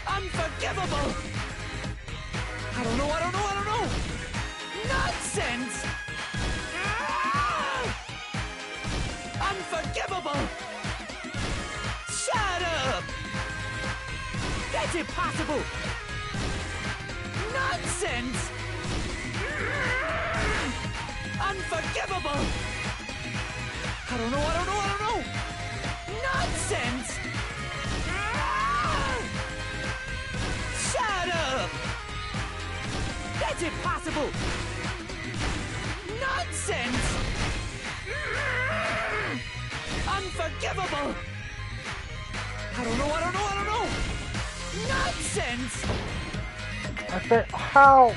Unforgivable! I don't know! Nonsense! Unforgivable! Shut up! That's impossible! Nonsense! Unforgivable! I don't know! Nonsense! Shut up! That's impossible! Nonsense! Unforgivable! I don't know! Nonsense! I said, how?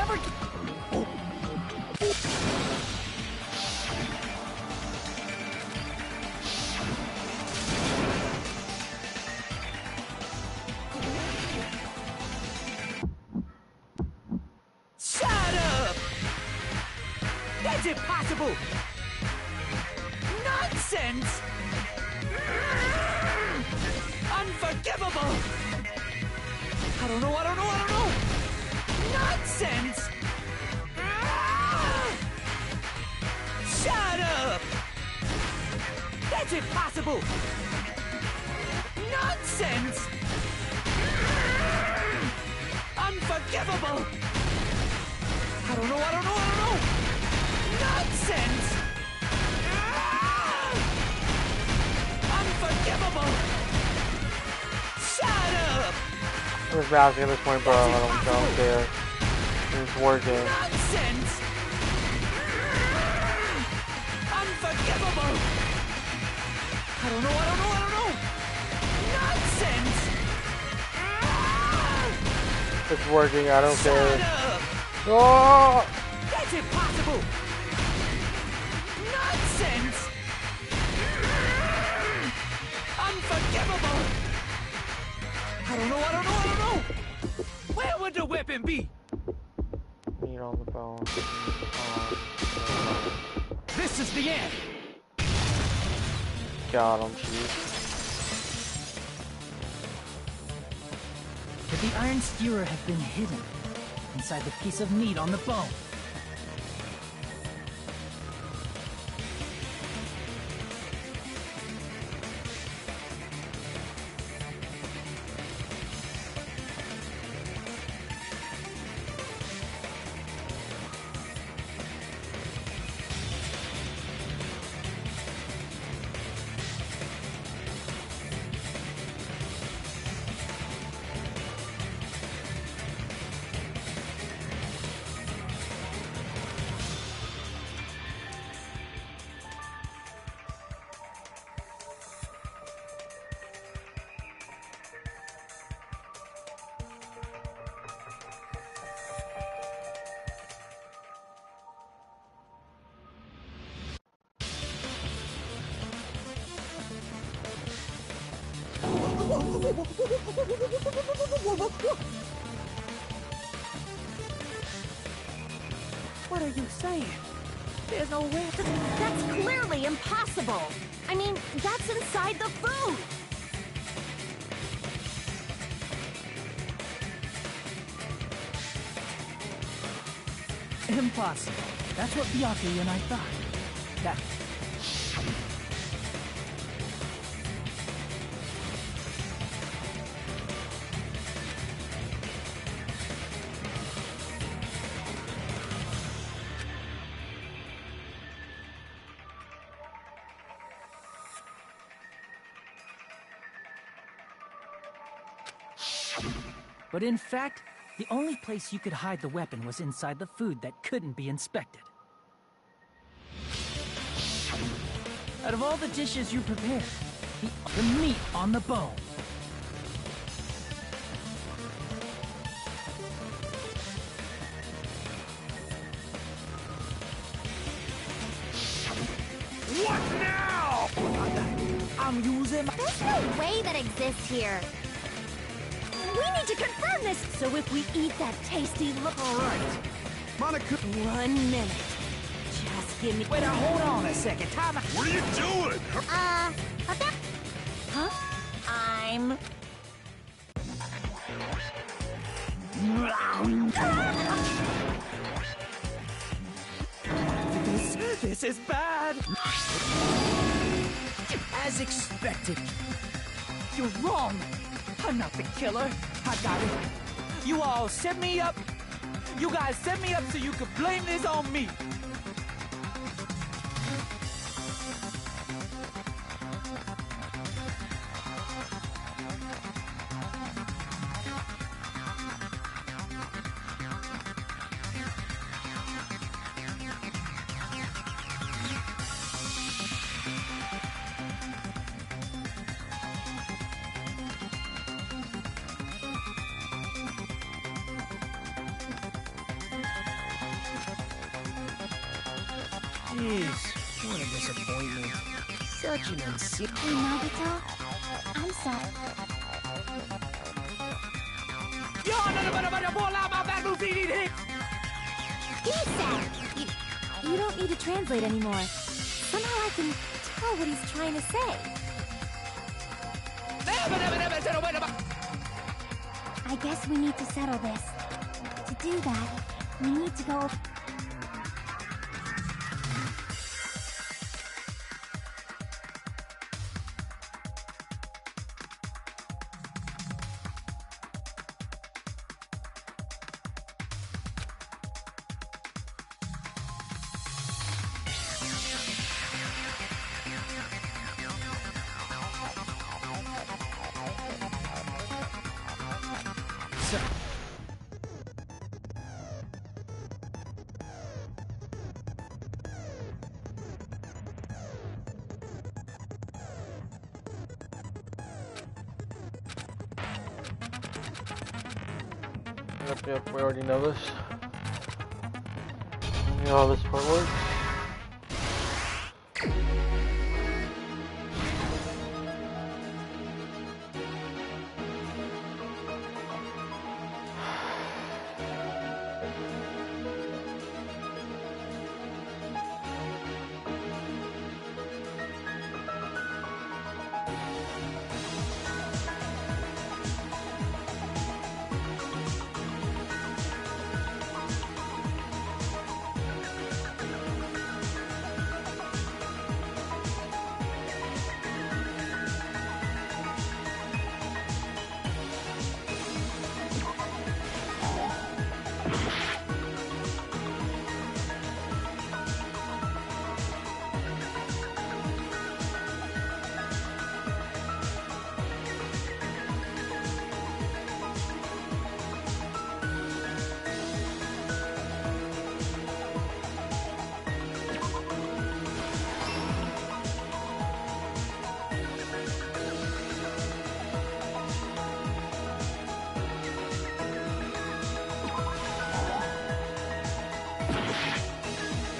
never... Shut up! That's impossible! Nonsense! Unforgivable! I don't know! Nonsense! Shut up! That's impossible! Nonsense! Unforgivable! I don't know! Nonsense! Unforgivable! Shut up! I'm just browsing at this point, bro. I don't care. It's working. Nonsense! Unforgivable! I don't know! Nonsense! It's working. I don't care. Shut up! Oh! That's impossible! Nonsense! Unforgivable! I don't know! Where would the weapon be? Meat on the bone. This is the end! Got him, chief. Could the iron skewer have been hidden inside the piece of meat on the bone? What are you saying? There's no way. That's clearly impossible. I mean, that's inside the food. Impossible. That's what Byakuya and I thought. That... But in fact, the only place you could hide the weapon was inside the food that couldn't be inspected. Out of all the dishes you prepared, the meat on the bone. What now? I'm using... There's no way that exists here. We need to confirm this. So if we eat that tasty All right. Monica... 1 minute. Just give me... Wait, now hold on a second. Time out. What are you doing? Huh? I'm... This is bad. As expected. You're wrong. I'm not the killer. I got it. You all set me up. You guys set me up so you could blame this on me. Jeez, what a disappointment. Such an unsick. Hey, Nagito. I'm sorry. You don't need to translate anymore. Somehow I can tell what he's trying to say. I guess we need to settle this. To do that, we need to go... Yep, we already know this. You know how this part works.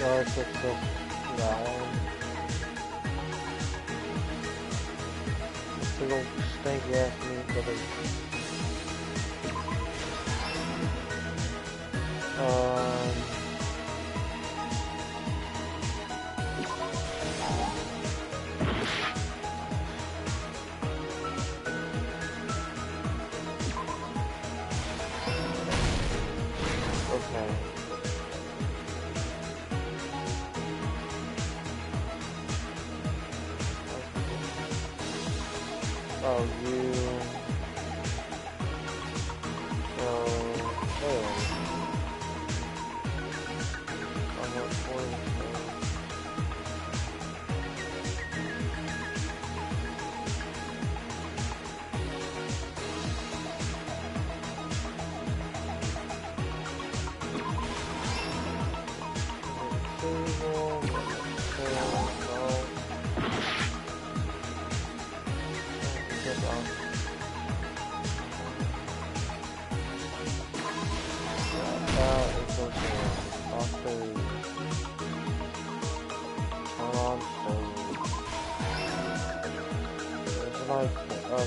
Let's fix this. That one. This big old stanky ass meat that is. Okay. Oh, you.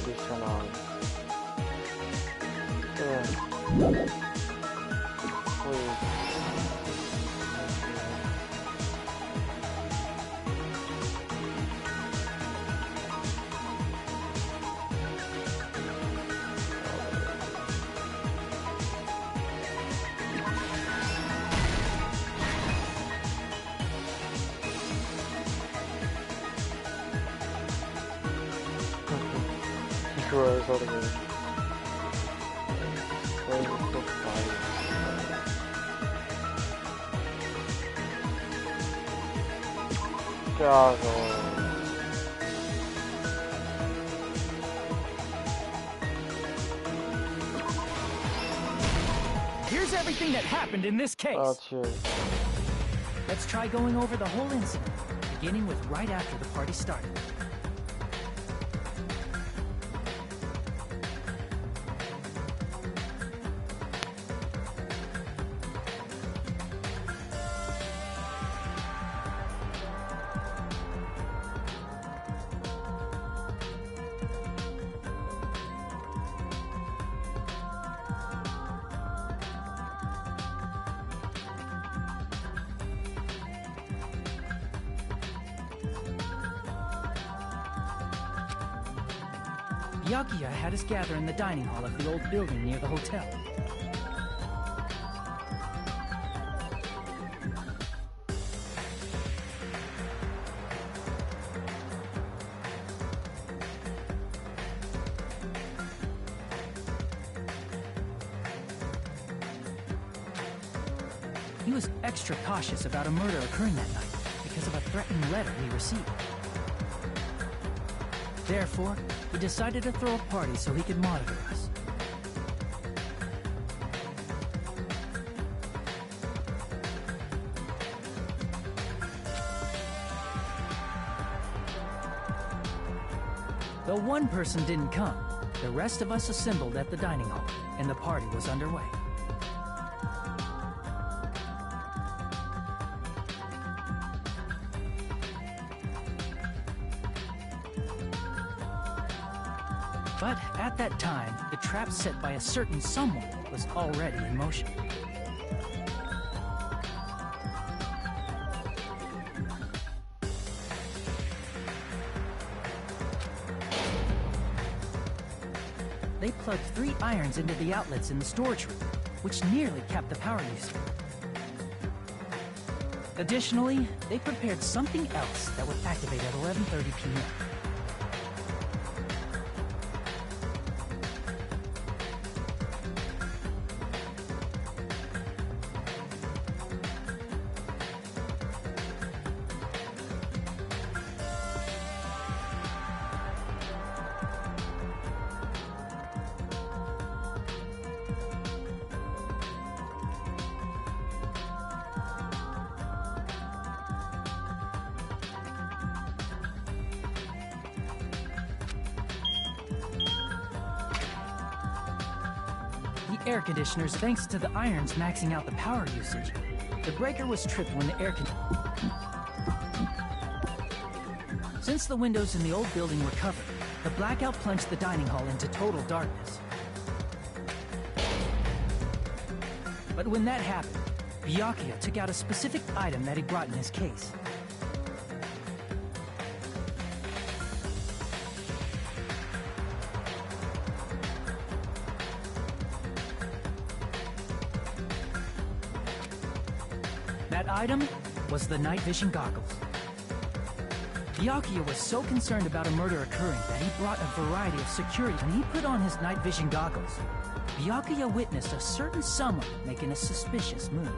These turn on. Yeah. Please. Sure, it's holding it. God, Here's everything that happened in this case. Let's try going over the whole incident, beginning with right after the party started. Byakuya had us gather in the dining hall of the old building near the hotel. He was extra cautious about a murder occurring that night because of a threatening letter he received. Therefore, he decided to throw a party so he could monitor us. Though one person didn't come, the rest of us assembled at the dining hall, and the party was underway. But at that time, the trap set by a certain someone was already in motion. They plugged 3 irons into the outlets in the storage room, which nearly capped the power usage. Additionally, they prepared something else that would activate at 11:30 p.m. Air conditioners thanks to the irons maxing out the power usage. The breaker was tripped when the air Since the windows in the old building were covered, the blackout plunged the dining hall into total darkness. But when that happened, Byakuya took out a specific item that he brought in his case. That item was the night vision goggles. Byakuya was so concerned about a murder occurring that he brought a variety of security. When he put on his night vision goggles, Byakuya witnessed a certain someone making a suspicious move.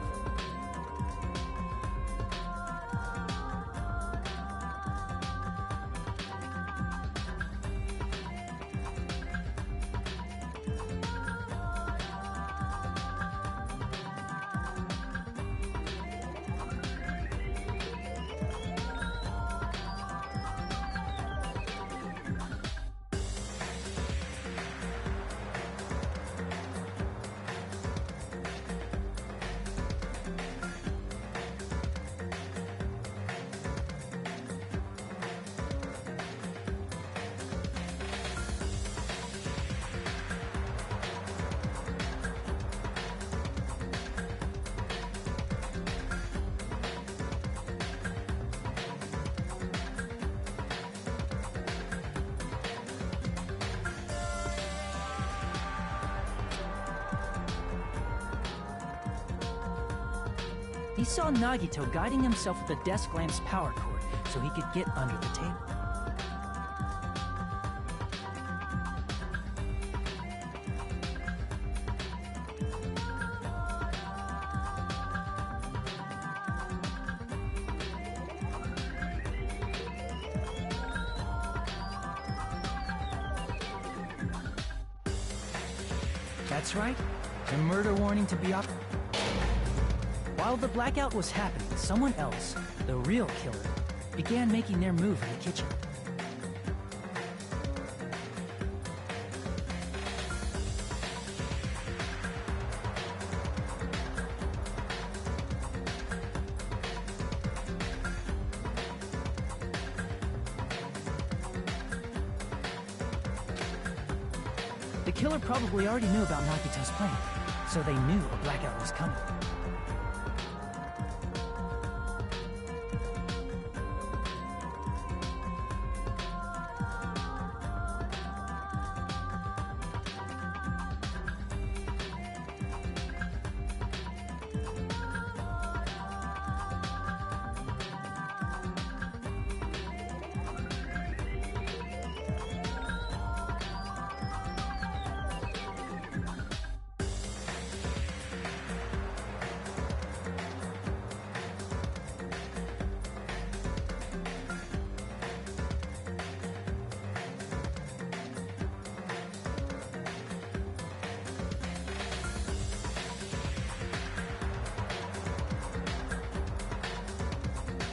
He saw Nagito guiding himself with a desk lamp's power cord so he could get under the table. That's right, the murder warning to Byakuya. While the blackout was happening, someone else, the real killer, began making their move in the kitchen. The killer probably already knew about Nagito's plan, so they knew a blackout was coming.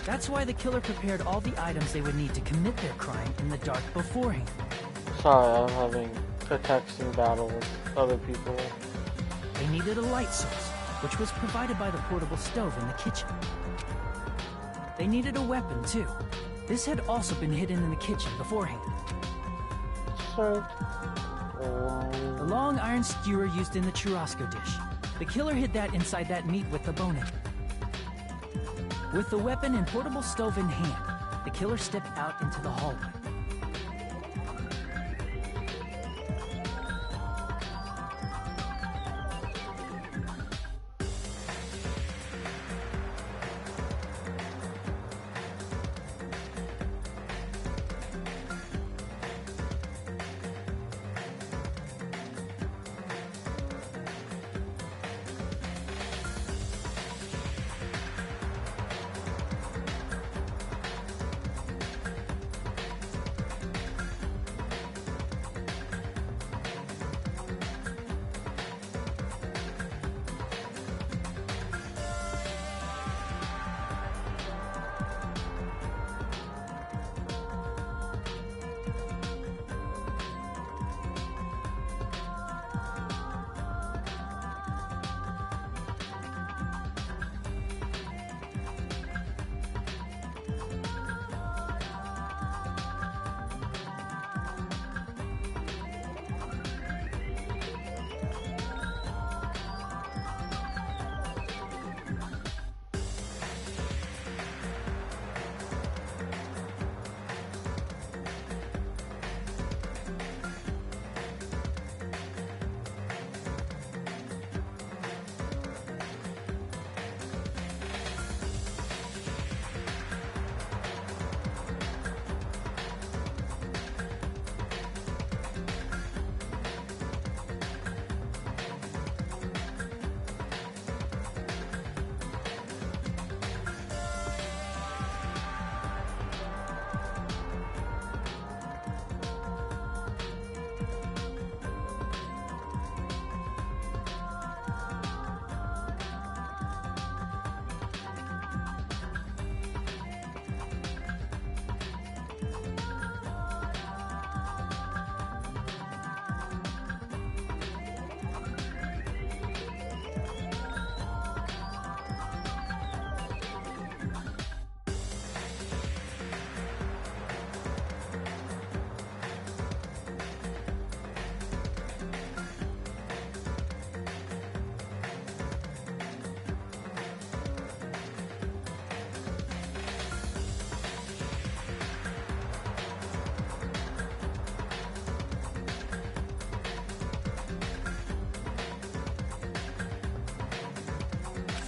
That's why the killer prepared all the items they would need to commit their crime in the dark beforehand. Sorry, I'm having a texting battle with other people. They needed a light source, which was provided by the portable stove in the kitchen. They needed a weapon, too. This had also been hidden in the kitchen beforehand. So, The long iron skewer used in the churrasco dish. The killer hid that inside that meat with the bone in it. With the weapon and portable stove in hand, the killer stepped out into the hallway.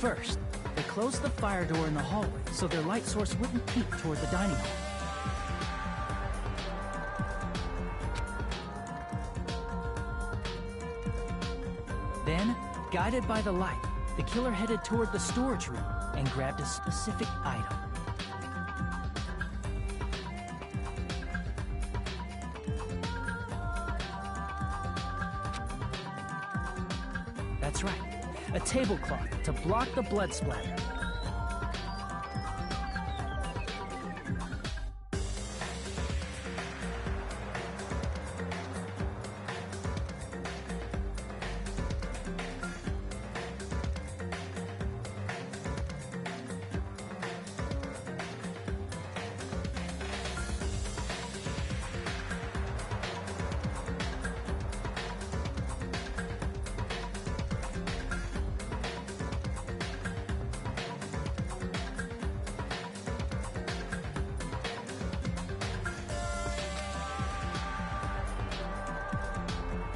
First, they closed the fire door in the hallway so their light source wouldn't peek toward the dining hall. Then, guided by the light, the killer headed toward the storage room and grabbed a specific item. That's right, a tablecloth to block the blood splatter.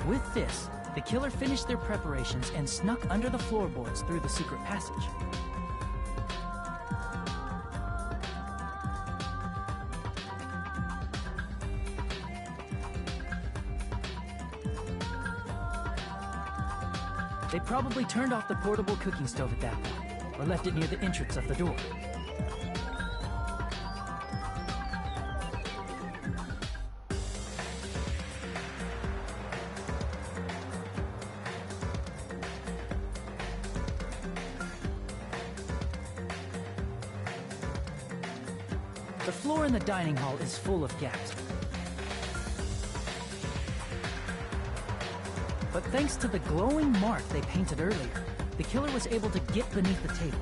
With this, the killer finished their preparations and snuck under the floorboards through the secret passage. They probably turned off the portable cooking stove at that point, or left it near the entrance of the door. The floor in the dining hall is full of gaps. But thanks to the glowing mark they painted earlier, the killer was able to get beneath the table.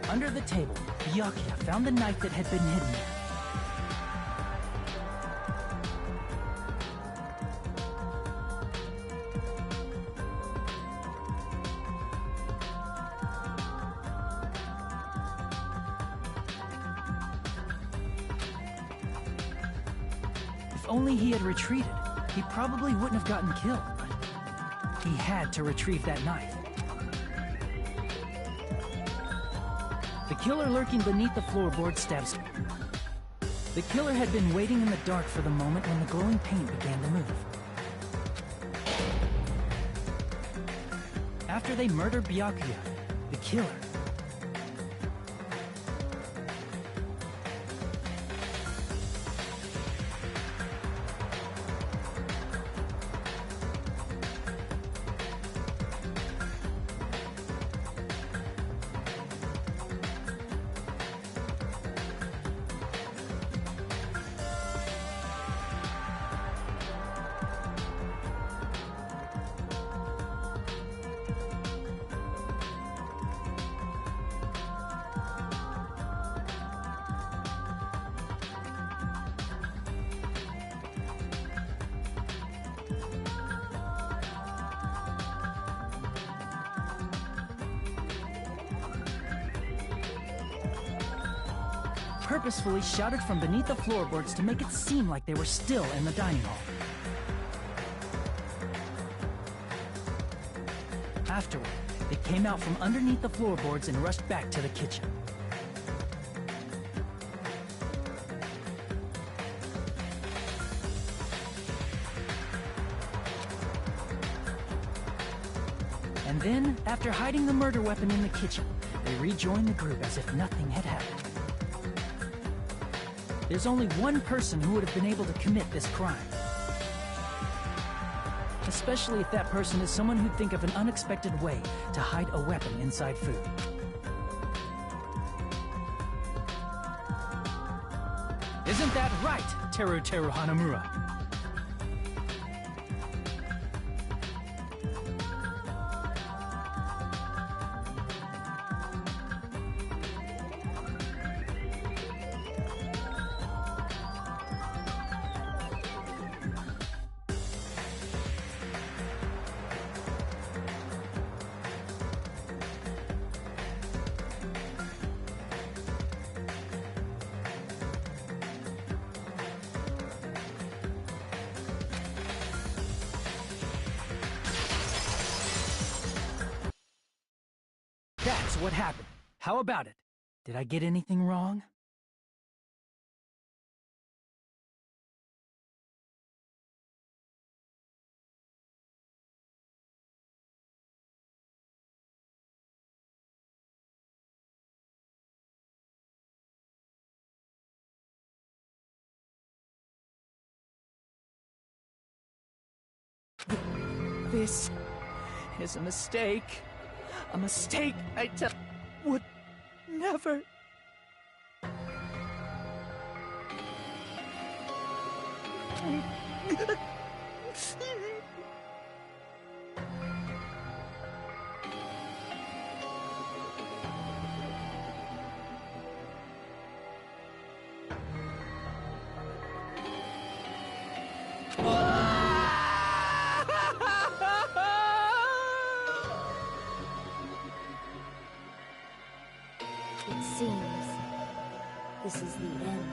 Under the table, Byakuya found the knife that had been hidden there. If only he had retreated, he probably wouldn't have gotten killed. But he had to retrieve that knife. The killer lurking beneath the floorboard stabs him. The killer had been waiting in the dark for the moment when the glowing paint began to move. After they murder Byakuya, the killer purposefully shouted from beneath the floorboards to make it seem like they were still in the dining hall. Afterward, they came out from underneath the floorboards and rushed back to the kitchen. And then, after hiding the murder weapon in the kitchen, they rejoined the group as if nothing had happened. There's only one person who would have been able to commit this crime. Especially if that person is someone who'd think of an unexpected way to hide a weapon inside food. Isn't that right, Teru Hanamura? That's what happened. How about it? Did I get anything wrong? This is a mistake. A mistake I would never. It seems this is the end.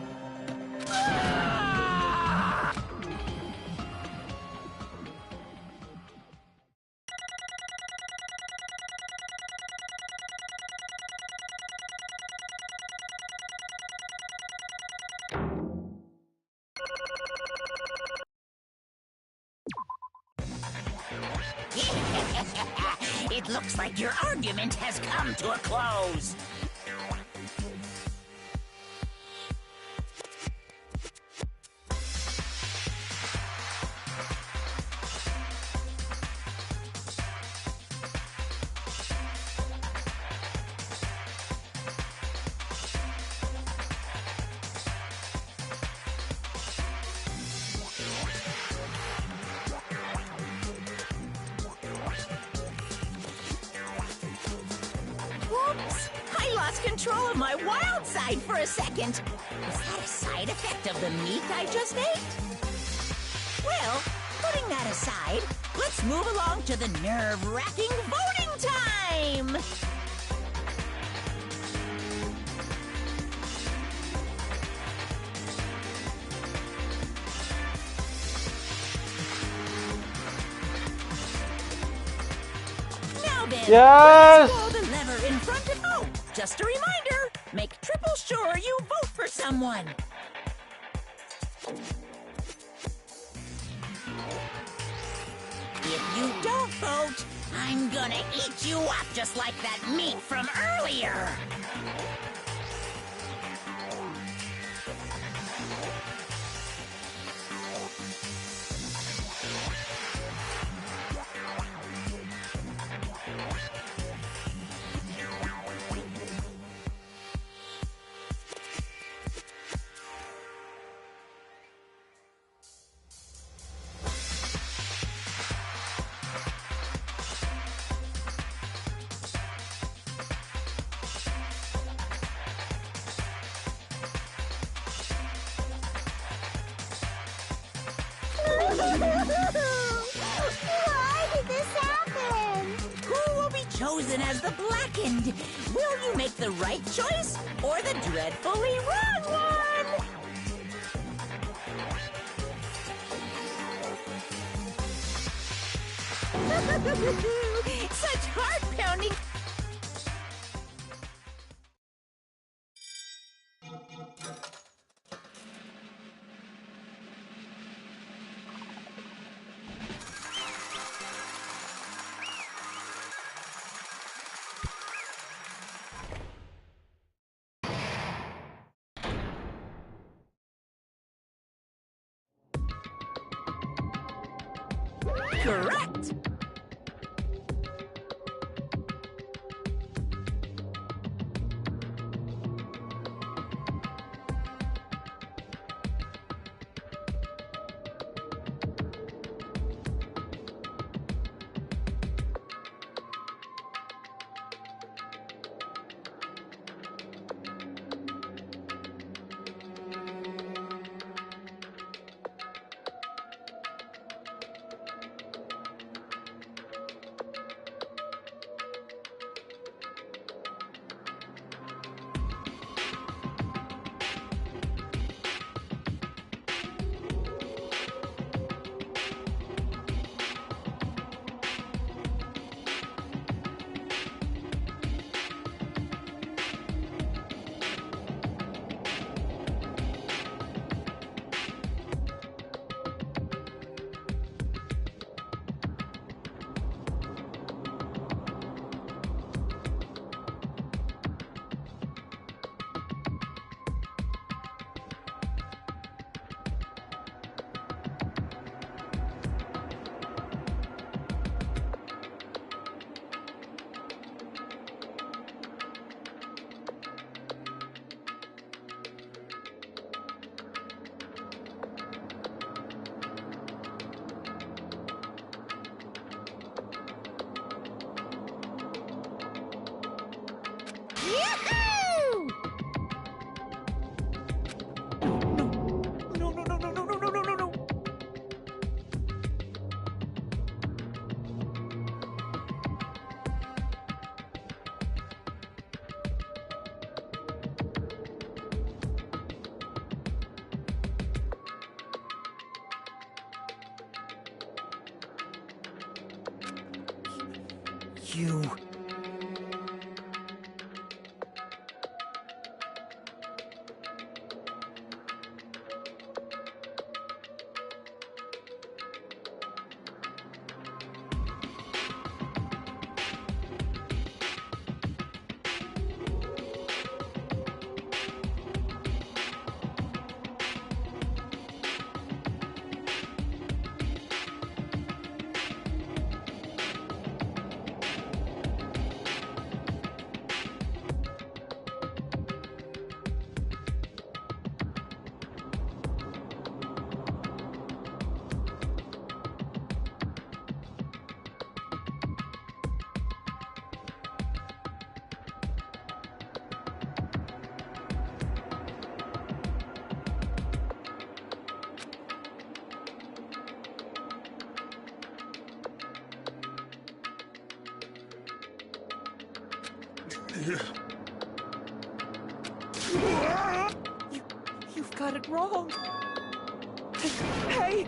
It looks like your argument has come to a close. lost control of my wild side for a second. Was that a side effect of the meat I just ate? Well, putting that aside, let's move along to the nerve-wracking voting time! Now then, Yes! pull the lever in front to vote. Just a reminder, make triple sure you vote for someone. If you don't vote, I'm gonna eat you up just like that meat from earlier. Why did this happen? Who will be chosen as the blackened? Will you make the right choice or the dreadfully wrong one? Such heart-pounding... Correct! You... You've got it wrong. Hey!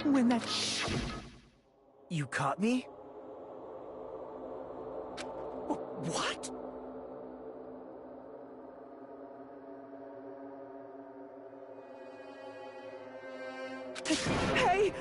When that... You caught me? What? Hey!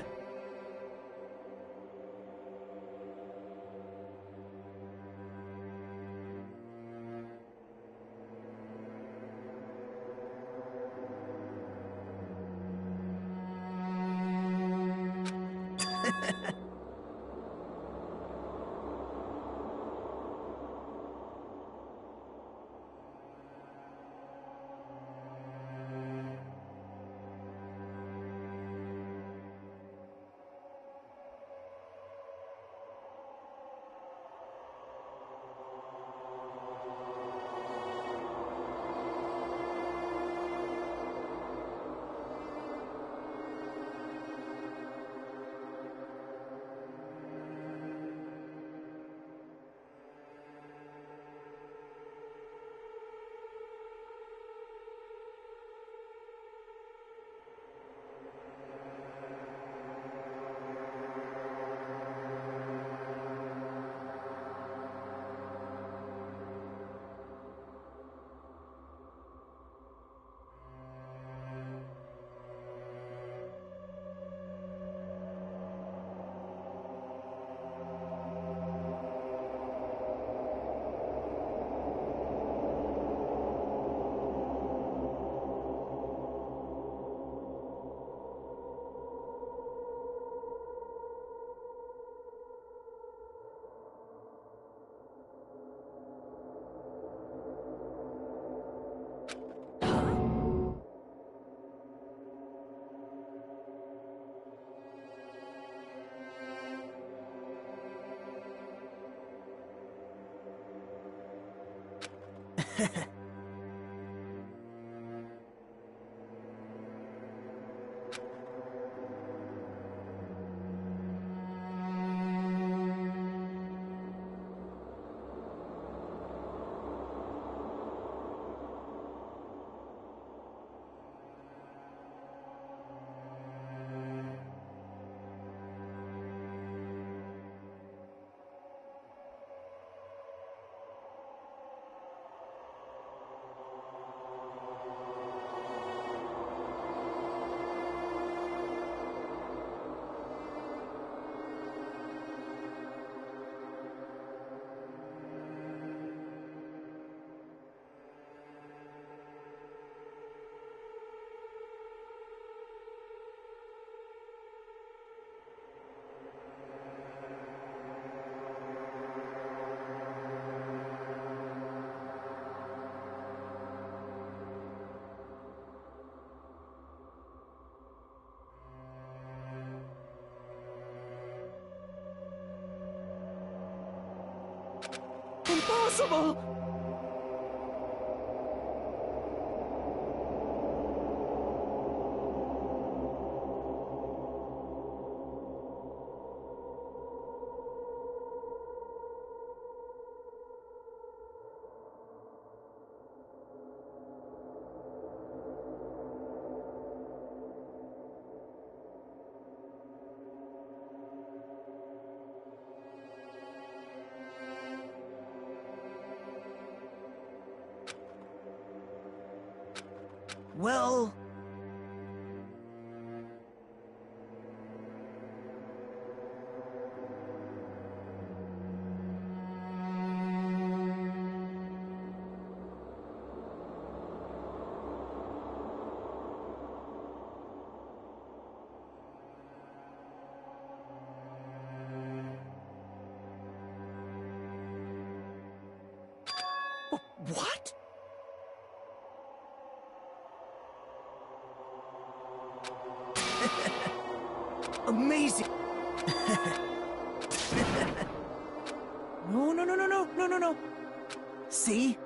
Impossible! Well... What? Amazing! No. See?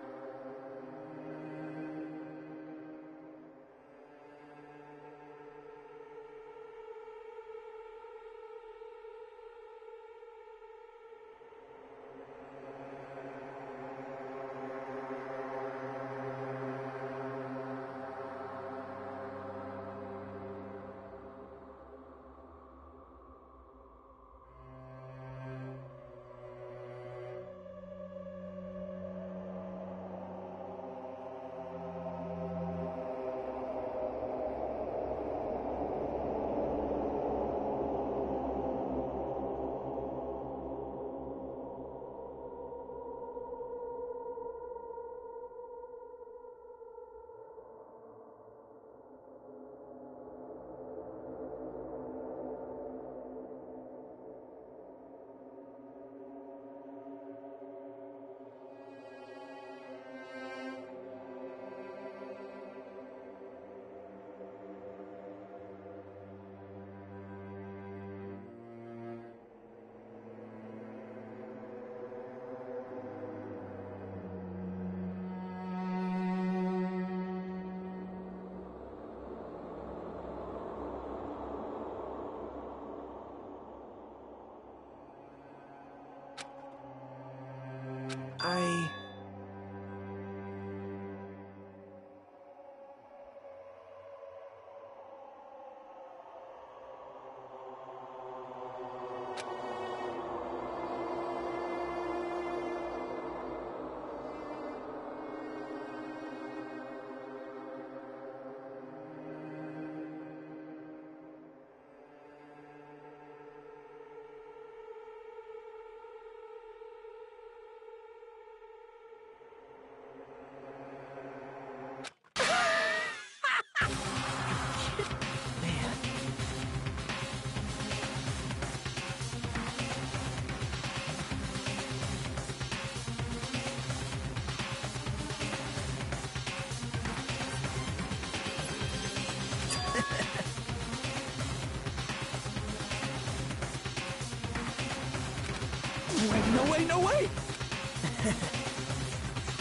Wait, no way!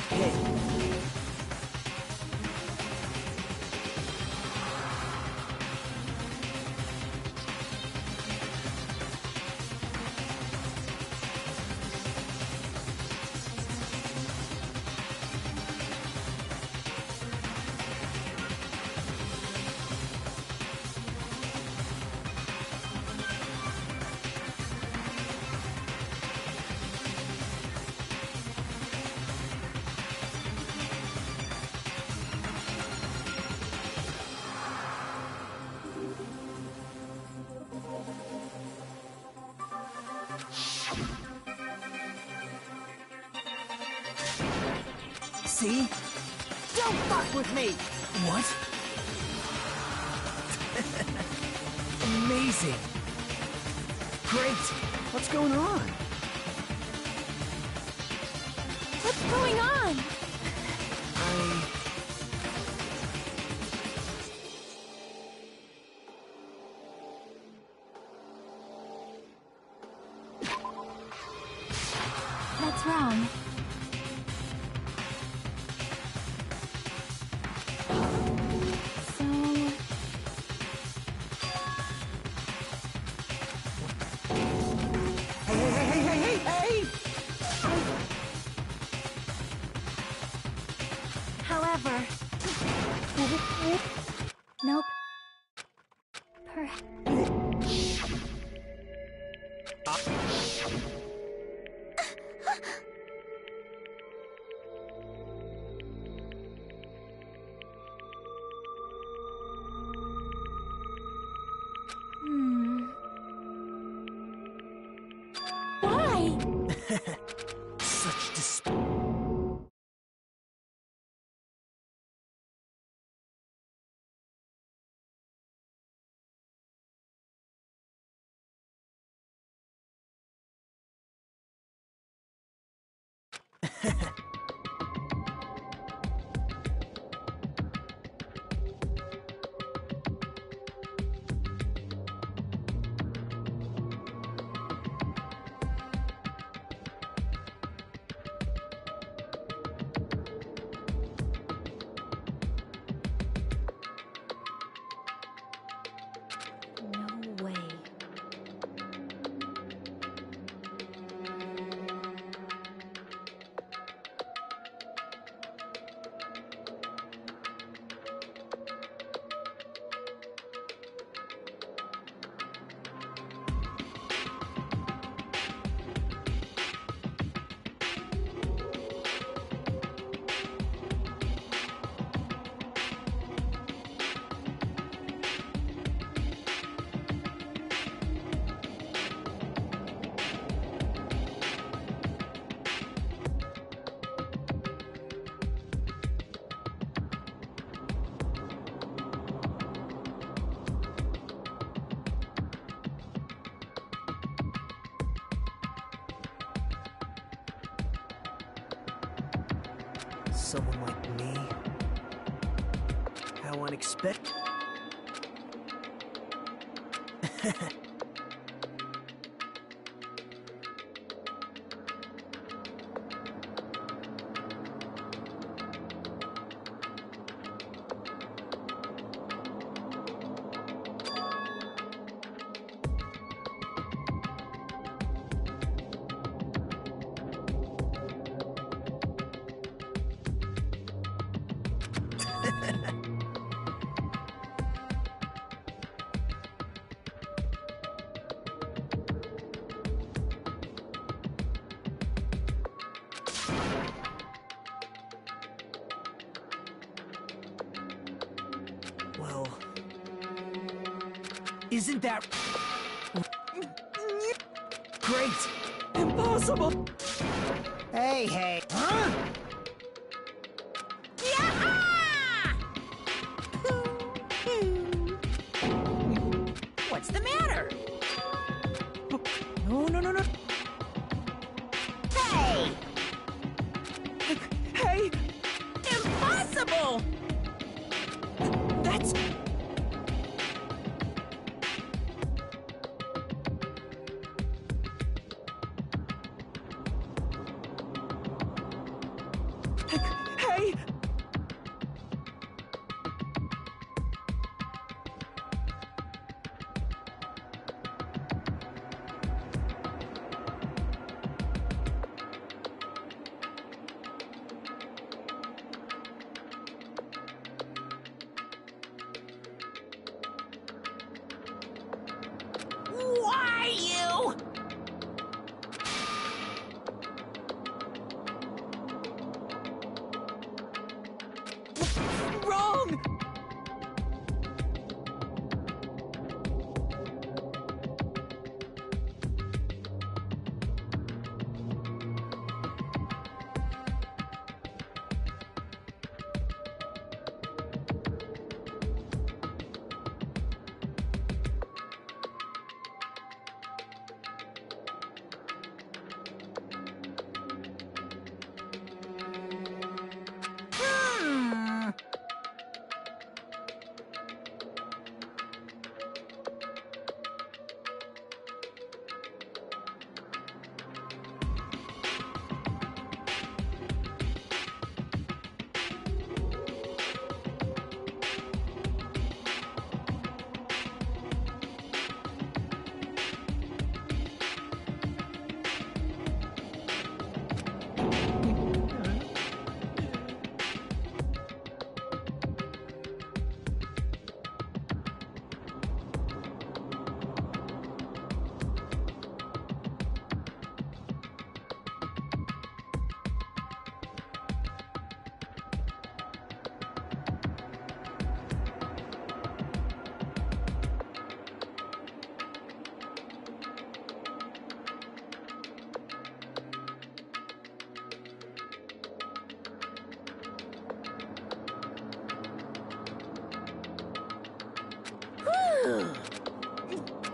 Hey. See? Don't fuck with me! What? Amazing! Great! What's going on? What's going on? What's wrong? Hey! However... Nope. Why? Such No way. someone like me? How unexpected. Well, isn't that great? Impossible! Hey! Huh? What's the matter? No. Hey! Hey! Impossible! That's... Hey! Why you? Wrong!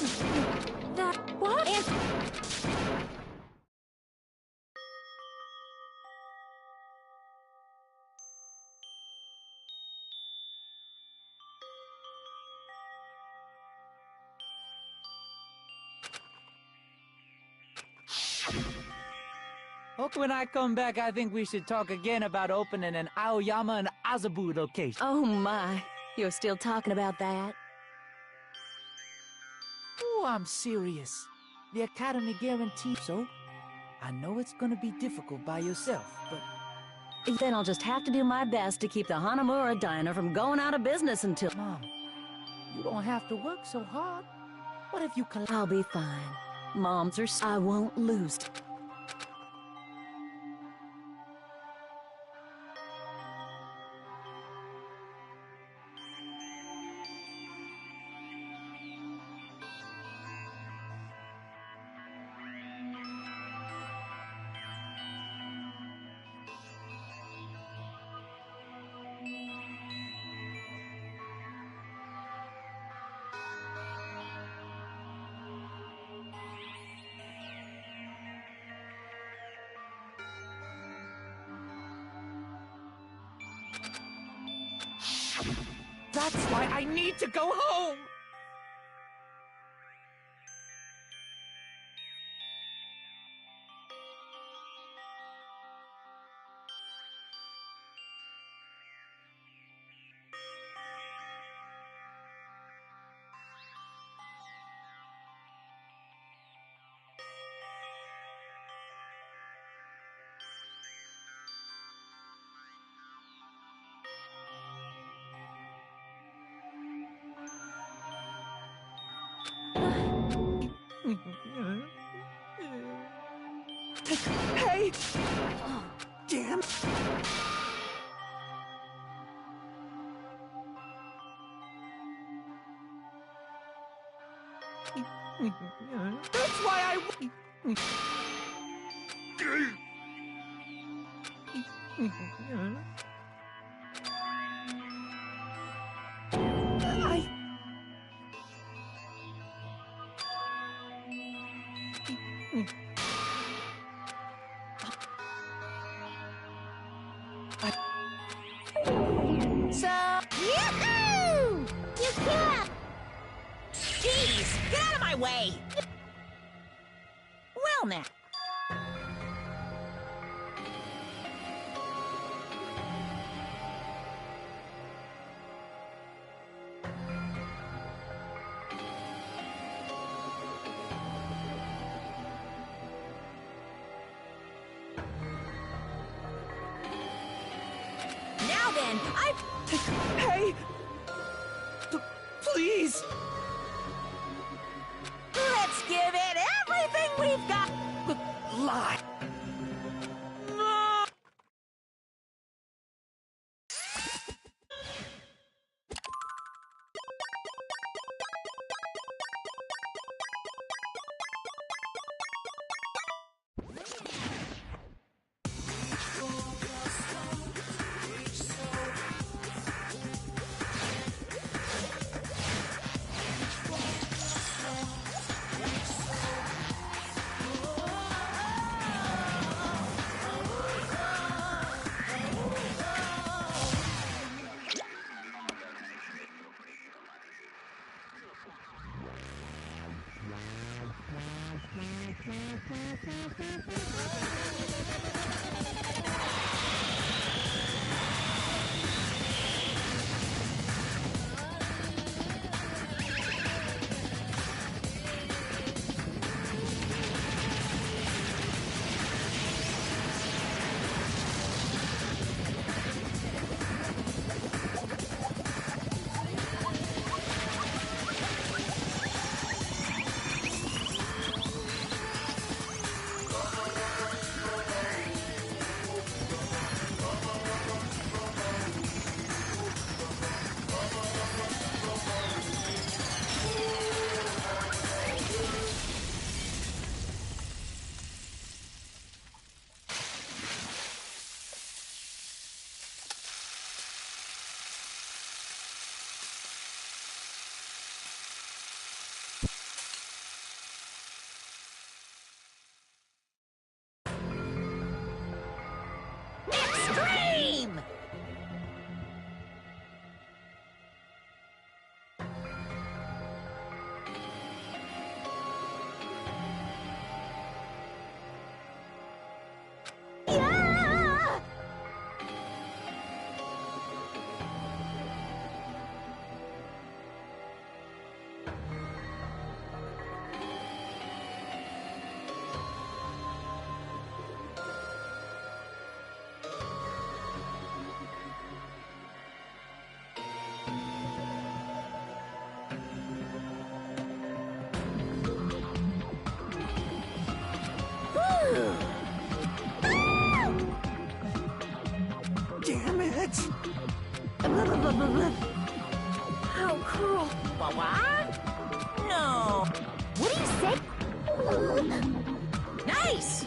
What? Okay, when I come back, I think we should talk again about opening an Aoyama and Azabu location. Oh my, you're still talking about that? Oh, I'm serious. The Academy guarantees so. I know it's gonna be difficult by yourself, but... Then I'll just have to do my best to keep the Hanamura Diner from going out of business until... Mom, you don't have to work so hard. What if you I'll be fine. Moms are... I won't lose. That's why I need to go home! Hey! Oh, damn! That's why I... Yahoo! You can't! Jeez, get out of my way! Well now. Now then, Hey! Please! let's give it everything we've got! Lie! Nice!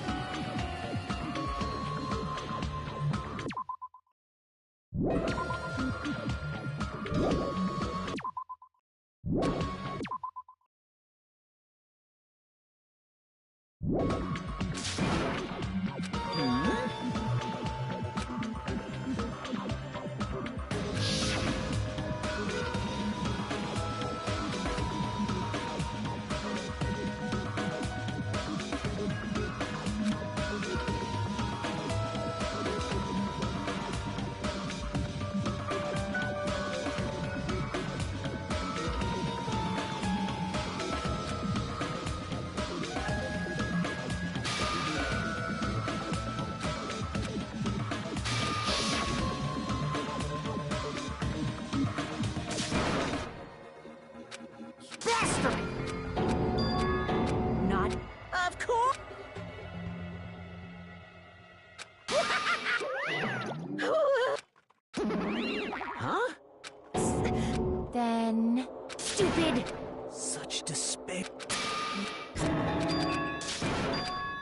Not. Of course! Huh? Then... Stupid! Such despair.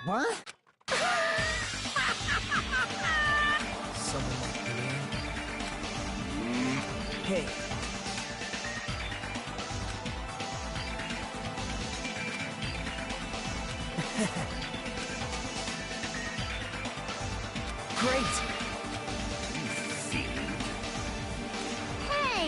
What? Someone like me. Hey. Great! Hey!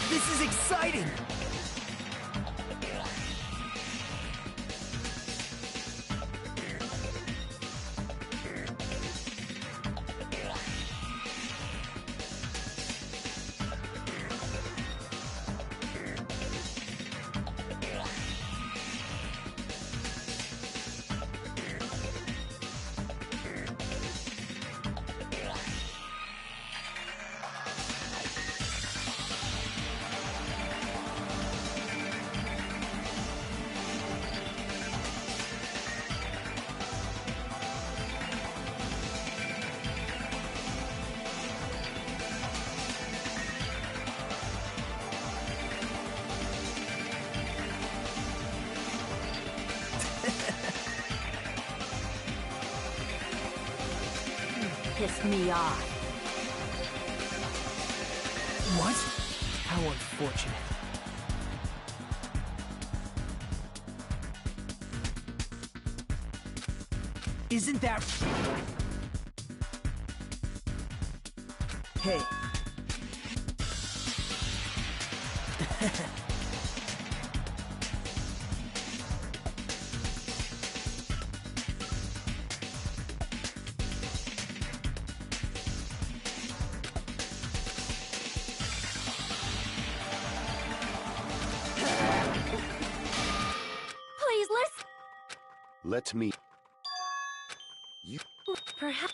This is exciting! Piss me off. What? How unfortunate. Isn't that... Hey. Please, listen! Let me... You... Perhaps...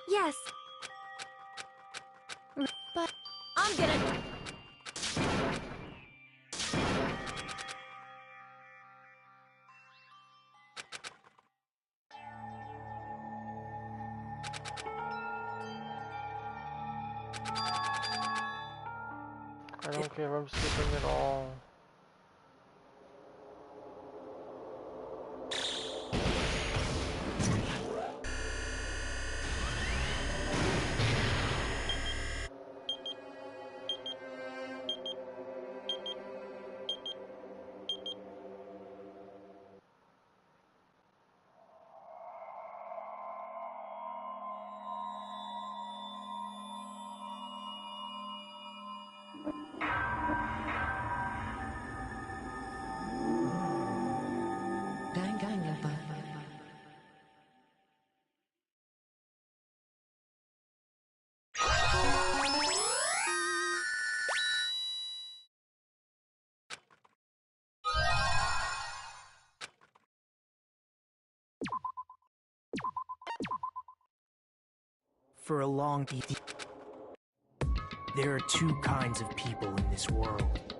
Yes. But... I'm gonna... I don't care if I'm skipping at all. Danganronpa. For a long... There are two kinds of people in this world.